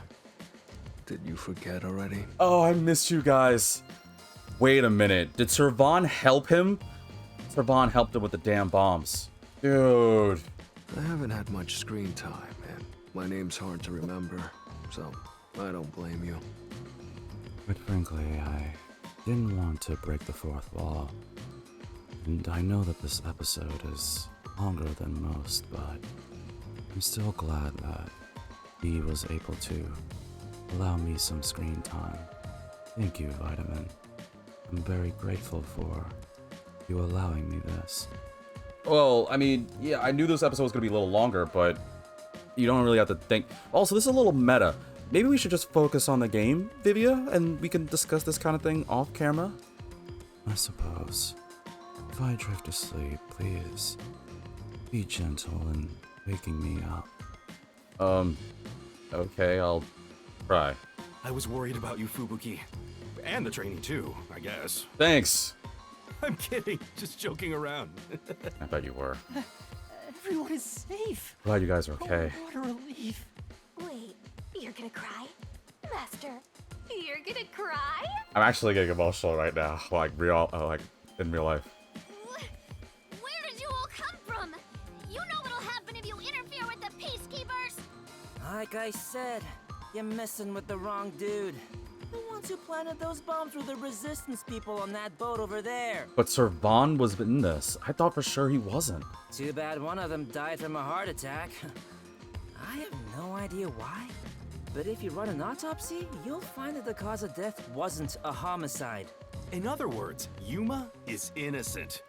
did you forget already? Oh, I missed you guys. Wait a minute. Did Servan help him? Servan helped him with the damn bombs. Dude. I haven't had much screen time, and my name's hard to remember, so I don't blame you. But frankly, I didn't want to break the fourth wall. And I know that this episode is longer than most, but I'm still glad that he was able to allow me some screen time. Thank you, Vitamin. I'm very grateful for you allowing me this. Well, I mean, yeah, I knew this episode was going to be a little longer, but you don't really have to think. Also, this is a little meta. Maybe we should just focus on the game, Vivia, and we can discuss this kind of thing off camera. I suppose. If I drift asleep, please be gentle in waking me up. Okay, I'll try. I was worried about you, Fubuki. And the training too, I guess. Thanks. I'm kidding, just joking around. I bet you were. Everyone is safe. Glad you guys are okay. Oh, what a relief. Wait, you're gonna cry? Master, you're gonna cry? I'm actually getting emotional right now, like in real life. Where did you all come from? You know what'll happen if you interfere with the peacekeepers! Like I said, you're messing with the wrong dude. The ones who planted those bombs were the resistance people on that boat over there. But Sir Vaughn was in this. I thought for sure he wasn't. Too bad one of them died from a heart attack. I have no idea why, but if you run an autopsy, you'll find that the cause of death wasn't a homicide. In other words, Yuma is innocent.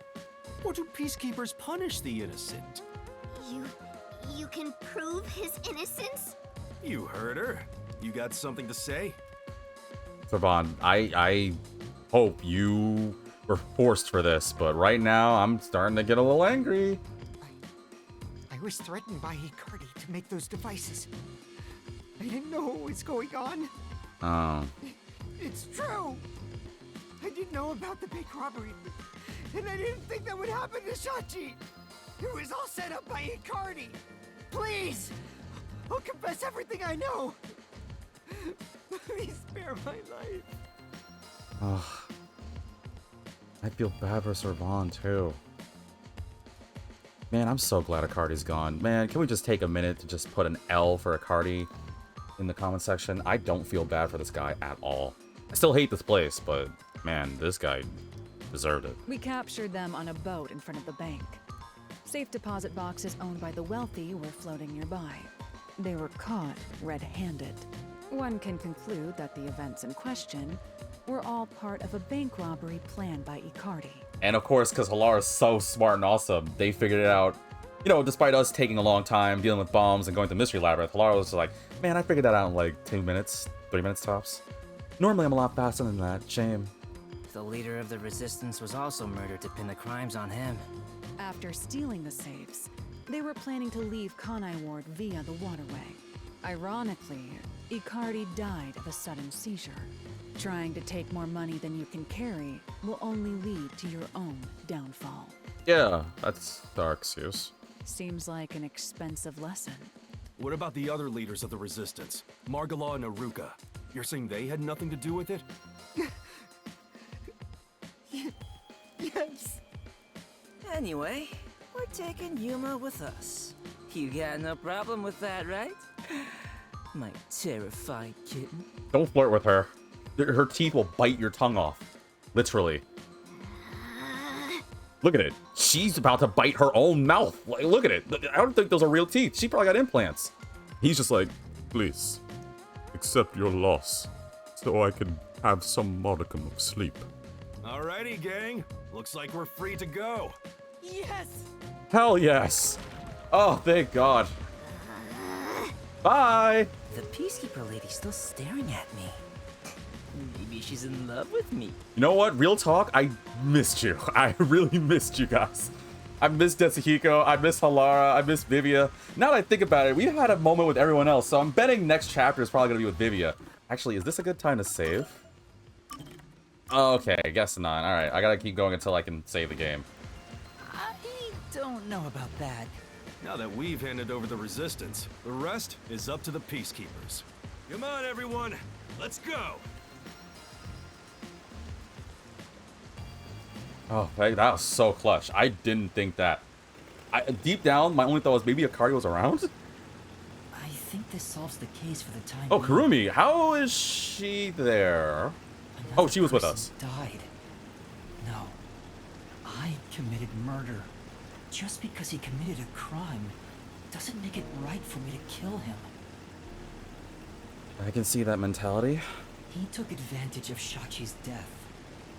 Or do peacekeepers punish the innocent? You can prove his innocence? You heard her. You got something to say? Sir Vaughn, I hope you were forced for this, but right now I'm starting to get a little angry. I was threatened by Hikari to make those devices. I didn't know what was going on. Oh. It's true. I didn't know about the big robbery, and I didn't think that would happen to Shachi. It was all set up by Hikari. Please, I'll confess everything I know. Please spare my life. Ugh. I feel bad for Sir Vaughn too. Man, I'm so glad Icardi's gone. Man, can we just take a minute to just put an L for Icardi in the comment section? I don't feel bad for this guy at all. I still hate this place, but man, this guy deserved it. We captured them on a boat in front of the bank. Safe deposit boxes owned by the wealthy were floating nearby. They were caught red-handed. One can conclude that the events in question were all part of a bank robbery planned by Icardi. And of course, because Halara's so smart and awesome, they figured it out. You know, despite us taking a long time dealing with bombs and going to Mystery Labyrinth, Halara was like, man, I figured that out in like 2 minutes, 3 minutes tops. Normally I'm a lot faster than that, shame. The leader of the resistance was also murdered to pin the crimes on him. After stealing the safes, they were planning to leave Kanai Ward via the waterway. Ironically, Icardi died of a sudden seizure. Trying to take more money than you can carry will only lead to your own downfall. Yeah, that's our excuse. Seems like an expensive lesson. What about the other leaders of the resistance? Margala and Aruka. You're saying they had nothing to do with it? Yes. Anyway, we're taking Yuma with us. You got no problem with that, right? My terrified kitten. Don't flirt with her. Her teeth will bite your tongue off. Literally. Look at it. She's about to bite her own mouth. Like, look at it. I don't think those are real teeth. She probably got implants. He's just like, please, accept your loss, so I can have some modicum of sleep. Alrighty, gang. Looks like we're free to go. Yes! Hell yes. Oh, thank God. Bye. The peacekeeper lady's still staring at me. Maybe she's in love with me. You know what? Real talk, I missed you. I really missed you guys. I miss Tetsuhiko, I miss Halara, I miss Vivia. Now that I think about it, we had a moment with everyone else, so I'm betting next chapter is probably going to be with Vivia. Actually, is this a good time to save? Okay, I guess not. Alright, I gotta keep going until I can save the game. I don't know about that. Now that we've handed over the resistance, the rest is up to the peacekeepers. Come on, everyone. Let's go. Oh, that was so clutch. I didn't think that. Deep down, my only thought was maybe Icardi was around? I think this solves the case for the time Oh, being. Kurumi, how is she there? Oh, she was with us. Died. No. I committed murder. Just because he committed a crime doesn't make it right for me to kill him. I can see that mentality. He took advantage of Shachi's death,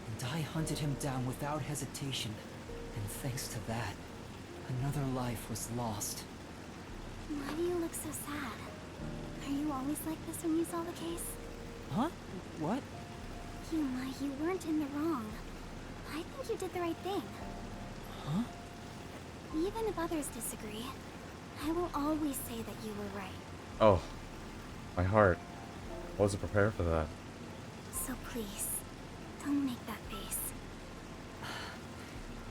and I hunted him down without hesitation. And thanks to that, another life was lost. Why do you look so sad? Are you always like this when you solve a case? Huh? What? Yuma, you weren't in the wrong. I think you did the right thing. Huh? Even if others disagree, I will always say that you were right. Oh, my heart. I wasn't prepared for that. So please, don't make that face.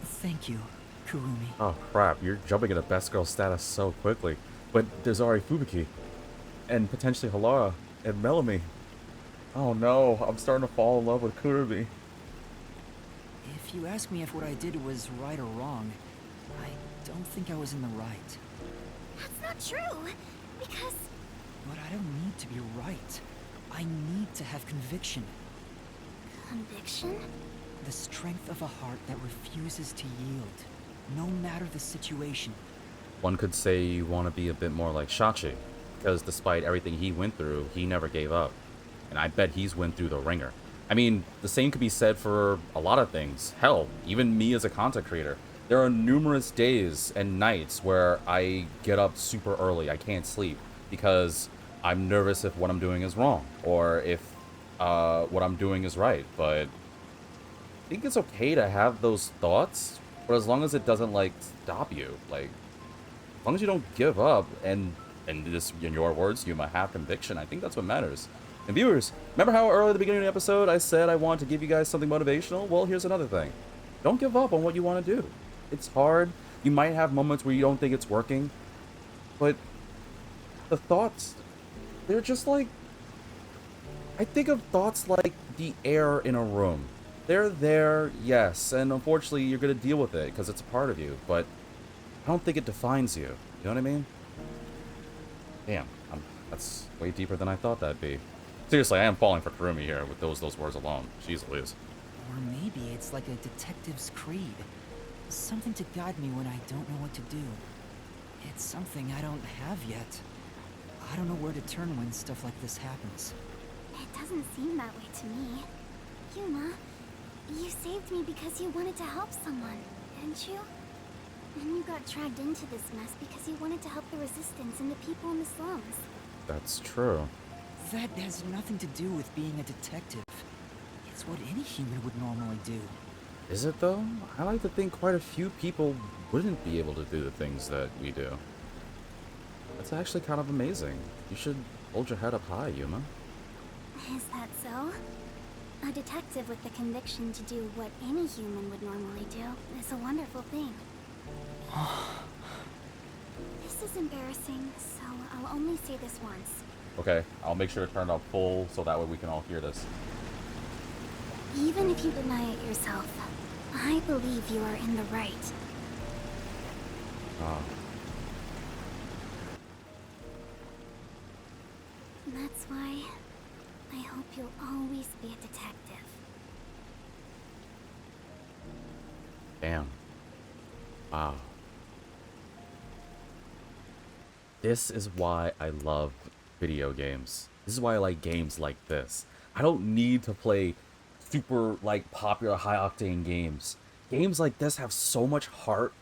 Thank you, Kurumi. Oh crap, you're jumping into best girl status so quickly. But there's already Fubuki. And potentially Halara. And Melanie. Oh no, I'm starting to fall in love with Kurumi. If you ask me if what I did was right or wrong, I don't think I was in the right. That's not true, because... But I don't need to be right. I need to have conviction. Conviction? The strength of a heart that refuses to yield, no matter the situation. One could say you want to be a bit more like Shachi, because despite everything he went through, he never gave up. And I bet he's went through the ringer. I mean, the same could be said for a lot of things. Hell, even me as a content creator. There are numerous days and nights where I get up super early, I can't sleep, because I'm nervous if what I'm doing is wrong, or if what I'm doing is right. But I think it's okay to have those thoughts, but as long as it doesn't, like, stop you. Like, as long as you don't give up, and this, in your words, you might have conviction, I think that's what matters. And viewers, remember how early at the beginning of the episode I said I wanted to give you guys something motivational? Well, here's another thing. Don't give up on what you want to do. It's hard. You might have moments where you don't think it's working, but the thoughts, they're just like... I think of thoughts like the air in a room. They're there, yes, and unfortunately you're going to deal with it because it's a part of you, but I don't think it defines you. You know what I mean? Damn, that's way deeper than I thought that'd be. Seriously, I am falling for Kurumi here with those words alone. Jeez Louise. Or maybe it's like a detective's creed. Something to guide me when I don't know what to do. It's something I don't have yet. I don't know where to turn when stuff like this happens. It doesn't seem that way to me. Yuma, you saved me because you wanted to help someone, didn't you? And you got dragged into this mess because you wanted to help the resistance and the people in the slums. That's true. That has nothing to do with being a detective. It's what any human would normally do. Is it though? I like to think quite a few people wouldn't be able to do the things that we do. That's actually kind of amazing. You should hold your head up high, Yuma. Is that so? A detective with the conviction to do what any human would normally do is a wonderful thing. This is embarrassing, so I'll only say this once. Okay, I'll make sure to turn it up full so that way we can all hear this. Even if you deny it yourself, I believe you are in the right. Ah. That's why I hope you'll always be a detective. Damn. Wow. This is why I love video games. This is why I like games like this. I don't need to play super, like, popular high-octane games. Games like this have so much heart.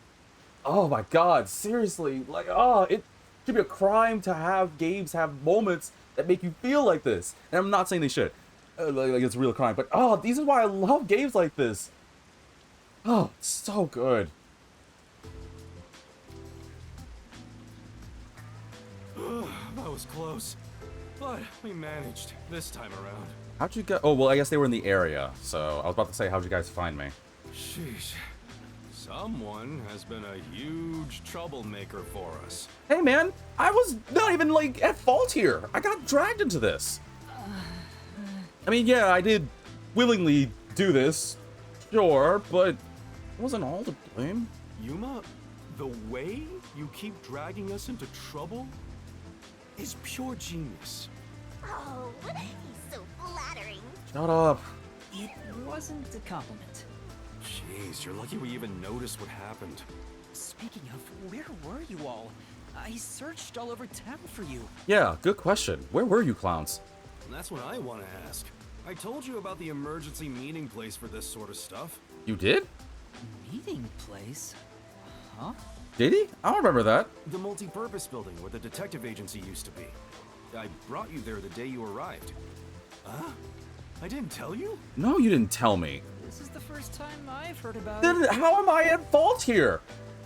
Oh my god, seriously. Like, oh, it should be a crime to have games have moments that make you feel like this. And I'm not saying they should. Like it's a real crime. But, oh, this is why I love games like this. Oh, it's so good. That was close. But we managed this time around. How'd you get... Oh, well, I guess they were in the area. So I was about to say, how'd you guys find me? Sheesh. Someone has been a huge troublemaker for us. Hey, man, I was not even, like, at fault here. I got dragged into this. I mean, yeah, I did willingly do this, sure, but it wasn't all to blame. Yuma, the way you keep dragging us into trouble is pure genius. Oh, he's so flattering. Shut up. It wasn't a compliment. Jeez, you're lucky we even noticed what happened. Speaking of, where were you all? I searched all over town for you. Yeah, good question. Where were you clowns? And that's what I want to ask. I told you about the emergency meeting place for this sort of stuff. You did? Meeting place? Huh? Did he? I don't remember that. The multi-purpose building where the detective agency used to be. I brought you there the day you arrived. Huh? I didn't tell you? No, you didn't tell me. This is the first time I've heard about Then it. how am I at fault here?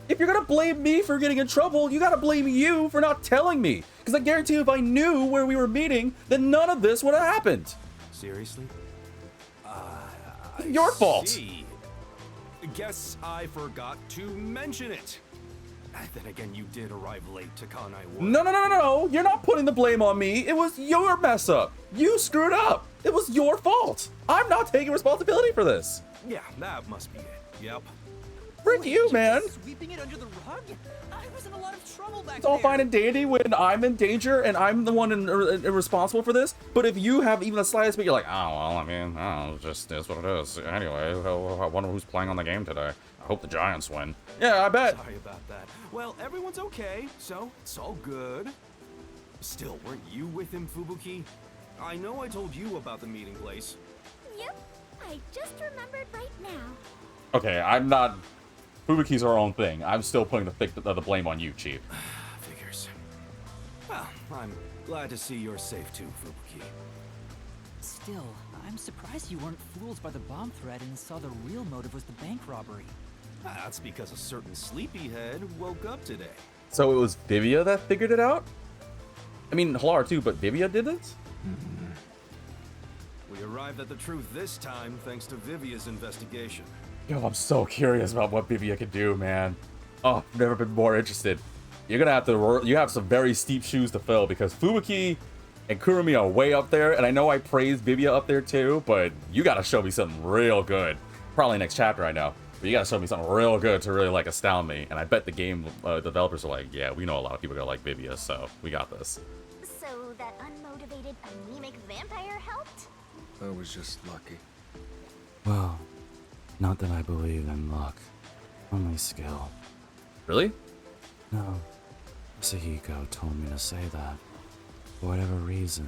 If you're gonna blame me for getting in trouble, you gotta blame you for not telling me. Because I guarantee you if I knew where we were meeting, then none of this would have happened. Seriously? Your fault. See. Guess I forgot to mention it. Then again, you did arrive late to Kanai Ward. No. You're not putting the blame on me. It was your mess up. You screwed up. It was your fault. I'm not taking responsibility for this. Yeah, that must be it. Yep. Frick you, man. Sweeping it under the rug? I was in a lot of trouble back It's all there. fine and dandy when I'm in danger and I'm the one responsible for this. But if you have even the slightest bit, you're like, oh, well, I mean, oh, it just is what it is. Anyway, I wonder who's playing on the game today. I hope the Giants win. Yeah, I bet. Sorry about that. Well, everyone's okay, so it's all good. Still, weren't you with him, Fubuki? I know I told you about the meeting place. Yep, I just remembered right now. Okay, I'm not... Fubuki's our own thing. I'm still putting the blame on you, Chief. Figures. Well, I'm glad to see you're safe too, Fubuki. Still, I'm surprised you weren't fooled by the bomb threat and saw the real motive was the bank robbery. That's because a certain sleepyhead woke up today. So it was Vivia that figured it out? I mean, Halara too, but Vivia did it? We arrived at the truth this time thanks to Vivia's investigation. Yo, I'm so curious about what Vivia can do, man. Oh, I've never been more interested. You're gonna have to, you have some very steep shoes to fill because Fubuki and Kurumi are way up there, and I know I praised Vivia up there too, but you gotta show me something real good. Probably next chapter, I know. But you gotta show me something real good to really, like, astound me. And I bet the game developers are like, yeah, we know a lot of people are gonna like Vivia, so we got this. So that unmotivated anemic vampire helped? I was just lucky. Well, not that I believe in luck. Only skill. Really? No. Sahiko told me to say that. For whatever reason.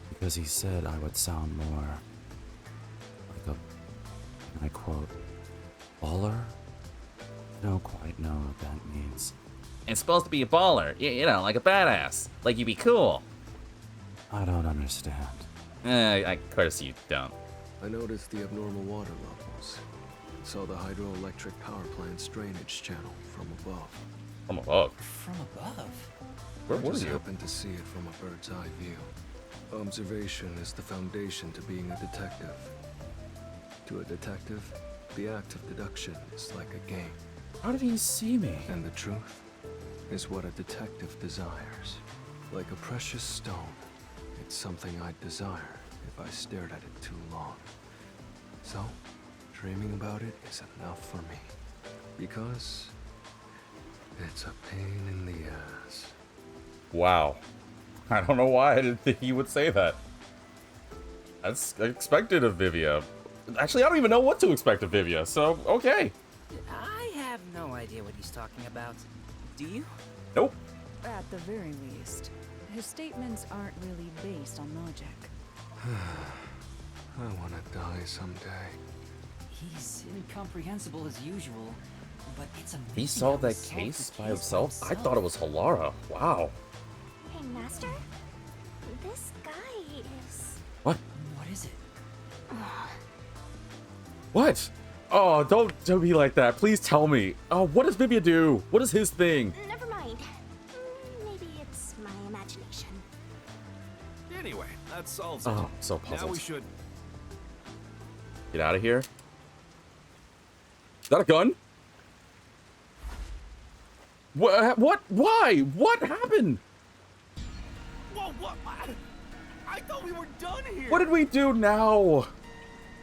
Because he said I would sound more like a, and I quote, baller? I don't quite know what that means. It's supposed to be a baller, you know, like a badass. Like you'd be cool. I don't understand. I courtesy you don't. I noticed the abnormal water levels. Saw the hydroelectric power plant's drainage channel from above. From above? From above? Where I were just you? happened to see it from a bird's eye view. Observation is the foundation to being a detective. To a detective, the act of deduction is like a game. How did he see me? And the truth is what a detective desires. Like a precious stone, it's something I'd desire if I stared at it too long. So, dreaming about it is enough for me. Because it's a pain in the ass. Wow. I don't know why I didn't think he would say that. That's expected of Vivia. Actually, I don't even know what to expect of Vivia, so okay. I have no idea what he's talking about. Do you? Nope. At the very least, his statements aren't really based on logic. I want to die someday. He's incomprehensible as usual, but it's amazing. He solved how that solved case the by himself? I thought it was Halara. Wow. Hey, Master? This guy is... What? What is it? What? Oh, don't be like that. Please tell me. Oh, what does Vivia do? What is his thing? Never mind. Maybe it's my imagination. Anyway, that solves it. Oh, so Now we puzzled. should... Get out of here. Is that a gun? What? Why? What happened? Whoa, what? I thought we were done here. What did we do now?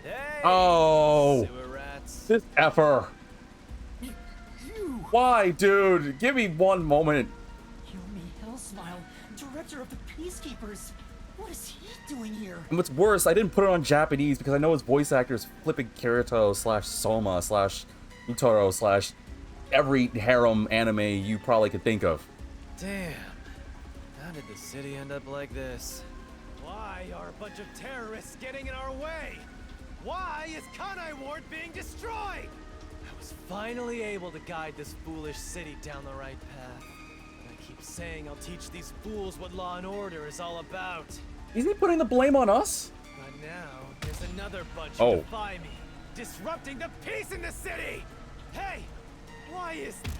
Hey, Oh, sewer rats. this effer. You. Why, dude? Give me one moment. Yomi Hellsmile, director of the Peacekeepers. What is he doing here? And what's worse, I didn't put it on Japanese because I know his voice actor is flipping Kirito / Soma / Utaro / every harem anime you probably could think of. Damn. How did the city end up like this? Why are a bunch of terrorists getting in our way? Why is Kanai Ward being destroyed? I was finally able to guide this foolish city down the right path. I keep saying I'll teach these fools what law and order is all about. Isn't he putting the blame on us? But now, there's another bunch Oh. who defy me, disrupting the peace in the city! Hey! Why is that?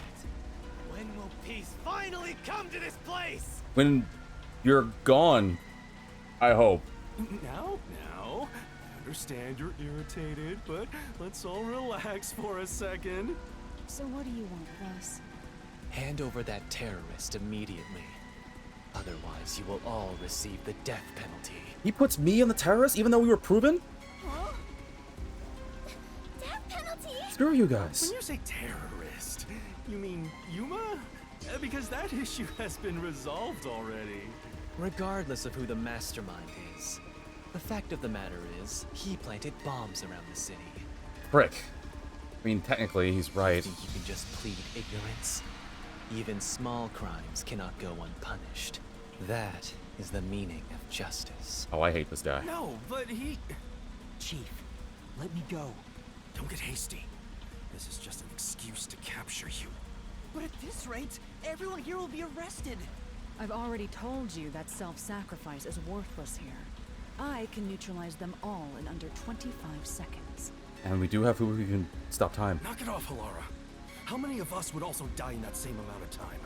When will peace finally come to this place? When you're gone, I hope. Now, I understand you're irritated, but let's all relax for a second. So what do you want with us? Hand over that terrorist immediately. Otherwise, you will all receive the death penalty. He puts me on the terrorist even though we were proven? Huh? Death penalty? Screw you guys. When you say terrorist, you mean Yuma? Because that issue has been resolved already. Regardless of who the mastermind is, the fact of the matter is, he planted bombs around the city. Prick. I mean, technically, he's right. Think you can just plead ignorance? Even small crimes cannot go unpunished. That is the meaning of justice. Oh, I hate this guy. No, but he... Chief, let me go. Don't get hasty. This is just an excuse to capture you. But at this rate, everyone here will be arrested. I've already told you that self-sacrifice is worthless here. I can neutralize them all in under 25 seconds. And we do have who we can stop time. Knock it off, Halara. How many of us would also die in that same amount of time?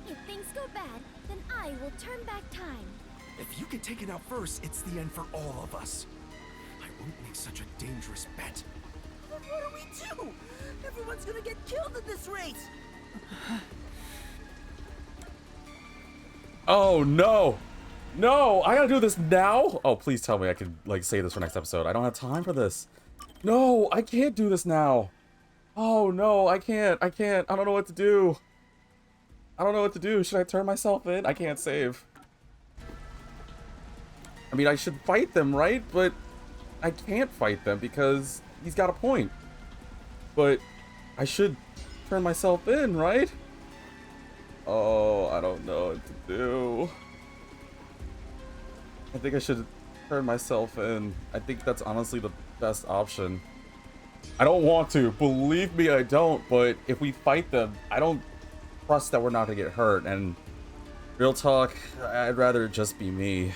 If things go bad, then I will turn back time. If you get taken out first, it's the end for all of us. I won't make such a dangerous bet. Then what do we do? Everyone's gonna get killed at this rate! Oh, no. No, I gotta do this now? Oh, please tell me I can, like, save this for next episode. I don't have time for this. No, I can't do this now. Oh, no, I can't. I don't know what to do. I don't know what to do. Should I turn myself in? I can't save. I mean, I should fight them, right? But I can't fight them because he's got a point. But I should turn myself in, right? Oh, I don't know what to do. I think I should turn myself in. I think that's honestly the best option. I don't want to. Believe me, I don't. But if we fight them, I don't trust that we're not going to get hurt. And real talk, I'd rather it just be me.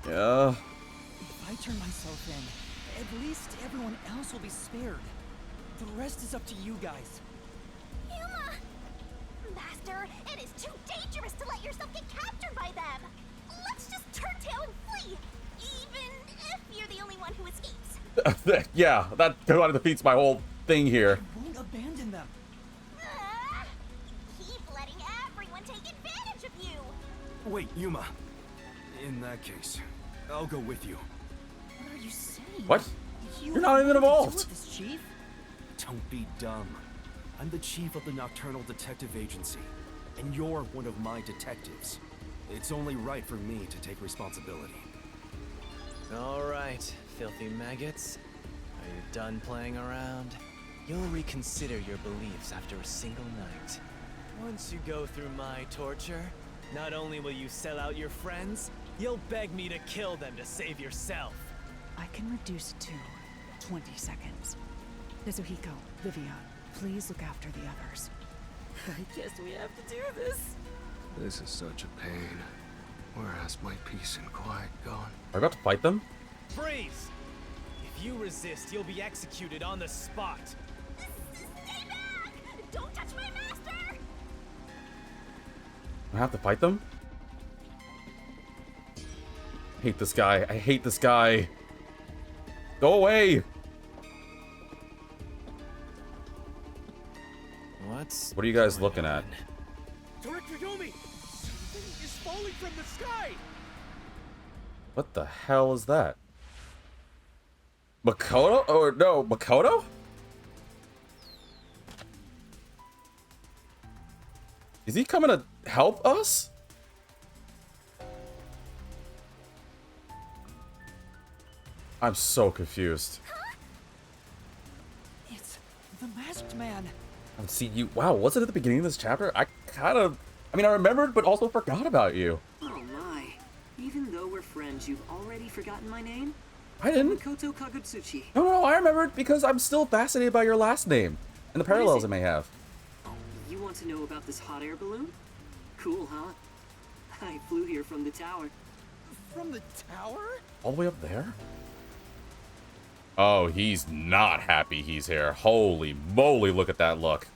Yeah. If I turn myself in, at least everyone else will be spared. The rest is up to you guys. Yuma! Master, it is too dangerous to let yourself get captured by them. Let's just turn tail and flee, even if you're the only one who escapes. Yeah, that kind of defeats my whole thing here. I won't abandon them. Keep letting everyone take advantage of you. Wait, Yuma. In that case, I'll go with you. What are you saying? What? You're not even involved. This, Chief? Don't be dumb. I'm the chief of the Nocturnal Detective Agency, and you're one of my detectives. It's only right for me to take responsibility. All right, filthy maggots. Are you done playing around? You'll reconsider your beliefs after a single night. Once you go through my torture, not only will you sell out your friends, you'll beg me to kill them to save yourself. I can reduce it to 20 seconds. Nezuhiko, Livia, please look after the others. I guess we have to do this. This is such a pain. Where has my peace and quiet gone? Are we about to fight them? Freeze! If you resist, you'll be executed on the spot. Stay back! Don't touch my master! I have to fight them? I hate this guy. I hate this guy. Go away! What are you guys looking at? Director Yomi! Something is falling from the sky! What the hell is that? Makoto? Or no, Makoto? Is he coming to help us? I'm so confused. It's the masked man. I'm seeing you. Wow, was it at the beginning of this chapter? I mean, I remembered, but also forgot about you. Oh my. Even though we're friends, you've already forgotten my name? I didn't. Makoto Kagutsuchi. No, I remembered because I'm still fascinated by your last name and the parallels it may have. You want to know about this hot air balloon? Cool, huh? I flew here from the tower. From the tower? All the way up there? Oh, he's not happy he's here. Holy moly, look at that look.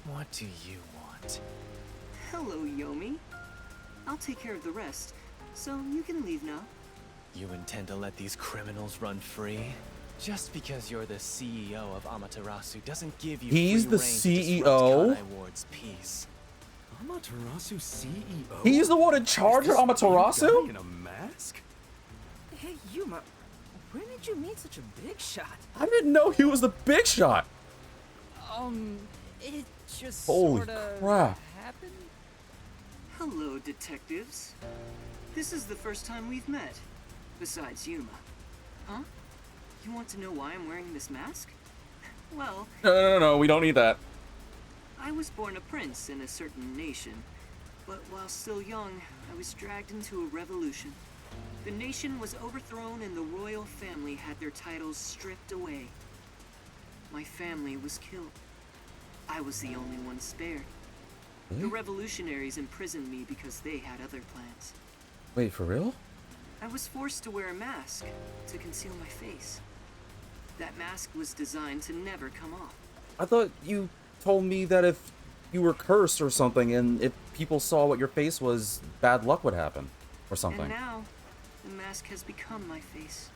What do you want? Hello, Yomi. I'll take care of the rest, so you can leave now. You intend to let these criminals run free? Just because you're the CEO of Amaterasu doesn't give you He's free the rein to CEO? disrupt Kanai Ward's peace. Amaterasu CEO? He's the one in charge of Amaterasu? In a mask? Hey, Yuma, when did you meet such a big shot? I didn't know he was the big shot. It just Holy sorta crap. happened. Hello, detectives. This is the first time we've met. Besides Yuma. Huh? You want to know why I'm wearing this mask? Well, No, we don't need that. I was born a prince in a certain nation, but while still young, I was dragged into a revolution. The nation was overthrown and the royal family had their titles stripped away. My family was killed. I was the only one spared. The revolutionaries imprisoned me because they had other plans. Wait, for real? I was forced to wear a mask to conceal my face. That mask was designed to never come off. I thought you told me that if you were cursed or something, and if people saw what your face was, bad luck would happen, or something. And now, the mask has become my face.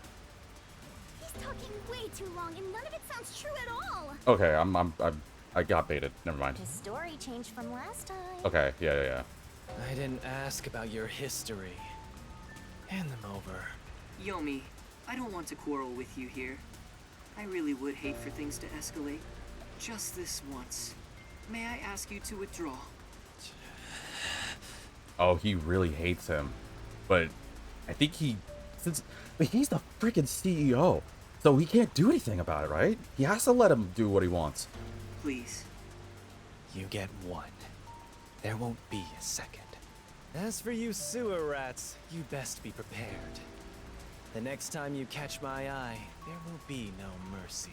He's talking way too long, and none of it sounds true at all. Okay, I got baited. Never mind. His story changed from last time. Okay, yeah. I didn't ask about your history. Hand them over. Yomi, I don't want to quarrel with you here. I really would hate for things to escalate. Just this once. May I ask you to withdraw? Oh, he really hates him. But I think but he's the freaking CEO. So he can't do anything about it, right? He has to let him do what he wants. Please. You get one. There won't be a second. As for you sewer rats, you best be prepared. The next time you catch my eye, there will be no mercy.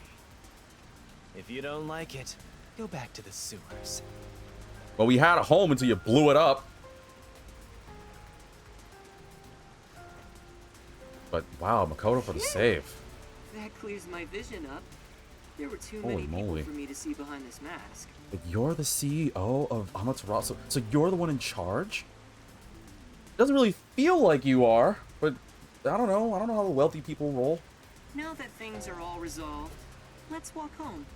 If you don't like it, go back to the sewers. Well, we had a home until you blew it up. But wow, Makoto for the save. That clears my vision up. There were too Holy many people moly. for me to see behind this mask. But you're the CEO of Amaterasu, so you're the one in charge? Doesn't really feel like you are, but I don't know how the wealthy people roll. Now that things are all resolved, let's walk home.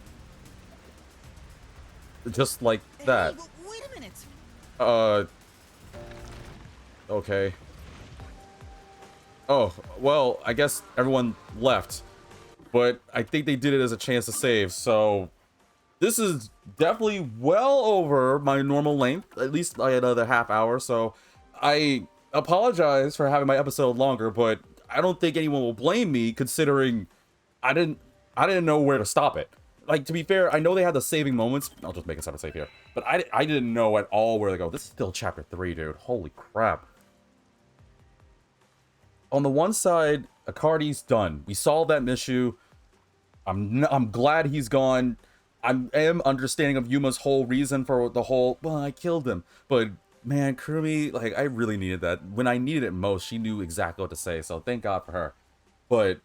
Just like that. Hey, wait a minute. Okay. Oh, well, I guess everyone left. But I think they did it as a chance to save, so this is definitely well over my normal length, at least by another half hour, so I apologize for having my episode longer, but I don't think anyone will blame me considering I didn't know where to stop it. Like, to be fair, I know they had the saving moments. I'll just make a separate save here. But I didn't know at all where to go. This is still chapter 3, dude. Holy crap. On the one side, Akardi's done. We solved that issue. I'm glad he's gone. I am understanding of Yuma's whole reason for the whole, well, I killed him. But, man, Kurumi, like, I really needed that. When I needed it most, she knew exactly what to say. So, thank God for her. But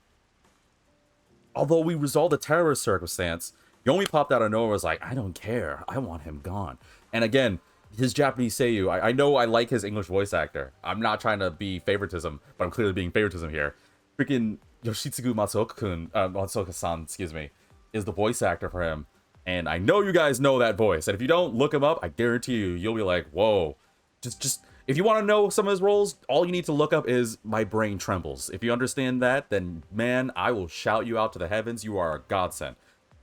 although we resolved the terrorist circumstance, Yomi popped out of nowhere, was like, I don't care. I want him gone. And again, his Japanese Seiyu, I know I like his English voice actor. I'm not trying to be favoritism, but I'm clearly being favoritism here. Freaking Yoshitsugu Matsuoka-san, excuse me, is the voice actor for him. And I know you guys know that voice. And if you don't, look him up. I guarantee you'll be like, whoa. Just if you want to know some of his roles, all you need to look up is My Brain Trembles. If you understand that, then man, I will shout you out to the heavens. You are a godsend.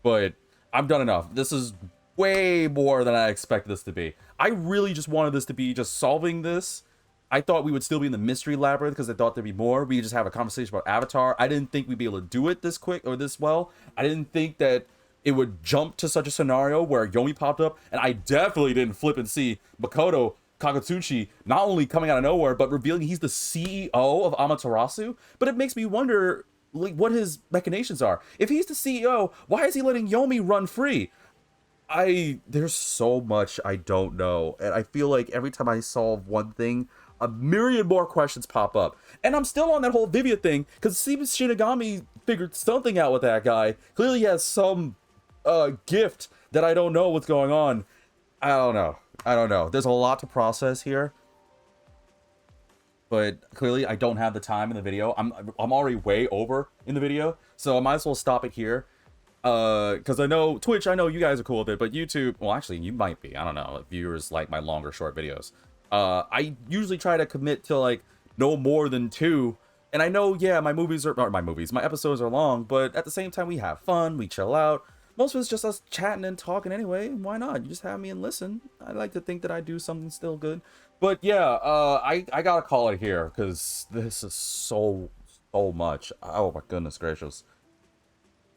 But I've done enough. This is way more than I expected this to be. I really just wanted this to be just solving this. I thought we would still be in the mystery labyrinth because I thought there'd be more. We just have a conversation about Avatar. I didn't think we'd be able to do it this quick or this well. I didn't think that it would jump to such a scenario where Yomi popped up, and I definitely didn't flip and see Makoto Kagutsuchi not only coming out of nowhere, but revealing he's the CEO of Amaterasu. But it makes me wonder, like, what his machinations are. If he's the CEO, why is he letting Yomi run free? There's so much I don't know, and I feel like every time I solve one thing, a myriad more questions pop up. And I'm still on that whole Vivia thing, because Stephen Shinigami figured something out with that guy. Clearly he has some gift that I don't know what's going on. I don't know. There's a lot to process here. But clearly I don't have the time in the video. I'm already way over in the video, so I might as well stop it here. Because I know Twitch, I know you guys are cool with it, but YouTube, well, actually, you might be. I don't know if viewers like my longer, short videos. I usually try to commit to like no more than 2. And I know, yeah, my episodes are long, but at the same time, we have fun, we chill out. Most of it's just us chatting and talking anyway. Why not? You just have me and listen. I like to think that I do something still good. But yeah, I gotta call it here because this is so much. Oh my goodness gracious.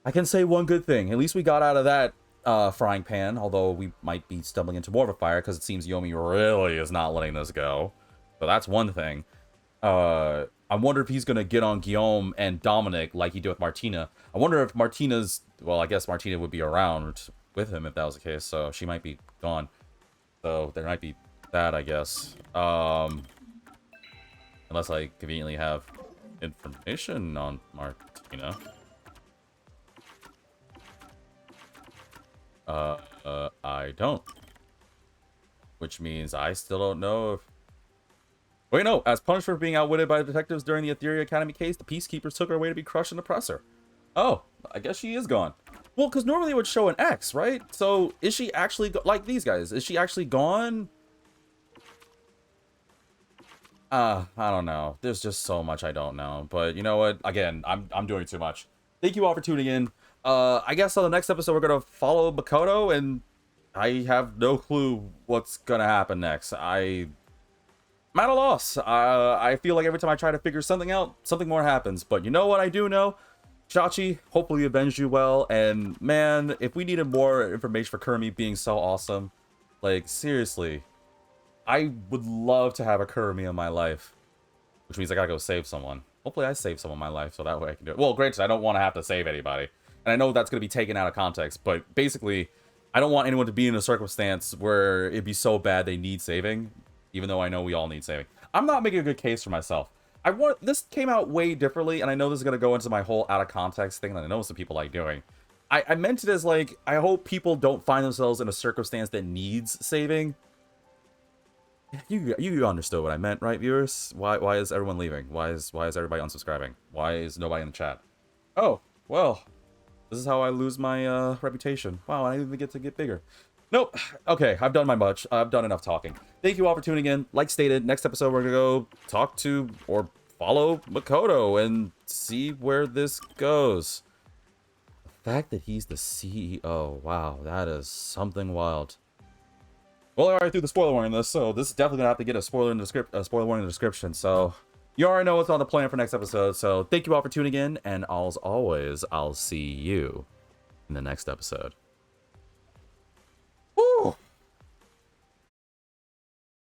I can say one good thing. At least we got out of that frying pan, although we might be stumbling into more of a fire because it seems Yomi really is not letting this go. So that's one thing. I wonder if he's going to get on Guillaume and Dominic like he did with Martina. I wonder if Martina's... Well, I guess Martina would be around with him if that was the case, so she might be gone. So there might be that, I guess. Unless I conveniently have information on Martina. I don't. Which means I still don't know if... Wait, no. As punishment for being outwitted by the detectives during the Etheria Academy case, the Peacekeepers took her away to be crushed and oppress her. Oh, I guess she is gone. Well, because normally it would show an X, right? So, is she actually... Like these guys, is she actually gone? I don't know. There's just so much I don't know. But you know what? Again, I'm doing too much. Thank you all for tuning in. I guess on the next episode, we're going to follow Makoto, and I have no clue what's going to happen next. I'm at a loss. I feel like every time I try to figure something out, something more happens. But you know what I do know? Shachi, hopefully avenged you well. And man, if we needed more information for Kurumi being so awesome, like seriously, I would love to have a Kurumi in my life. Which means I gotta go save someone. Hopefully I save someone in my life so that way I can do it. Well, granted, I don't want to have to save anybody. And I know that's going to be taken out of context, but basically, I don't want anyone to be in a circumstance where it'd be so bad they need saving, even though I know we all need saving. I'm not making a good case for myself. This came out way differently, and I know this is going to go into my whole out of context thing that I know some people like doing. I meant it as like, I hope people don't find themselves in a circumstance that needs saving. You understood what I meant, right, viewers? Why is everyone leaving? Why is everybody unsubscribing? Why is nobody in the chat? Oh, well... This is how I lose my reputation. Wow, I didn't even get to get bigger. Nope. Okay, I've done my much. I've done enough talking. Thank you all for tuning in. Like stated, next episode we're going to go talk to or follow Makoto and see where this goes. The fact that he's the CEO, wow, that is something wild. Well, I already threw the spoiler warning in this, so this is definitely going to have to get a spoiler warning in the description, so... You already know what's on the plan for next episode, so thank you all for tuning in, and as always, I'll see you in the next episode.